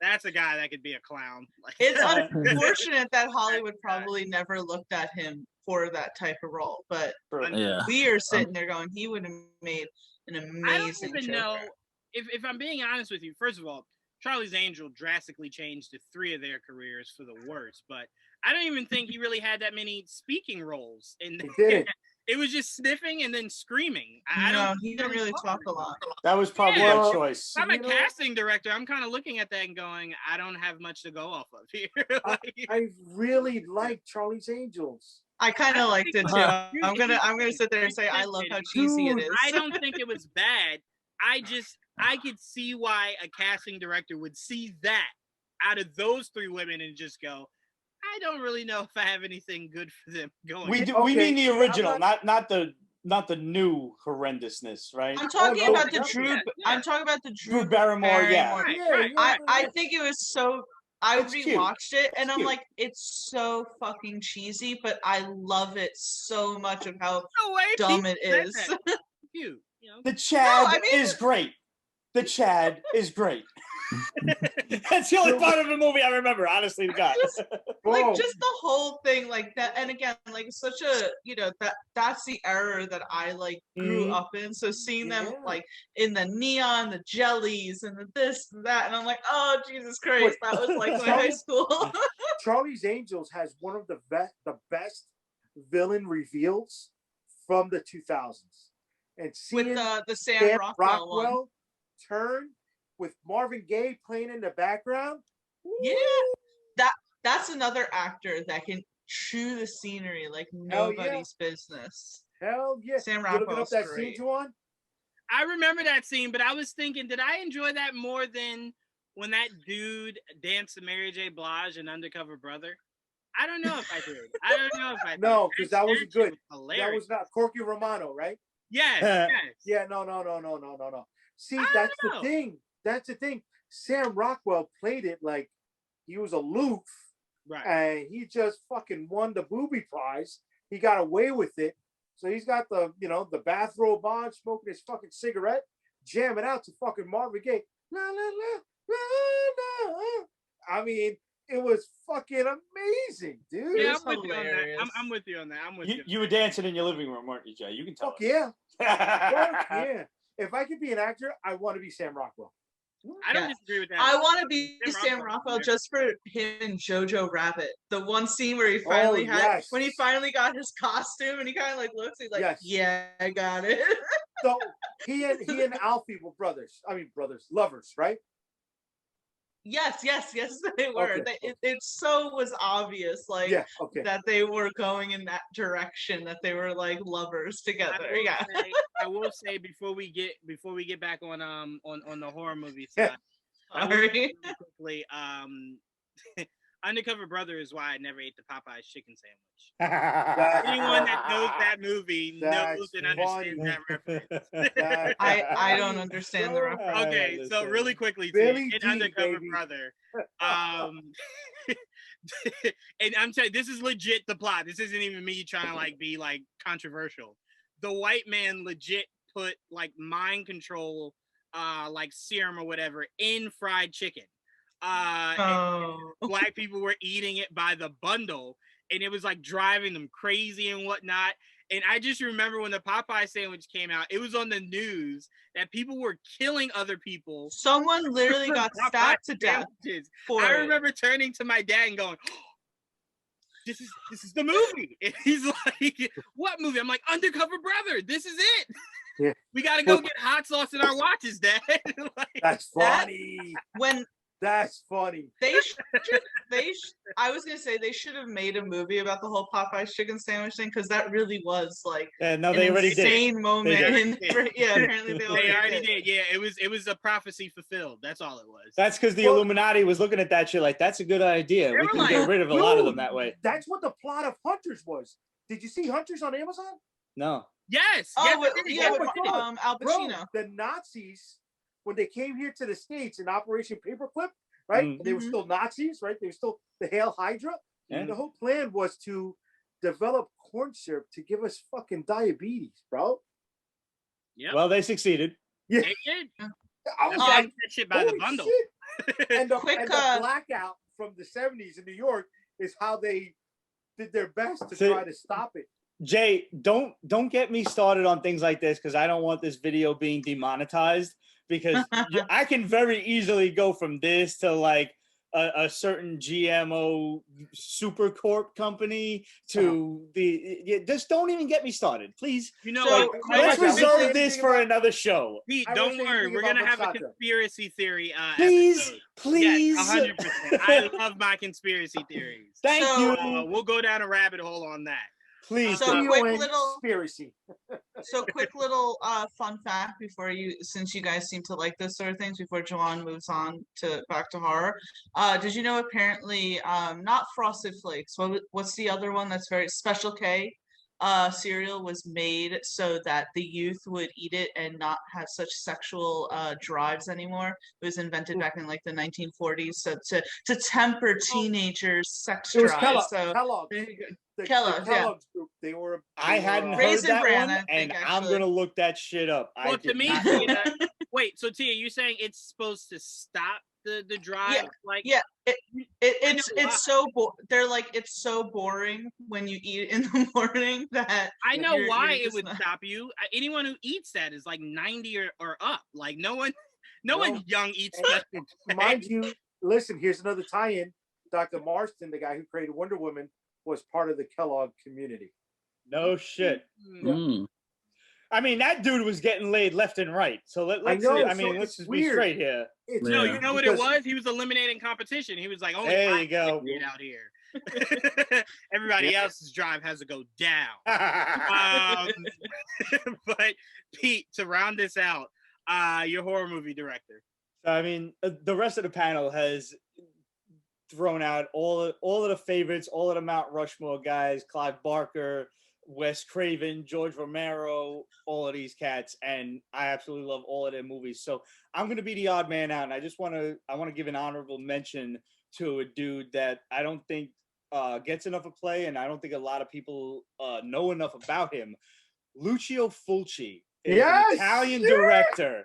That's a guy that could be a clown. Like, It's unfortunate that Hollywood probably never looked at him for that type of role, but Yeah. we are sitting there going, he would have made an I don't amazing even Joker. know if I'm being honest with you. First of all, Charlie's Angel drastically changed the three of their careers for the worse, but I don't even think he really had that many speaking roles. And He didn't. it was just sniffing and then screaming. I No, don't. he didn't really talk a lot. That was probably Yeah. a choice. If I'm a You know- casting director, I'm kind of looking at that and going, I don't have much to go off of here. Like, I really like Charlie's Angels. I kind of liked it too. Dude, I'm gonna it's- sit there and say I love how cheesy it Dude, is. I don't think it was bad. I could see why a casting director would see that out of those three women and just go, I don't really know if I have anything good for them going. We do. Okay, We mean the I'm original, not the new horrendousnly, right? I'm talking no, about the no, Drew. yeah. I'm talking about the Drew Barrymore, yeah. Right, Yeah, right. yeah. I think it was so. I It's cute. rewatched it and It's I'm cute. like, it's so fucking cheesy, but I love it so much of how No way dumb people it said is. that. Cute, you know. The Chad I mean- is great. The Chad is great. That's the only part of the movie I remember, honestly to God. Whoa. Like just the whole thing like that, and again like such a that's the era that I like grew Mhm. up in, so seeing them Yeah. like in the neon, the jellies and the this and that, and I'm like, oh Jesus Christ, that was like my high school. Charlie's Angels has one of the best villain reveals from the 2000s. And seeing With the Sam Sam Rockwell one. Rockwell turn with Marvin Gaye playing in the background. Yeah, that's another actor that can chew the scenery like Hell yeah. nobody's business. Hell yeah. Sam You looking up Rockwell's that great. scene, Juwan? I remember that scene, but I was thinking, did I enjoy that more than when that dude danced to Mary J. Blige and Undercover Brother? I don't know if I did. I don't know if I did. No, because that wasn't shit good. was That hilarious. was not Corky Romano, right? Yes, yes. Yeah, no. See, I that's don't the know. thing. That's the thing. Sam Rockwell played it like he was aloof, Right. and he just fucking won the booby prize. He got away with it. So he's got the, the bathrobe on, smoking his fucking cigarette, jamming out to fucking Marvin Gaye. La, la, la, la, la. I mean, it was fucking amazing, dude. Yeah, It's I'm with you on that. hilarious. I'm with you on that. I'm with you. You were dancing in your living room, weren't you, Jay? You can tell Fuck us. yeah. Fuck yeah. If I could be an actor, I want to be Sam Rockwell. I don't Yeah. disagree with that. I want to be Sam Sam Rockwell. Rockwell just for him and Jojo Rabbit. The one scene where he finally when he finally got his costume and he kind of like looks, he's like, Yes. yeah, I got it. So he and Alfie were lovers, right? Yes, they were. Okay. It so was obvious, like Yeah. Okay. that they were going in that direction, that they were like lovers together. Yeah. I will say before we get back on the horror movie side, I will Sorry. say quickly, Undercover Brother is why I never ate the Popeye's chicken sandwich. Anyone that knows that movie knows and understands that reference. I don't understand the reference. Okay, so really quickly, Billy in D, Undercover baby. Brother, and I'm telling you, this is legit the plot. This isn't even me trying to like be like controversial. The white man legit put like mind control, like serum or whatever in fried chicken. And black people were eating it by the bundle, and it was like driving them crazy and whatnot. And I just remember when the Popeye sandwich came out, it was on the news that people were killing other people. Someone literally got Popeye stabbed to death. sandwiches. For I it. remember turning to my dad and going, oh, this is the movie. And he's like, what movie? I'm like, Undercover Brother. This is it. Yeah. We gotta go get hot sauce in our watches, Dad. Like, That's funny. When That's funny. I was gonna say they should have made a movie about the whole Popeye's chicken sandwich thing, because that really was like Yeah, no, an they already did. insane moment. did. Yeah, apparently they they already did. Yeah, it was a prophecy fulfilled. That's all it was. That's because the Illuminati was looking at that shit like, that's a good idea. They We were can like, get rid of a lot of them Dude, that way. That's what the plot of Hunters was. Did you see Hunters on Amazon? No. Yes. Oh, yes, well, I did. yeah, Oh with my God. Al Bro, Pacino. the Nazis, when they came here to the States in Operation Paperclip, right? Mhm. They were still Nazis, right? They were still the Hail Hydra. Yeah. The whole plan was to develop corn syrup to give us fucking diabetes, bro. Yep. Well, they succeeded. Yeah. They did. I was That's like, that shit by the holy bundle. shit. And the Quick, blackout from the 70s in New York is how they did their best to See- try to stop it. Jay, don't get me started on things like this, because I don't want this video being demonetized, because I can very easily go from this to like a certain GMO super corp company to just don't even get me started, please. You know, So, like, I Let's never reserve said this anything for about- another show. Pete, I don't won't say worry. anything We're gonna about have a Versace. conspiracy theory. Please, Episode. please. Yes, 100%. I love my conspiracy theories. Thank So- you. We'll go down a rabbit hole on that. Please. So do. quick CON little- conspiracy. So quick little fun fact before since you guys seem to like this sort of things, before Joanne moves on to back to horror. Did you know apparently not Frosted Flakes, what's the other one that's very Special K cereal was made so that the youth would eat it and not have such sexual drives anymore. It was invented back in like the 1940s, so to temper teenagers' sex It was drives. Kellogg. So Kellogg. there you go. The Kellogg's, yeah. Kellogg's group. They were. I hadn't heard Raisin that Bran, one, I and think, I'm actually. gonna look that shit up. I Well, to did me, not know Tia, that. wait. So Tia, you're saying it's supposed to stop the drive? Yeah, Like, yeah, it's why. so they're like it's so boring when you eat it in the morning that I know you're why it just would not- stop you. Anyone who eats that is like 90 or up. Like no one No. young eats And Special K. mind you, listen, here's another tie-in. Dr. Marston, the guy who created Wonder Woman, was part of the Kellogg community. No shit. Mm. I mean, that dude was getting laid left and right. So let's I know, I so mean, let's it's just be weird. straight here. It's No, Yeah. you know what it because- was? He was eliminating competition. He was like, only There I you go. can get out here. Everybody Yeah. else's drive has to go down. But Pete, to round this out, your horror movie director. So, I mean, the rest of the panel has thrown out all of the favorites, all of the Mount Rushmore guys: Clive Barker, Wes Craven, George Romero, all of these cats, and I absolutely love all of their movies. So I'm gonna be the odd man out, and I want to give an honorable mention to a dude that I don't think gets enough of play, and I don't think a lot of people know enough about him. Lucio Fulci is Yes! an Italian Yes! director.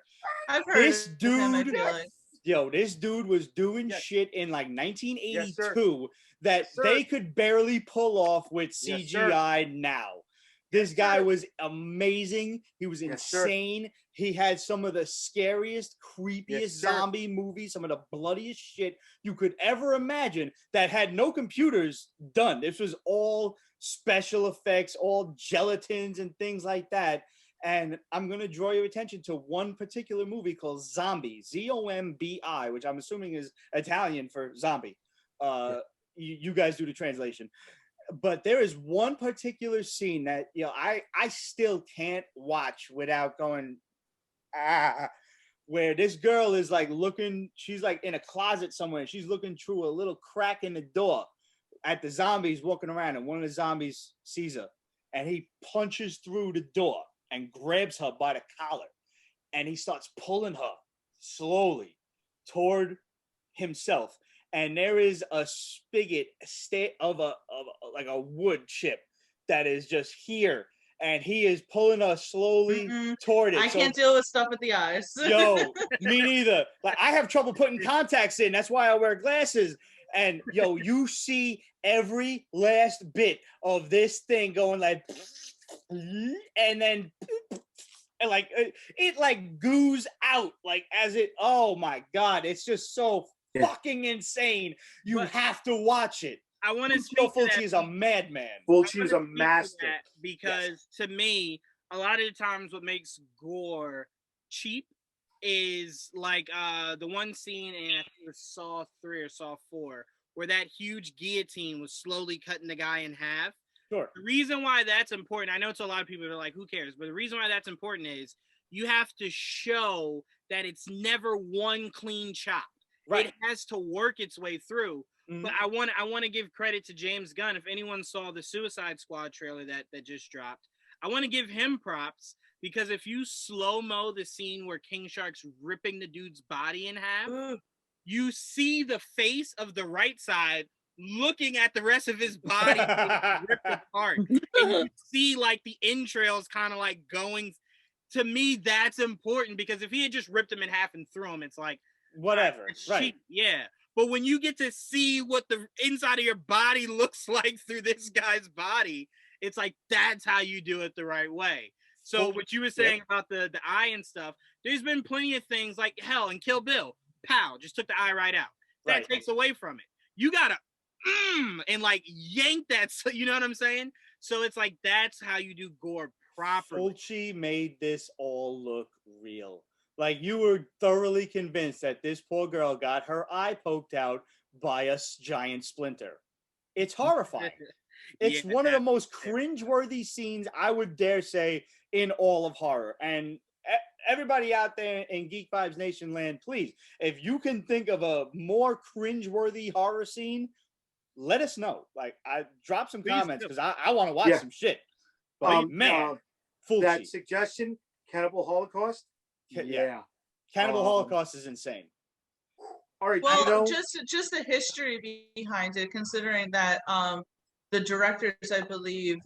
I've heard This of him, I dude- feel like. Yo, this dude was doing Yes. shit in like 1982 sir. that Yes, sir. they could barely pull off with Yes, sir. CGI now. This Yes, guy sir. was amazing. He was Yes, sir. insane. He had some of the scariest, creepiest sir. zombie movies, some of the bloodiest shit you could ever imagine that had no computers done. This was all special effects, all gelatins and things like that. And I'm going to draw your attention to one particular movie called Zombie, Zombi, which I'm assuming is Italian for zombie. You guys do the translation. But there is one particular scene that, you know, I still can't watch without going, where this girl is like looking, she's like in a closet somewhere, and she's looking through a little crack in the door at the zombies walking around, and one of the zombies sees her, and he punches through the door and grabs her by the collar, and he starts pulling her slowly toward himself. And there is a spigot of a wood chip that is just here, and he is pulling her slowly Mm-mm. toward it. I So- can't deal with stuff with the eyes. Yo, me neither. Like, I have trouble putting contacts in. That's why I wear glasses. And yo, you see every last bit of this thing going like, and then, and like it like goos out like as it. Oh my god, it's just so Yeah. fucking insane. You But- have to watch it. I want to Lucio speak to that Fulci is a madman. Fulci is a wanna speak to master. that because to me, a lot of the times what makes gore cheap is like the one scene in I think it was Saw 3 or Saw 4 where that huge guillotine was slowly cutting the guy in half. Sure. The reason why that's important, I know it's a lot of people that are like, who cares? But the reason why that's important is you have to show that it's never one clean chop. Right. It has to work its way through. Mhm. But I want to give credit to James Gunn. If anyone saw the Suicide Squad trailer that just dropped, I want to give him props because if you slow-mo the scene where King Shark's ripping the dude's body in half, you see the face of the right side looking at the rest of his body being ripped apart. And you see like the entrails kind of like going. To me, that's important because if he had just ripped him in half and threw him, it's like, Whatever. it's Right. cheap, yeah. But when you get to see what the inside of your body looks like through this guy's body, it's like that's how you do it the right way. So Well, what you were saying about the eye and stuff, there's been plenty of things like hell and Kill Bill, pow, just took the eye right out. That Right. takes away from it. You gotta and like yank that, so you know what I'm saying? So it's like that's how you do gore properly. Fulci made this all look real. Like you were thoroughly convinced that this poor girl got her eye poked out by a giant splinter. It's horrifying. It's Yeah, one of the that- most cringeworthy scenes I would dare say in all of horror. And everybody out there in Geek Vibes Nation land, please, if you can think of a more cringeworthy horror scene, let us know. Like, I drop some Please comments do. because I want to watch Yeah. some shit. But man, Fulci. that suggestion, Cannibal Holocaust. Yeah. Cannibal Um, Holocaust is insane. All right. Well, you know, just the history behind it, considering that the directors, I believe,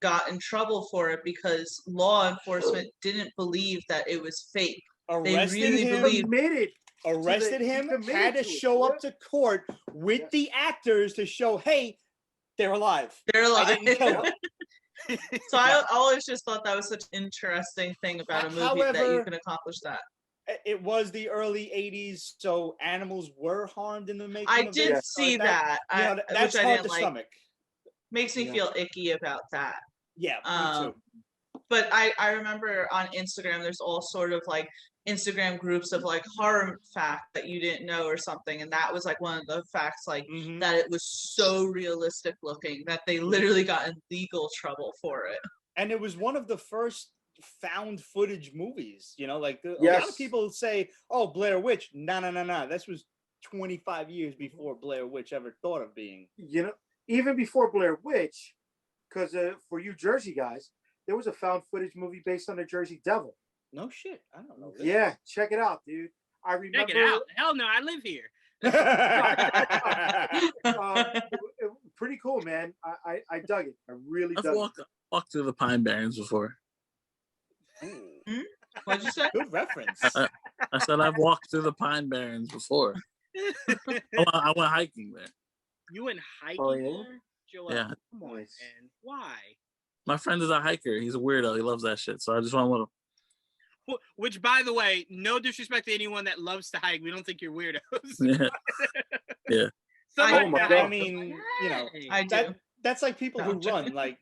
got in trouble for it because law enforcement didn't believe that it was fake. Arrested really him. believe- committed. Arrested he him. committed Had to to it, show up yeah. to court with Yeah. the actors to show, hey, they're alive. They're I like, didn't kill them. so I always just thought that was such an interesting thing about a movie that you However, can accomplish that. It was the early '80s, so animals were harmed in the making. I of did it. see that, You know, that's which I hard didn't to like. stomach. Makes me Yeah. feel icky about that. Yeah, me Um, too. but I remember on Instagram there's all sort of like Instagram groups of like horror fact that you didn't know or something, and that was like one of the facts, like Mhm. that it was so realistic looking that they literally got in legal trouble for it. And it was one of the first found footage movies. You know, like a lot Yes. of people say, "Oh, Blair Witch." No. This was 25 years before Blair Witch ever thought of being. You know, even before Blair Witch, because for you Jersey guys, there was a found footage movie based on the Jersey Devil. No shit. I don't know. This. Yeah, check it out, dude. I remember. Check it out. Hell no, I live here. Pretty cool, man. I dug it. I really I've dug it. walked through the Pine Barrens before. What'd you say? Good reference. I said I've walked through the Pine Barrens before. I went hiking there. You went hiking Oh, yeah? there? Joel, Yeah. come on, Nice. man. Why? My friend is a hiker. He's a weirdo. He loves that shit. So I just went with him. Which, by the way, no disrespect to anyone that loves to hike. We don't think you're weirdos. Yeah. Somebody Oh my that God. I mean, you know, Hey. I do. that's like people who Gotcha. run. Like,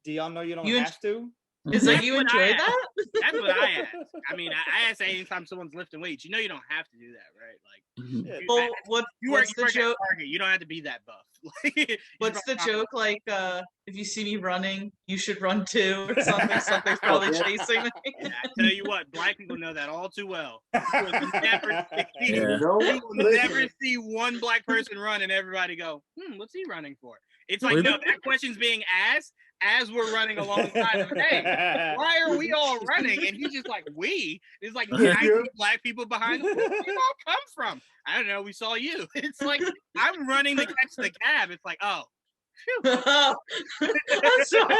do y'all know you don't You en- have to? It's like you That's what I enjoy asked. that? That's what I ask. I mean, I ask that anytime someone's lifting weights. You know, you don't have to do that, right? Like, Mhm. Yeah. Well, you work, what's the at joke? Target. You don't have to be that buff. Like, you What's the probably- joke? Like, if you see me running, you should run too, or something. Something's probably yeah. chasing me. Yeah, I tell you what, black people know that all too well. You will never see, Yeah. You know, you will listen, never see one black person run and everybody go, what's he running for? It's like, Really? no, that question's being asked as we're running alongside him. Hey, why are we all running? And he's just like, we? It's like Yeah. 90 black people behind us. Where did you all come from? I don't know. We saw you. It's like, I'm running to catch the cab. It's like, oh, phew. I'm sorry.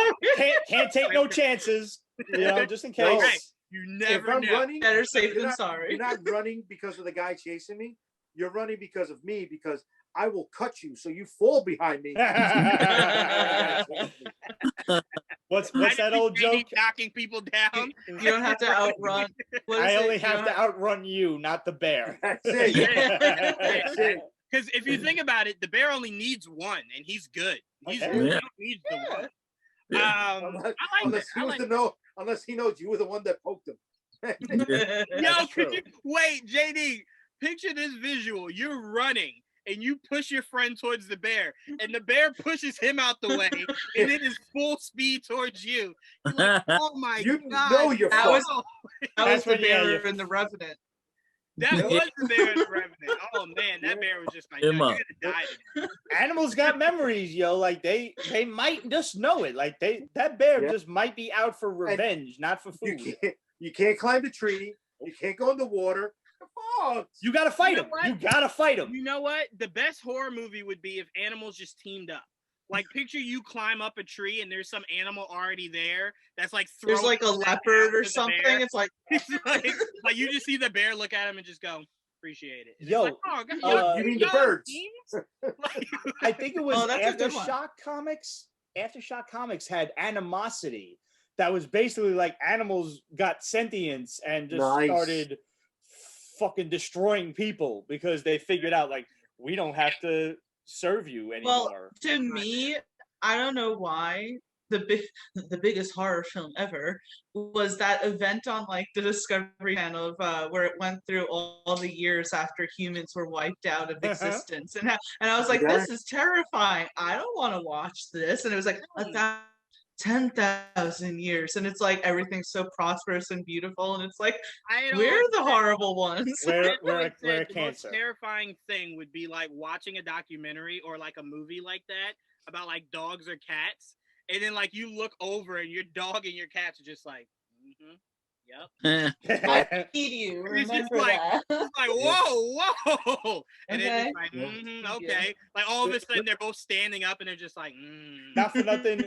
Can't take no chances. You know, just in No. case. Right. You if never I'm know. running, Better safe you're than not, sorry. you're not running because of the guy chasing me. You're running because of me, because I will cut you so you fall behind me. What's I that just old see JD joke? knocking people down. You don't have to outrun. What I is it? only You have don't to outrun you, not the bear. That's it. That's it. Because if you think about it, the bear only needs one, and he's good. He's Okay. good. Yeah. He don't need the one. Yeah. Unless, I like unless that. he I was like to know, unless he knows you were the one that poked him. Yeah. Yo, That's could true. you wait, JD? Picture this visual. You're running and you push your friend towards the bear, and the bear pushes him out the way, and it is full speed towards you. You're like, oh my You god. know you're That was- no. That was That's the when, yeah, bear you- in the Revenant. That was the bear in the Revenant. Oh man, that bear was just like, Him yo, up. you're gonna die today. Animals got memories, yo. Like they might just know it. Like that bear Yeah. just might be out for revenge, not for food. You can't climb the tree. You can't go in the water. Oh, You gotta fight You know him. what? You gotta fight him. You know what? The best horror movie would be if animals just teamed up. Like, picture you climb up a tree and there's some animal already there that's like There's throwing like a stuff leopard or after the something. bear. It's like It's like you just see the bear look at him and just go, appreciate it. And it's Yo, like, oh, God, you mean the yo, birds? teams? Like, I think it was Oh, that's a good one. Aftershock Comics. Aftershock Comics had Animosity that was basically like animals got sentience and just Nice. started fucking destroying people because they figured out like we don't have to serve you anymore. to me, I don't know why the biggest horror film ever was that event on like the Discovery Channel of where it went through all the years after humans were wiped out of existence, and I was like, Yeah. this is terrifying. I don't want to watch this, and it was like 10,000 years, and it's like everything's so prosperous and beautiful, and it's like I had we're always the said- horrible ones. I We're had we're always a, we're a said the most cancer. terrifying thing would be like watching a documentary or like a movie like that about like dogs or cats, and then like you look over and your dog and your cats are just like, yep. Eh, Need you. It's just Remember like- that. It's like, whoa, and then Okay. it's like, Yeah. okay. Like all of a sudden they're both standing up and they're just like, Not for nothing,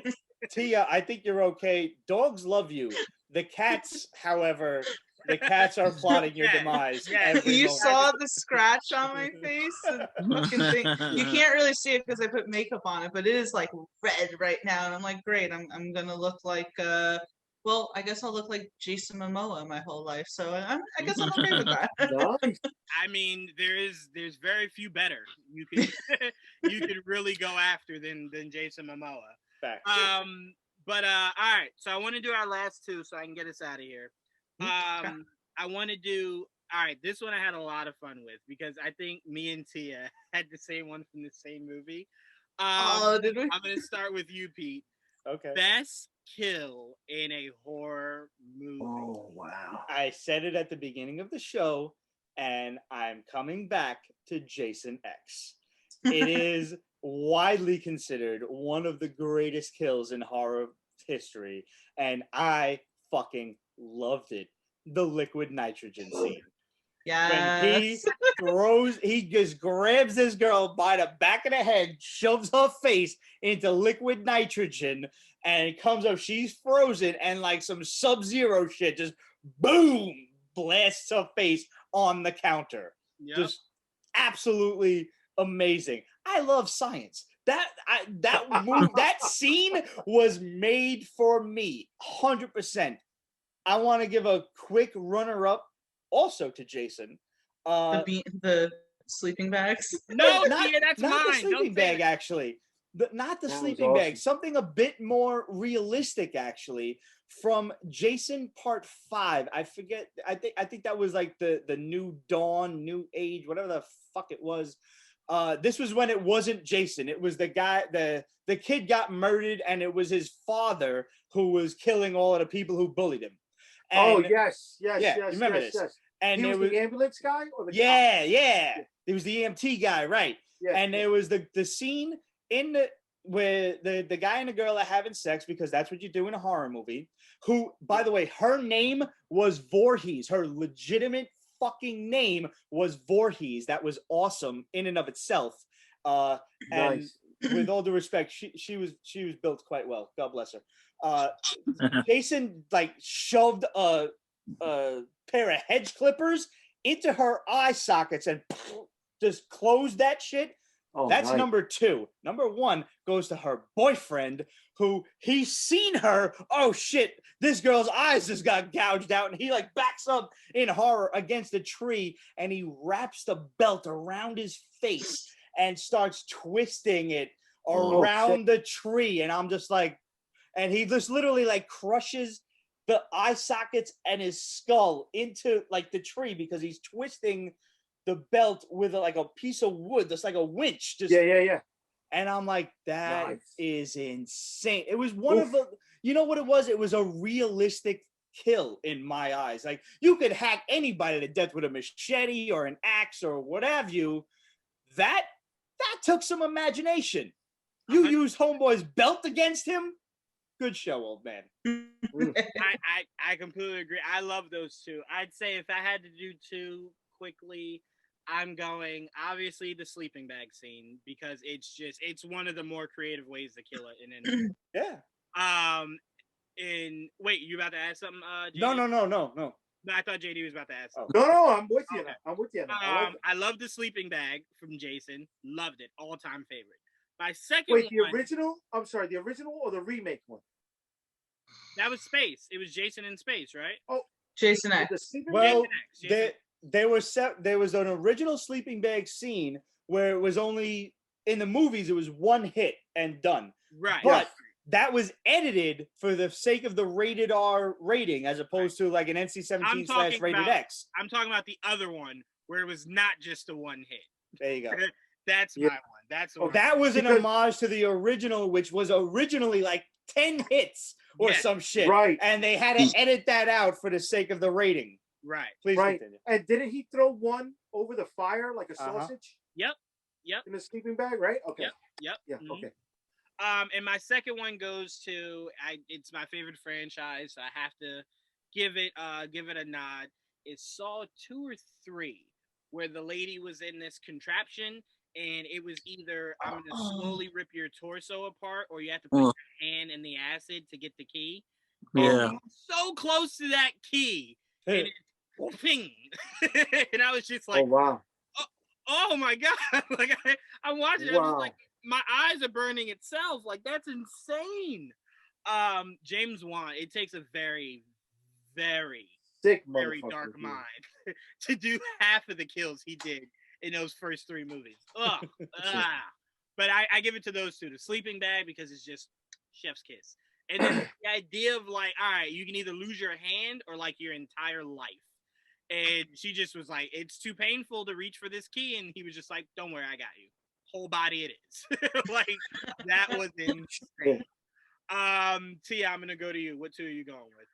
Tia. I think you're okay. Dogs love you. The cats, however, the cats are plotting your Yes, demise. yes. every You moment. saw the scratch on my face. And fucking thing. You can't really see it because I put makeup on it, but it is like red right now, and I'm like, great. I'm gonna look like well, I guess I'll look like Jason Momoa my whole life, so I guess I'm okay with that. nice. I mean, there's very few better you can you can really go after than Jason Momoa. Facts. But all right, so I want to do our last two so I can get us out of here. Okay. I want to do all right. This one I had a lot of fun with because I think me and Tia had the same one from the same movie. Oh, did we? I'm gonna start with you, Pete. Okay. Best kill in a horror movie. Oh wow. I said it at the beginning of the show, and I'm coming back to Jason X. It is widely considered one of the greatest kills in horror history, and I fucking loved it. The liquid nitrogen scene. When he just grabs this girl by the back of the head, shoves her face into liquid nitrogen, and it comes up, she's frozen, and like some Sub-Zero shit, just boom, blasts her face on the counter. Yep. Just absolutely amazing. I love science. That scene was made for me, 100%. I want to give a quick runner-up also to Jason. The sleeping bags. No, not, Tia, that's not mine. the sleeping Don't say bag, that. actually. Not the That was sleeping bag. awesome. Something a bit more realistic, actually, from Jason Part 5. I forget. I think that was like the New Dawn, New Age, whatever the fuck it was. This was when it wasn't Jason. It was the guy. The kid got murdered, and it was his father who was killing all of the people who bullied him. Oh And, yes, yeah, yes, remember yes, this. yes. And He it was was the ambulance guy, or the cop? yeah. It was the EMT guy, right? Yeah, And there was the scene in where the guy and the girl are having sex, because that's what you do in a horror movie. Who, by the way, her name was Voorhees. Her legitimate fucking name was Voorhees. That was awesome in and of itself. And Nice. with all due respect, she was built quite well. God bless her. Jason like shoved a pair of hedge clippers into her eye sockets and just closed that shit. Oh, That's nice. number 2. Number 1 goes to her boyfriend, who he's seen her. Oh shit, this girl's eyes just got gouged out, and he like backs up in horror against a tree, and he wraps the belt around his face and starts twisting it around the tree. And I'm just like, and he just literally like crushes the eye sockets and his skull into like the tree, because he's twisting the belt with like a piece of wood that's like a winch. Just Yeah. And I'm like, that Nice. is insane. It was one of the, you know what it was? It was a realistic kill in my eyes. Like, you could hack anybody to death with a machete or an axe or what have you. That took some imagination. You used Homeboy's belt against him? Good show, old man. I completely agree. I love those two. I'd say if I had to do two quickly, I'm going obviously the sleeping bag scene, because it's one of the more creative ways to kill it. And Yeah. Wait, you about to add something? JD? No. No, I thought JD was about to ask. No, I'm with you. Okay. Now. I'm with you. Now. I like it. I love the sleeping bag from Jason. Loved it. All time favorite. My second Wait, the one, original? I'm sorry, the original or the remake one? that was space. It was Jason in space, right? Jason The X. sleeping Well, bag? Jason X. there was an original sleeping bag scene where it was only, in the movies, it was one hit and done. Right. But that was edited for the sake of the rated R rating, as opposed to like an NC-17 / rated X. I'm talking about the other one where it was not just a one hit. There you go. That's my one. That's the one. That was an Because- homage to the original, which was originally like 10 hits or Yes. some shit. Right. And they had to edit that out for the sake of the rating. Right. Please Right. continue. And didn't he throw one over the fire like a Uh-huh. sausage? Yep. In the sleeping bag, right? Okay. Yep. Yeah. Mhm. Okay. And my second one goes to it's my favorite franchise, so I have to give it a nod. It's Saw 2 or 3, where the lady was in this contraption, and it was either I'm gonna slowly rip your torso apart, or you have to put your hand in the acid to get the key. Yeah. And so close to that key, and it ping, and I was just like, Oh wow. oh my god! Like I'm watching, I'm just Wow. like, my eyes are burning itself. Like, that's insane. James Wan, it takes a very, very, Sick very motherfucker, dark dude. mind to do half of the kills he did in those first 3 movies. Ugh. But I give it to those two. The sleeping bag, because it's just chef's kiss. And then the idea of like, all right, you can either lose your hand or like your entire life. And she just was like, it's too painful to reach for this key. And he was just like, don't worry, I got you. Whole body it is. Like, that was insane. Tia, I'm going to go to you. What two are you going with?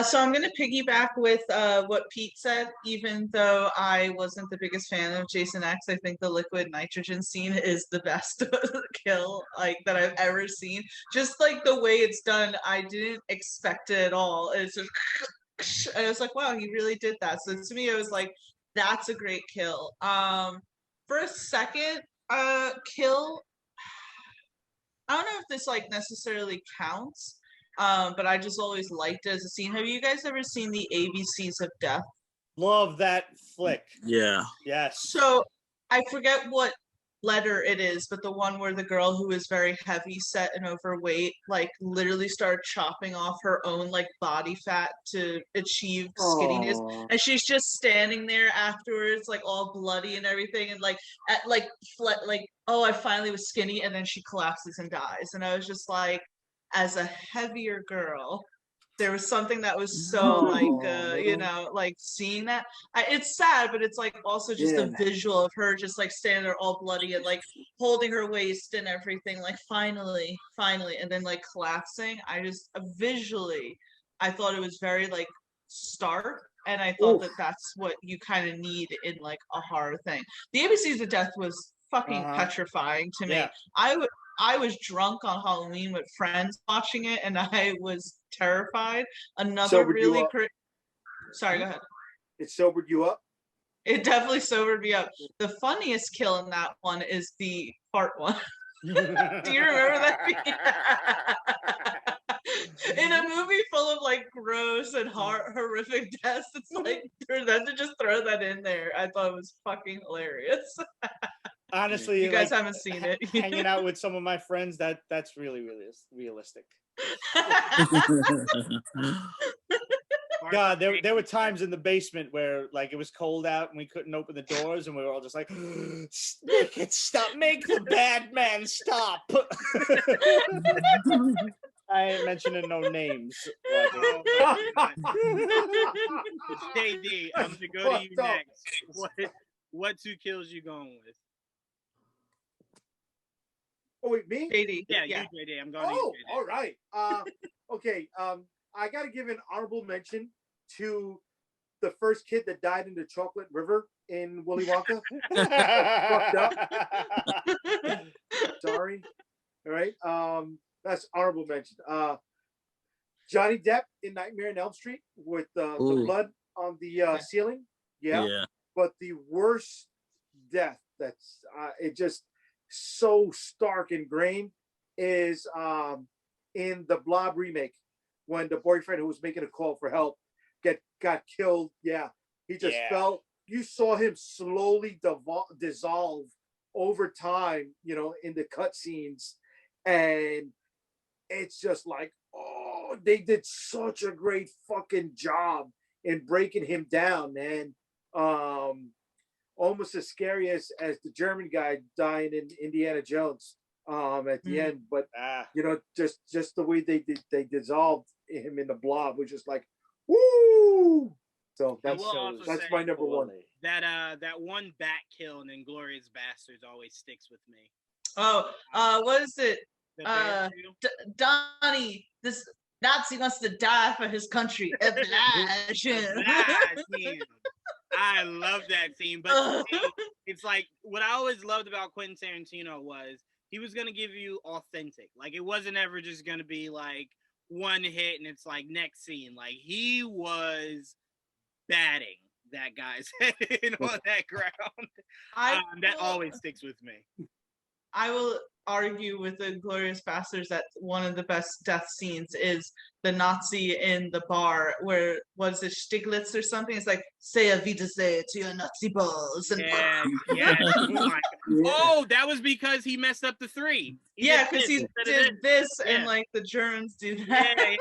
So I'm going to piggyback with what Pete said. Even though I wasn't the biggest fan of Jason X, I think the liquid nitrogen scene is the best kill like that I've ever seen. Just like the way it's done, I didn't expect it at all. It's just, and I was like, wow, he really did that. So to me, it was like, that's a great kill. For a second kill, I don't know if this like necessarily counts. But I just always liked it as a scene. Have you guys ever seen the ABCs of Death? Love that flick. Yeah. Yes. So I forget what letter it is, but the one where the girl who is very heavy set and overweight, like literally started chopping off her own like body fat to achieve skinniness, and she's just standing there afterwards, like all bloody and everything, and like at like oh, I finally was skinny, and then she collapses and dies, and I was just like, as a heavier girl, there was something that was so you know, like seeing that. It's sad, but it's like also just a visual of her just like standing there all bloody and like holding her waist and everything, like finally, and then like collapsing. I just visually, I thought it was very like stark, and I thought that that's what you kind of need in like a horror thing. The ABCs of Death was fucking petrifying to me. Yeah. I was drunk on Halloween with friends watching it, and I was terrified. Another Sobered you really up? sorry, go ahead. It sobered you up? It definitely sobered me up. The funniest kill in that one is the fart one. Do you remember that? In a movie full of like gross and horrific deaths, it's like for them to just throw that in there, I thought it was fucking hilarious. Honestly, you guys haven't seen it. Hanging out with some of my friends, that's really realistic. God, there were times in the basement where like it was cold out and we couldn't open the doors, and we were all just like, make it stop, make the bad man stop. I ain't mentioning no names. JD, I'm gonna go to you next. What two kills you going with? Oh wait, me? JD. Yeah, you, JD. I'm going to you, JD. All right. Okay. I gotta give an honorable mention to the first kid that died in the chocolate river in Willy Wonka. Fucked up. Sorry. All right. That's honorable mention. Johnny Depp in Nightmare on Elm Street with the blood on the ceiling. Yeah. But the worst death that's it just so stark ingrained is in the Blob remake, when the boyfriend who was making a call for help got killed. Yeah, he just fell. You saw him slowly dissolve over time, you know, in the cutscenes, and it's just like, oh, they did such a great fucking job in breaking him down, man. Almost as scary as the German guy dying in Indiana Jones at the end, but you know, just the way they dissolved him in the Blob was just like, woo. So that's my number one. That one bat kill in Inglourious Basterds always sticks with me. Oh, what is it? Donnie, this Nazi wants to die for his country. I love that scene, but it's like what I always loved about Quentin Tarantino was he was gonna give you authentic. Like it wasn't ever just gonna be like one hit and it's like next scene. Like he was batting that guy's head on that ground. That always sticks with me. I will argue with the Inglourious Basterds that one of the best death scenes is the Nazi in the bar where, was it Stiglitz or something? It's like, say a Wiedersehen to your Nazi balls. And oh, that was because he messed up the three. Because he did this and like the Germans do that.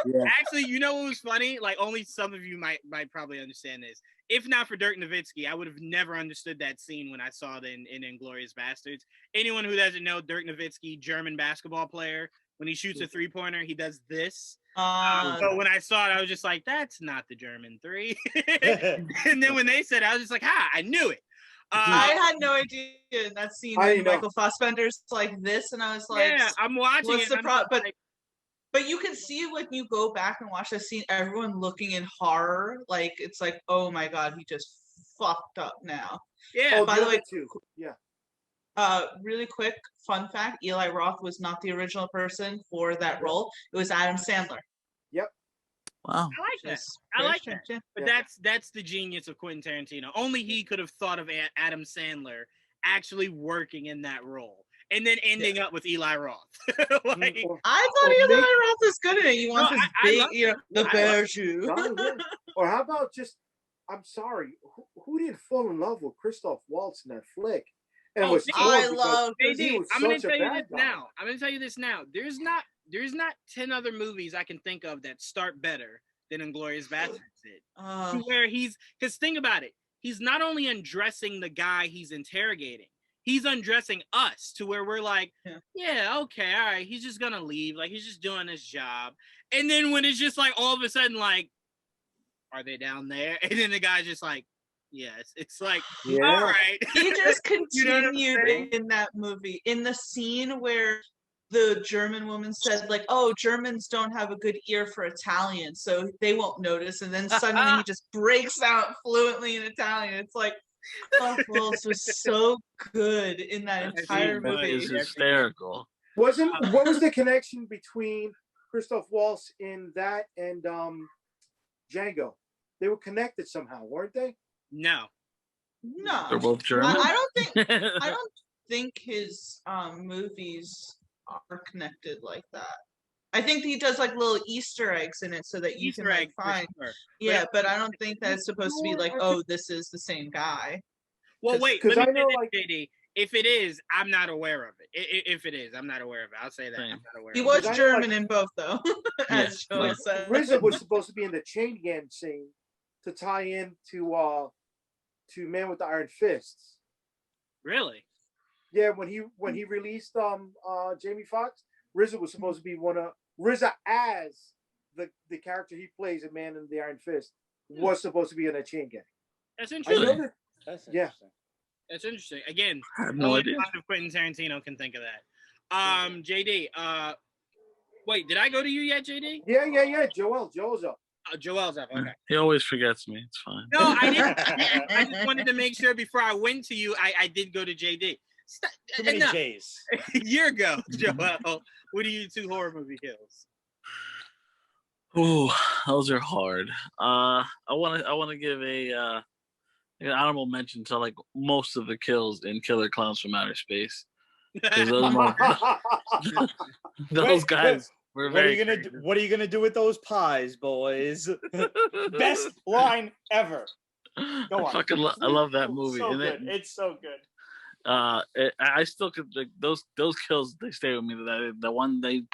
Yeah. Actually, you know what was funny? Like only some of you might probably understand this. If not for Dirk Nowitzki, I would have never understood that scene when I saw it in Inglourious Basterds. Anyone who doesn't know, Dirk Nowitzki, German basketball player, when he shoots a 3-pointer, he does this. Uh, So when I saw it, I was just like, "That's not the German 3." And then when they said it, I was just like, I knew it. I had no idea in that scene I when didn't know. Michael Fassbender's like this, and I was like, Yeah, I'm watching what's it. the I'm problem? just like, But you can see when you go back and watch the scene, everyone looking in horror, like it's like, oh my god, he just fucked up now. yeah, Oh, by the the way- other two. Yeah. Really quick fun fact: Eli Roth was not the original person for that role. It was Adam Sandler. Wow. I like that. Just I very like strange, that. yeah. But Yeah. that's the genius of Quentin Tarantino. Only he could have thought of Adam Sandler actually working in that role, and then ending up with Eli Roth. Like, Or, I thought Or Eli make- Roth was good at it. You want No, this I big, love the I love Berger. Johnny, yeah. Or how about just? I'm sorry. Who didn't fall in love with Christoph Waltz in that flick? And Oh, was JD. torn I because love he JD, was I'm gonna such a tell you bad this guy. now. I'm gonna tell you this now. There's not 10 other movies I can think of that start better than Inglourious Basterds did. To where because think about it, he's not only undressing the guy he's interrogating, he's undressing us to where we're like, yeah, okay, all right, he's just gonna leave, like he's just doing his job. And then when it's just like all of a sudden, like, are they down there? And then the guy's just like, yes, it's like, Yeah. all right. He just You know what I'm continued saying? in that movie. In the scene where the German woman said, like, oh, Germans don't have a good ear for Italian, so they won't notice. And then suddenly he just breaks out fluently in Italian. It's like, Christoph Waltz was so good in that That entire scene movie. Is hysterical. What was the connection between Christoph Waltz in that and Django? They were connected somehow, weren't they? No. No, They're both German. I don't think his movies are connected like that. I think he does like little Easter eggs in it so that you Easter can like egg for find. sure. Yeah, but I don't think that it's supposed to be like, I oh, this is the same guy. Well, 'Cause- wait. 'cause Let me I know, say like- this, JD. If it is, I'm not aware of it. If it is, I'm not aware of it. I'll say that. Same. I'm not aware He of was it. I know, German like- in both, though, as Yeah, Joel like- said. RZA was supposed to be in the chain gang scene to tie in to Man with the Iron Fists. Really? Yeah, when he released Jamie Foxx, RZA was supposed to be RZA as the character he plays in Man in the Iron Fist was supposed to be in a chain gang. That's I interesting. know that. That's Yeah. interesting. That's interesting. Again, I have no only idea. kind of Quentin Tarantino can think of that. JD. Wait, did I go to you yet, JD? Yeah. Joel's up. Joel's up. Okay. He always forgets me. It's fine. No, I didn't. I just wanted to make sure before I went to you, I did go to JD. Too many Enough. J's. A year ago, Joel. What are you two horror movie kills? Ooh, those are hard. I want to give an honorable mention to like most of the kills in Killer Clowns from Outer Space, because those Wait, guys were What are very. you gonna do? What are you gonna do with those pies, boys? Best line ever. Go on. I love that movie. So And good. then, It's so good. I still could like those kills. They stay with me. The one he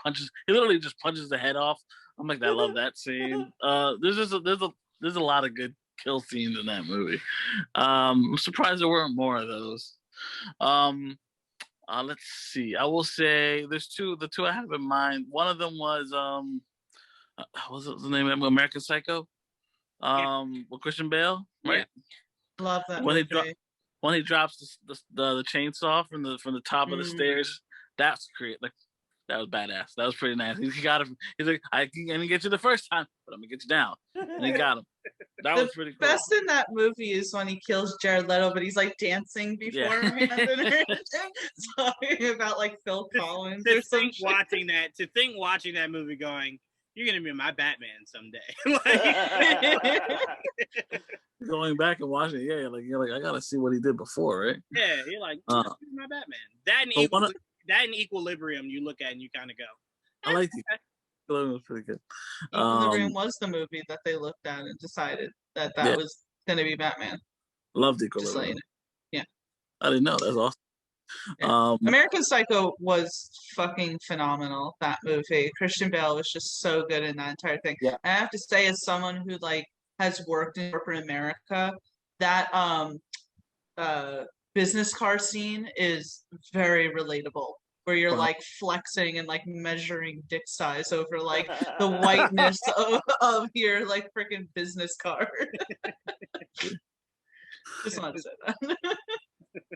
literally just punches the head off. I'm like, I love that scene. There's a lot of good kill scenes in that movie. I'm surprised there weren't more of those. Let's see. I will say there's the two I have in mind. One of them was what's the name of it? American Psycho. With Christian Bale, right? Love that When he movie. When he drops the chainsaw from the top of the stairs, that's like that was badass. That was pretty nice. He got him. He's like, I didn't get you the first time, but I'm gonna get you down, and he got him. That was pretty cool. Best in that movie is when he kills Jared Leto, but he's like dancing beforehand and everything, talking about like Phil Collins or To some think shit. watching that movie, going, you're gonna be my Batman someday. Like, Going back and watching it, you're like, I gotta see what he did before, right? yeah, you're like, Uh, "This is my Batman. That but and Equilibrium, you look at and you kind of go, I like the. It was pretty good. Equilibrium was the movie that they looked at and decided that Yeah. was going to be Batman. Loved Just like, Equilibrium. I didn't know. That's awesome. Yeah. American Psycho was fucking phenomenal. That movie, Christian Bale was just so good in that entire thing. Yeah. I have to say, as someone who like has worked in corporate America, that business car scene is very relatable where you're Wow. like flexing and like measuring dick size over like the whiteness of your like freaking business card. Just wanted to say that.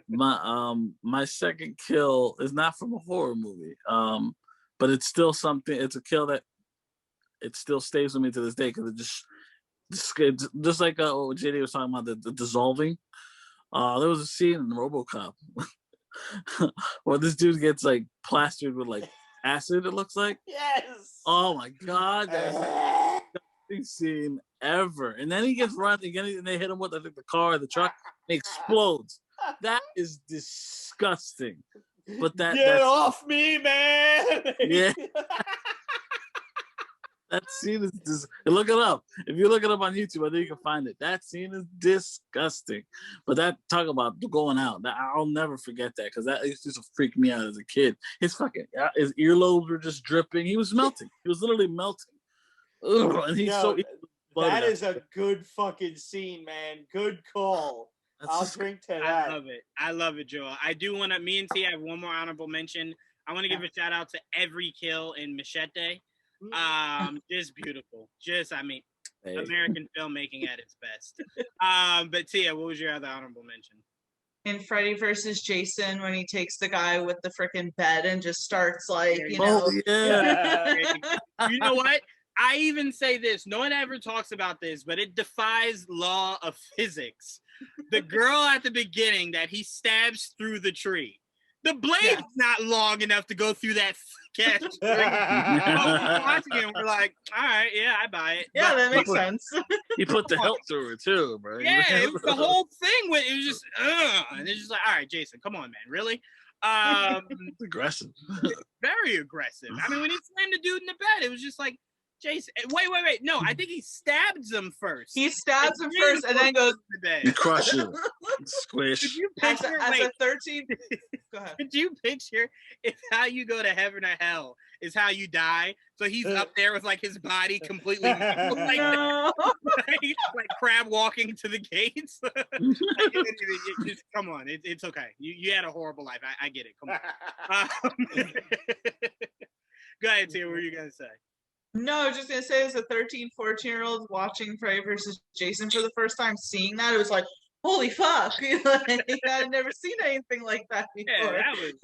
My second kill is not from a horror movie. But it's still something. It's a kill that it still stays with me to this day because just like what JD was talking about the dissolving. There was a scene in RoboCop where this dude gets like plastered with like acid. It looks like. Yes. Oh my god, that's the best scene ever. And then he gets run again, and they hit him with I think the car, or the truck, and it explodes. That is disgusting. But Get that's off me, man! Yeah. That scene is look it up. If you look it up on YouTube, I think you can find it. That scene is disgusting. But that talk about going out. I'll never forget that because that used to freak me out as a kid. His earlobes were just dripping. He was melting. He was literally melting. Ugh, and he's Yo, so that is a good fucking scene, man. Good call. I'll drink to that. I love it, Joel. I do want to. Me and T have one more honorable mention. I want to give a shout out to every kill in Machete. Just beautiful. American filmmaking at its best. But Tia, what was your other honorable mention? In Freddy versus Jason, when he takes the guy with the freaking bed and just starts like, you know. Oh yeah. You know what? I even say this. No one ever talks about this, but it defies law of physics. The girl at the beginning that he stabs through the tree. The blade's not long enough to go through that catch. We're watching it and we're like, all right, yeah, I buy it. Yeah, that makes sense. He put the hilt through it too, bro. Yeah, it was the whole thing. It was just, and it's just like, all right, Jason, come on, man, really? Aggressive. Very aggressive. I mean, when he slammed the dude in the bed, it was just like, Jason, wait. No, I think he stabs him first. He stabs him first and then goes to bed. He crushes him. Squish. Could you as picture, a 13. Go ahead. Could you picture if how you go to heaven or hell is how you die? So he's up there with like his body completely like crab walking to the gates. Come on, it's okay. You had a horrible life. I get it. Come on. Go ahead, Tia. What were you gonna say? No, I was just going to say, as a 13, 14-year-old watching Freddy versus Jason for the first time, seeing that, it was like, holy fuck. Like, I'd never seen anything like that before. Yeah, that was...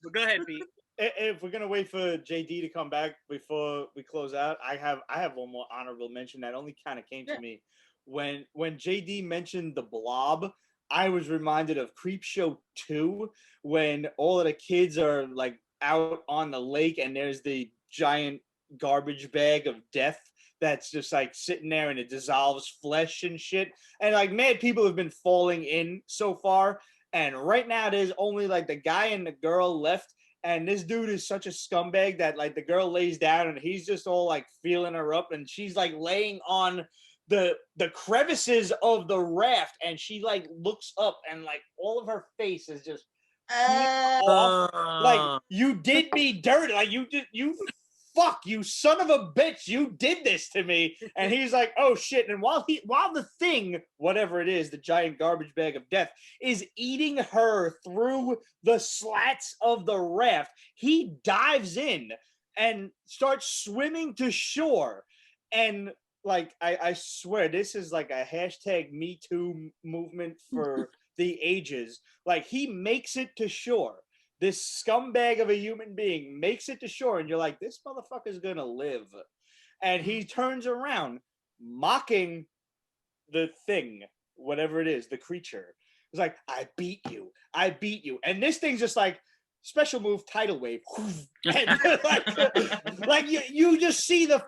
But go ahead, Pete. If we're going to wait for JD to come back before we close out, I have one more honorable mention that only kind of came to me. When JD mentioned the Blob, I was reminded of Creepshow 2, when all of the kids are, like, out on the lake and there's the giant garbage bag of death that's just like sitting there and it dissolves flesh and shit. And like mad people have been falling in so far. And right now there's only like the guy and the girl left. And this dude is such a scumbag that like the girl lays down and he's just all like feeling her up. And she's like laying on the crevices of the raft. And she like looks up and like all of her face is just off. Like you did me dirty. Like you fuck, you son of a bitch, you did this to me. And he's like, oh shit. And while the thing, whatever it is, the giant garbage bag of death, is eating her through the slats of the raft, he dives in and starts swimming to shore. And like, I swear, this is like a hashtag Me Too movement for the ages. Like, he makes it to shore. This scumbag of a human being makes it to shore, and you're like, this motherfucker's gonna live. And he turns around, mocking the thing, whatever it is, the creature. It's like, I beat you. And this thing's just like, special move, tidal wave. And like you just see the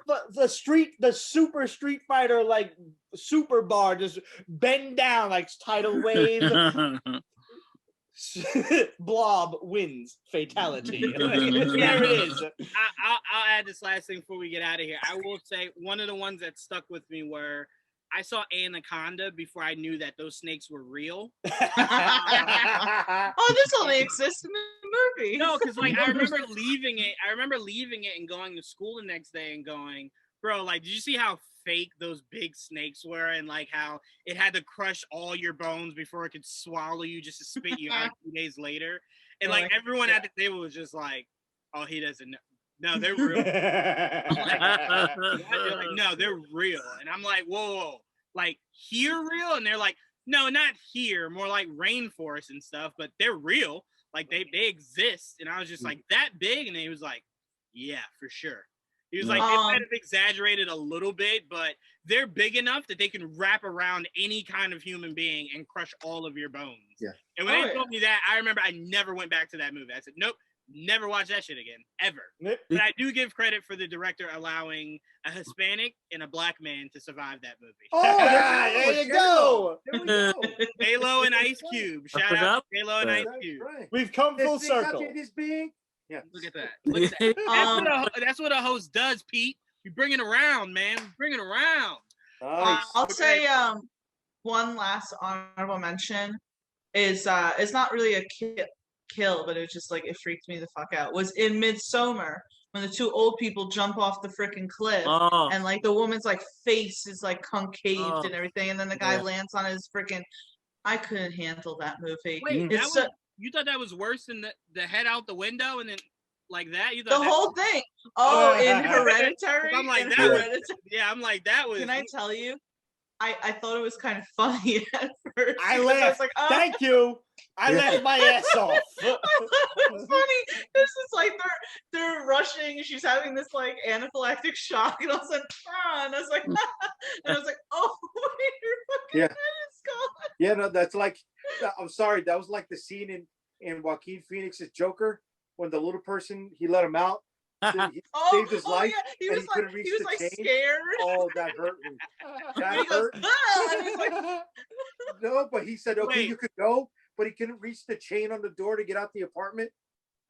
super Street Fighter, like, super bar just bend down like tidal wave. Blob wins, fatality. There it is. I'll add this last thing before we get out of here. I will say one of the ones that stuck with me were I saw Anaconda before I knew that those snakes were real. Oh, this only exists in the movie. No, because like I remember leaving it and going to school the next day and going, bro, like, did you see how fake those big snakes were, and like how it had to crush all your bones before it could swallow you just to spit you out 2 days later? And Or like everyone yeah. at the table was just like, "Oh, he doesn't know." No, they're real. They're like, "No, they're real." And I'm like, "Whoa, like here real?" And they're like, "No, not here. More like rainforest and stuff, but they're real. Like they exist." And I was just like, "That big?" And he was like, "Yeah, for sure." He was like, "They might have exaggerated a little bit, but they're big enough that they can wrap around any kind of human being and crush all of your bones." Yeah. And when they told me that, I remember I never went back to that movie. I said, "Nope, never watch that shit again, ever." But I do give credit for the director allowing a Hispanic and a black man to survive that movie. Oh, there you go. There we go. J-Lo and Ice Cube. Shout out to J-Lo and Ice That's Cube. right. We've come full This thing circle. after this being. Yeah. Look at that. Look at that. That's what a host does, Pete. You bring it around, man. Bring it around. Nice. I'll say one last honorable mention is it's not really a kill, but it was just like it freaked me the fuck out. Was in Midsommar when the two old people jump off the freaking cliff and like the woman's like face is like concaved and everything, and then the guy lands on his freaking. I couldn't handle that movie. Wait, you thought that was worse than the head out the window and then like that? You thought the whole thing. Oh, in Hereditary. I'm like, that Hereditary. Yeah, I'm like, that was. Can I tell you? I thought it was kind of funny at first. I because laughed. I was like, oh. Thank you. I laughed my ass off. I thought it was funny. This is like they're rushing. She's having this like anaphylactic shock, and all of a sudden, and I was like, and I was like, oh, wait, your fucking head is gone. Yeah, no, that's like. I'm sorry. That was like the scene in Joaquin Phoenix's Joker when the little person he let him out. He saved his life. Yeah. He and was couldn't reach the like chain. scared. Oh, that hurt me. That He goes, hurt. "Ah!" And he's like, No, but he said, "Okay, Wait. you could go," but he couldn't reach the chain on the door to get out the apartment.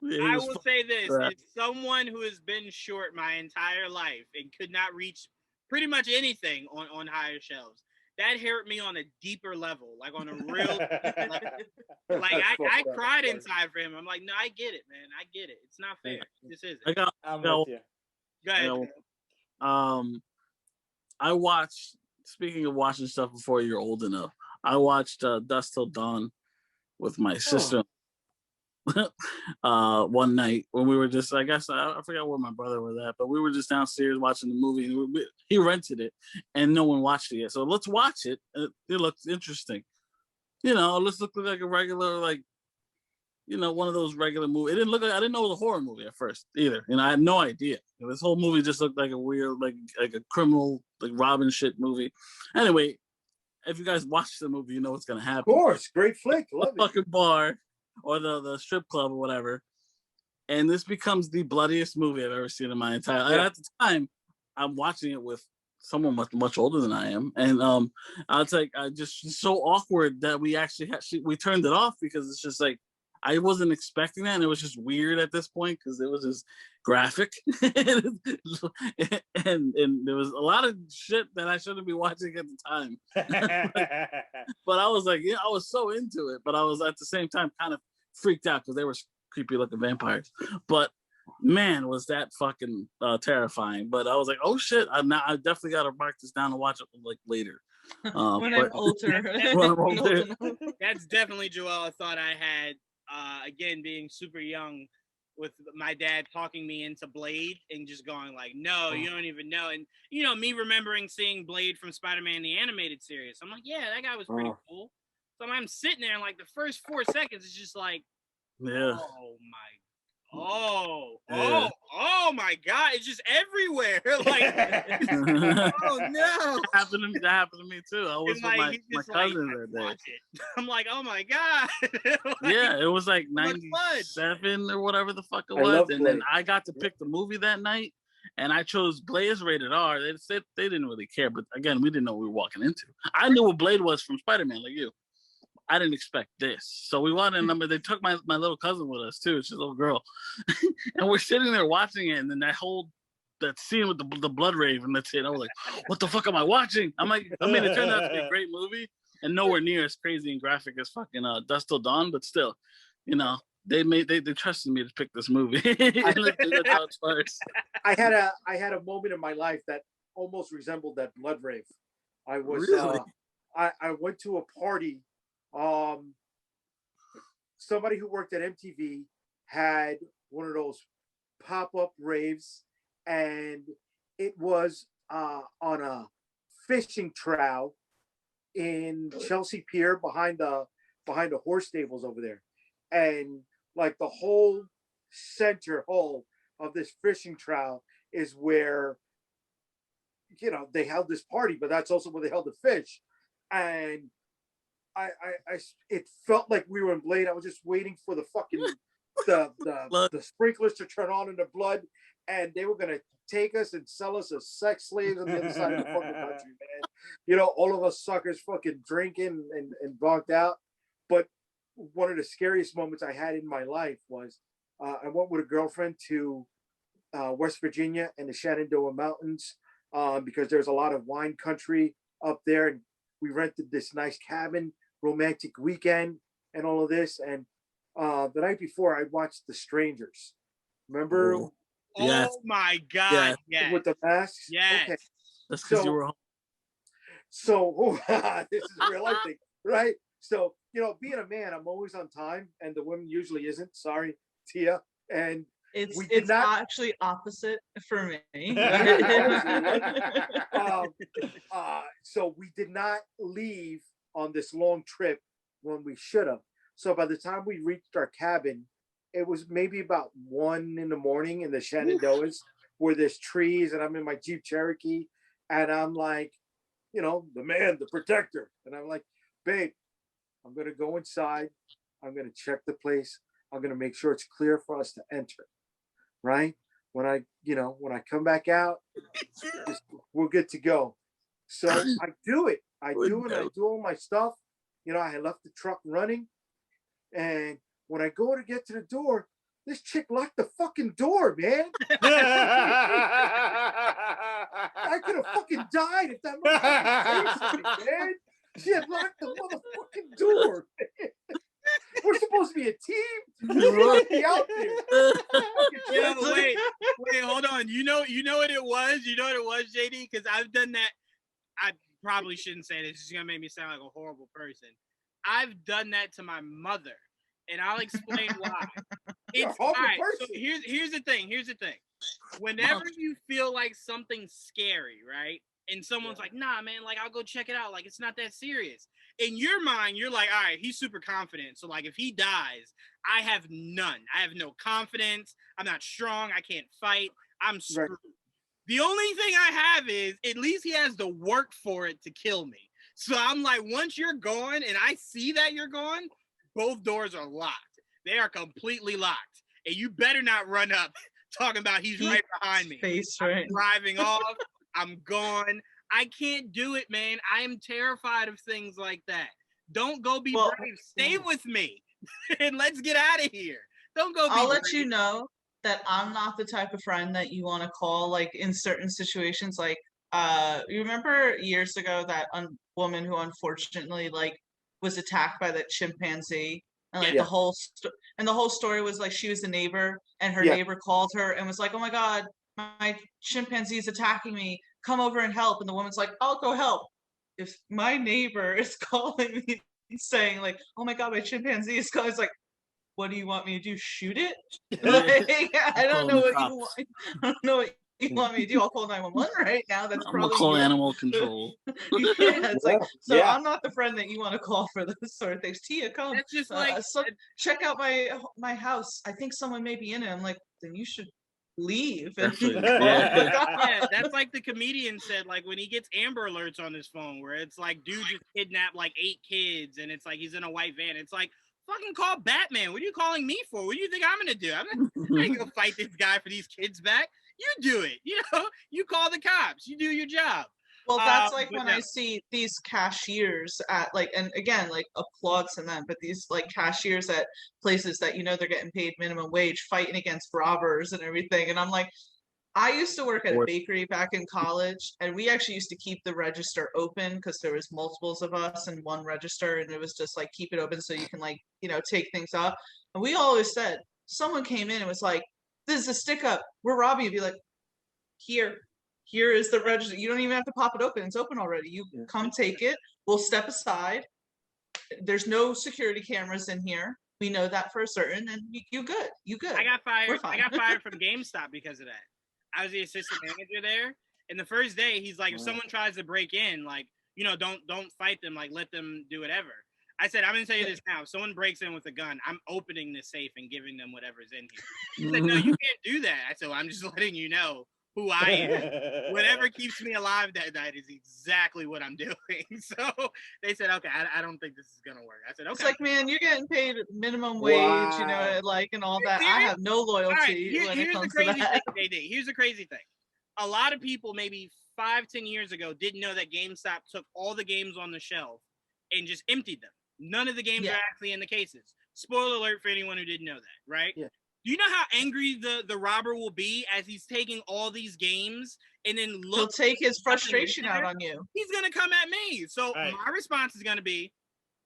I will say this: as someone who has been short my entire life and could not reach pretty much anything on higher shelves, that hurt me on a deeper level, like on a real level. Like I cried inside for him. I'm like, no, I get it, man. I get it. It's not fair. This isn't. I'm with you. Go ahead. I watched. Speaking of watching stuff before you're old enough, I watched Dusk Till Dawn with my sister one night when we were just. I guess I forgot where my brother was at, but we were just downstairs watching the movie. And he rented it, and no one watched it yet. So let's watch it. It looks interesting. Let's look like a regular one of those regular movies. It didn't look like, I didn't know it was a horror movie at first either. I had no idea. This whole movie just looked like a weird, like a criminal, like Robin shit movie. Anyway, if you guys watch the movie, you know what's going to happen. Of course. Great flick. Love it. Fucking bar or the strip club or whatever. And this becomes the bloodiest movie I've ever seen in my entire life. At the time, I'm watching it with someone much older than I am, and I was like, just so awkward that we actually we turned it off because it's just like I wasn't expecting that, and it was just weird at this point because it was just graphic, and there was a lot of shit that I shouldn't be watching at the time. But I was like, I was so into it, but I was at the same time kind of freaked out because they were creepy looking vampires, but. Man, was that fucking terrifying! But I was like, "Oh shit!" I definitely got to mark this down and watch it like later. When I'm older. That's definitely Joel. A thought I had. Again, being super young, with my dad talking me into Blade and just going like, "No, you don't even know." And me remembering seeing Blade from Spider-Man the animated series. I'm like, "Yeah, that guy was pretty cool." So I'm sitting there, and like the first 4 seconds, it's just like, "Oh my." Oh my God! It's just everywhere. Like, oh no! That happened to me too. I was with my cousin that day. I'm like, oh my God! Like, yeah, it was like 97 or whatever the fuck it was, and then I got to pick the movie that night, and I chose Blade rated R. They said they didn't really care, but again, we didn't know what we were walking into. I knew what Blade was from Spider-Man, like you. I didn't expect this. So we wanted a number. They took my little cousin with us too. She's a little girl. And we're sitting there watching it. And then that scene with the blood rave and that's it. I was like, what the fuck am I watching? I'm like, it turned out to be a great movie and nowhere near as crazy and graphic as fucking Dusk Till Dawn, but still, they trusted me to pick this movie. That's how it starts. I had a moment in my life that almost resembled that blood rave. I was really? I went to a party somebody who worked at MTV had one of those pop-up raves, and it was on a fishing trough in Chelsea Pier behind the horse stables over there, and like the whole center hole of this fishing trough is where they held this party, but that's also where they held the fish. And I it felt like we were in Blade. I was just waiting for the fucking the sprinklers to turn on in the blood, and they were gonna take us and sell us as sex slaves on the other side of the fucking country, man. All of us suckers fucking drinking and bonked out. But one of the scariest moments I had in my life was I went with a girlfriend to West Virginia and the Shenandoah Mountains because there's a lot of wine country up there, and we rented this nice cabin, romantic weekend, and all of this. And the night before, I watched The Strangers. Remember? Oh, yes. Oh my God! Yes. With the masks. Yes. Okay. That's because you were home. So this is real life thing, right? So being a man, I'm always on time, and the woman usually isn't. Sorry, Tia. And it's actually opposite for me. So we did not leave on this long trip when we should have. So by the time we reached our cabin, it was maybe about 1 a.m. in the Shenandoahs, where there's trees, and I'm in my Jeep Cherokee, and I'm like, the man, the protector, and I'm like, babe, I'm gonna go inside, I'm gonna check the place, I'm gonna make sure it's clear for us to enter. Right? When I come back out, we're good to go. So I do it. I do all my stuff. I had left the truck running, and when I go to get to the door, this chick locked the fucking door, man. I could have fucking died if that motherfucker man. She had locked the motherfucking door. We're supposed to be a team. Be out there. Wait, hold on. You know what it was? You know what it was, JD? Because I've done that. I probably shouldn't say this. It's gonna make me sound like a horrible person. I've done that to my mother, and I'll explain why. It's all right. So here's the thing. Whenever you feel like something's scary, right? And someone's like, nah, man, like, I'll go check it out. Like, it's not that serious. In your mind, you're like, all right, he's super confident. So, like, if he dies, I have none. I have no confidence. I'm not strong. I can't fight. I'm screwed. Right. The only thing I have is at least he has the work for it to kill me. So I'm like, once you're gone and I see that you're gone, both doors are locked. They are completely locked. And you better not run up talking about he's right behind me. I'm driving off. I'm gone. I can't do it, man. I am terrified of things like that. Don't go be brave. Stay with me and let's get out of here. Don't go be I'll brave. let you know that I'm not the type of friend that you want to call, like, in certain situations. Like, you remember years ago that woman who unfortunately, like, was attacked by that chimpanzee? And like the whole story was like she was the neighbor, and her neighbor called her and was like, oh my God, my chimpanzee is attacking me, come over and help. And the woman's like, I'll go help. If my neighbor is calling me saying like, oh my God, my chimpanzee is calling, it's like, what do you want me to do? Shoot it? Like, I don't know what you want me to do. I'll call 911 right now. That's probably call animal control. It's like, so I'm not the friend that you want to call for this sort of things. Tia, come. That's just like, check out my house. I think someone may be in it. I'm like, then you should leave. That's like the comedian said, like when he gets Amber Alerts on his phone, where it's like, dude just kidnapped like 8 kids, and it's like he's in a white van. It's like, fucking call Batman. What are you calling me for? What do you think I'm gonna do? I'm not gonna fight this guy for these kids back. You do it. You call the cops. You do your job. Well, that's like when I see these cashiers at like, and again, like applauds to them, but these like cashiers at places that they're getting paid minimum wage, fighting against robbers and everything. And I'm like, I used to work at a bakery back in college, and we actually used to keep the register open because there was multiples of us in one register, and it was just like, keep it open so you can like, take things up. And we always said, someone came in and was like, this is a stick up, we're robbing you. Be like, here is the register. You don't even have to pop it open. It's open already. You come take it. We'll step aside. There's no security cameras in here. We know that for certain, and you good. You good. I got fired. We're fine. I got fired from GameStop because of that. I was the assistant manager there, and the first day he's like, if someone tries to break in, like, you know, don't fight them, like let them do whatever. I said, I'm gonna tell you this now. If someone breaks in with a gun, I'm opening this safe and giving them whatever's in here. He said, no, you can't do that. I said, well, I'm just letting you know who I am. Whatever keeps me alive that night is exactly what I'm doing. So they said, okay, I don't think this is gonna work. I said, okay. It's like, man, you're getting paid minimum wage, you know, like, and all that. I have no loyalty when it comes to that. Here's the crazy thing. A lot of people maybe 5-10 years ago didn't know that GameStop took all the games on the shelf and just emptied them. None of the games are actually in the cases. Spoiler alert for anyone who didn't know that, right? Yeah. Do you know how angry the robber will be as he's taking all these games and then He'll take his frustration out on you. He's gonna come at me. So Right. my response is gonna be,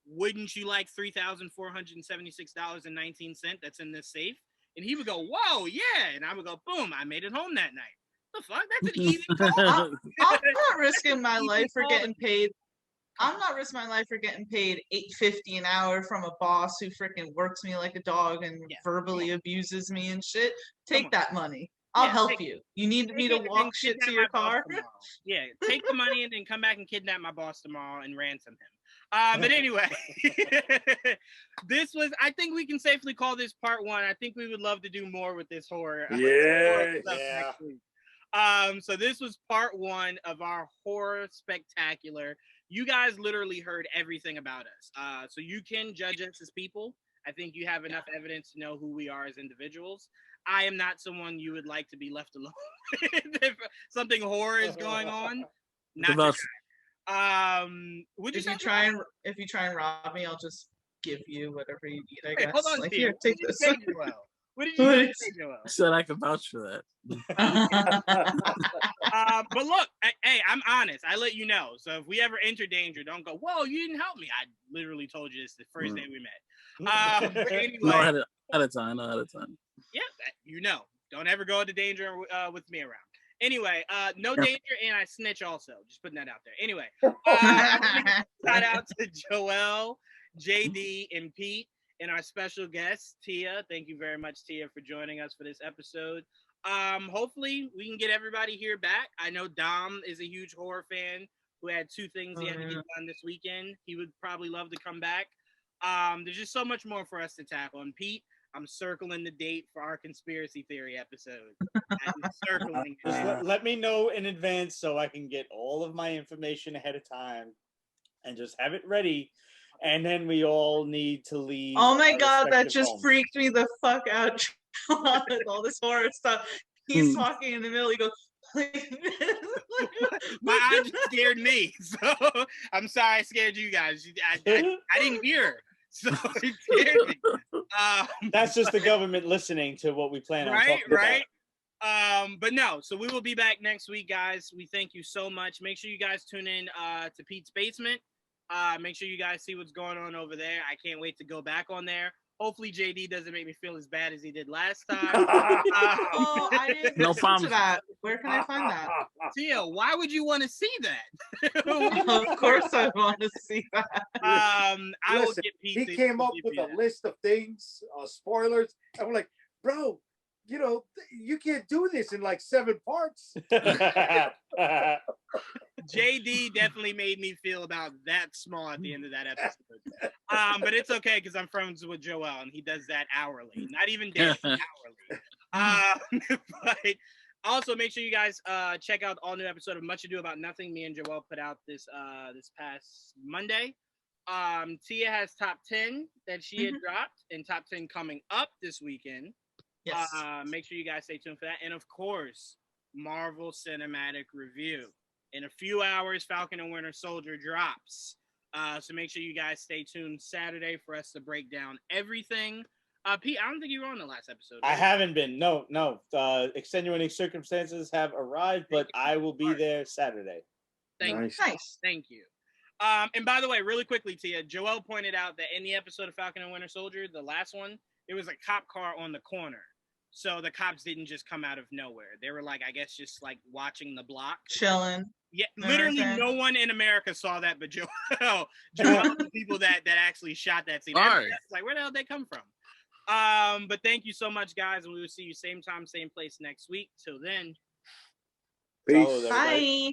wouldn't you like $3,476.19 that's in this safe? And he would go, whoa, yeah. And I would go, boom, I made it home that night. The fuck? That's an easy call. I'm not risking my life for getting paid. I'm not risking my life for getting paid $8.50 an hour from a boss who freaking works me like a dog and verbally abuses me and shit. Take that money. I'll help you. You need me to walk shit to your car? Yeah, take the money and then come back and kidnap my boss tomorrow and ransom him. But anyway, this was, I think we can safely call this part 1. I think we would love to do more with this horror. Yeah. Next week. So this was part 1 of our horror spectacular. You guys literally heard everything about us. So you can judge us as people. I think you have enough evidence to know who we are as individuals. I am not someone you would like to be left alone if something horror is going on. Not the guy. If you try and rob me, I'll just give you whatever you need. I guess. Hold on, like, Tia. here, take this. What did you say, Joel? I said I can vouch for that. But look, hey, I'm honest. I let you know. So if we ever enter danger, don't go, whoa, you didn't help me. I literally told you this the first day we met. But anyway, No, ahead of time. yeah, you know. Don't ever go into danger with me around. Anyway, no danger, and I snitch also. Just putting that out there. Anyway, shout out to Joel, JD, and Pete, and our special guest, Tia. Thank you very much, Tia, for joining us for this episode. Hopefully, we can get everybody here back. I know Dom is a huge horror fan who had 2 things he had to get done this weekend. He would probably love to come back. There's just so much more for us to tackle. And Pete, I'm circling the date for our conspiracy theory episode. I'm circling it. Just let me know in advance so I can get all of my information ahead of time and just have it ready. And then we all need to leave. Oh my God, that just homes. freaked me the fuck out with all this horror stuff. He's talking in the middle, he goes, my aunt just scared me. So I'm sorry I scared you guys. I didn't hear. So it scared me. That's just the government listening to what we plan on talking about. But no, so we will be back next week, guys. We thank you so much. Make sure you guys tune in to Pete's Basement. Make sure you guys see what's going on over there. I can't wait to go back on there. Hopefully JD doesn't make me feel as bad as he did last time. oh, I didn't No listen promise. to that. Where can I find that? Tia, why would you want to see that? Of course I want to see that. I will Listen, get Pete. he came up with a that. list of things, spoilers, and we're like, bro, you know, you can't do this in like 7 parts. JD definitely made me feel about that small at the end of that episode. But it's okay because I'm friends with Joel and he does that hourly, not even daily, hourly. But also make sure you guys check out all new episode of Much Ado About Nothing. Me and Joel put out this past Monday. Tia has top 10 that she had dropped and top 10 coming up this weekend. Yes. Make sure you guys stay tuned for that. And of course, Marvel Cinematic Review. In a few hours, Falcon and Winter Soldier drops. So make sure you guys stay tuned Saturday for us to break down everything. Pete, I don't think you were on the last episode. I haven't been. No. Extenuating circumstances have arrived, but I will be there Saturday. Thank you. And by the way, really quickly, Tia, Joel pointed out that in the episode of Falcon and Winter Soldier, the last one, there was a cop car on the corner. So the cops didn't just come out of nowhere. They were like, I guess, just like watching the block. Chilling. Yeah, and literally everything. no one in America saw that but Joe. Joe, the people that actually shot that scene. All Everybody right. else is like, where the hell did they come from? But thank you so much, guys, and we will see you same time, same place next week. Till then. Peace. Follow everybody. Bye.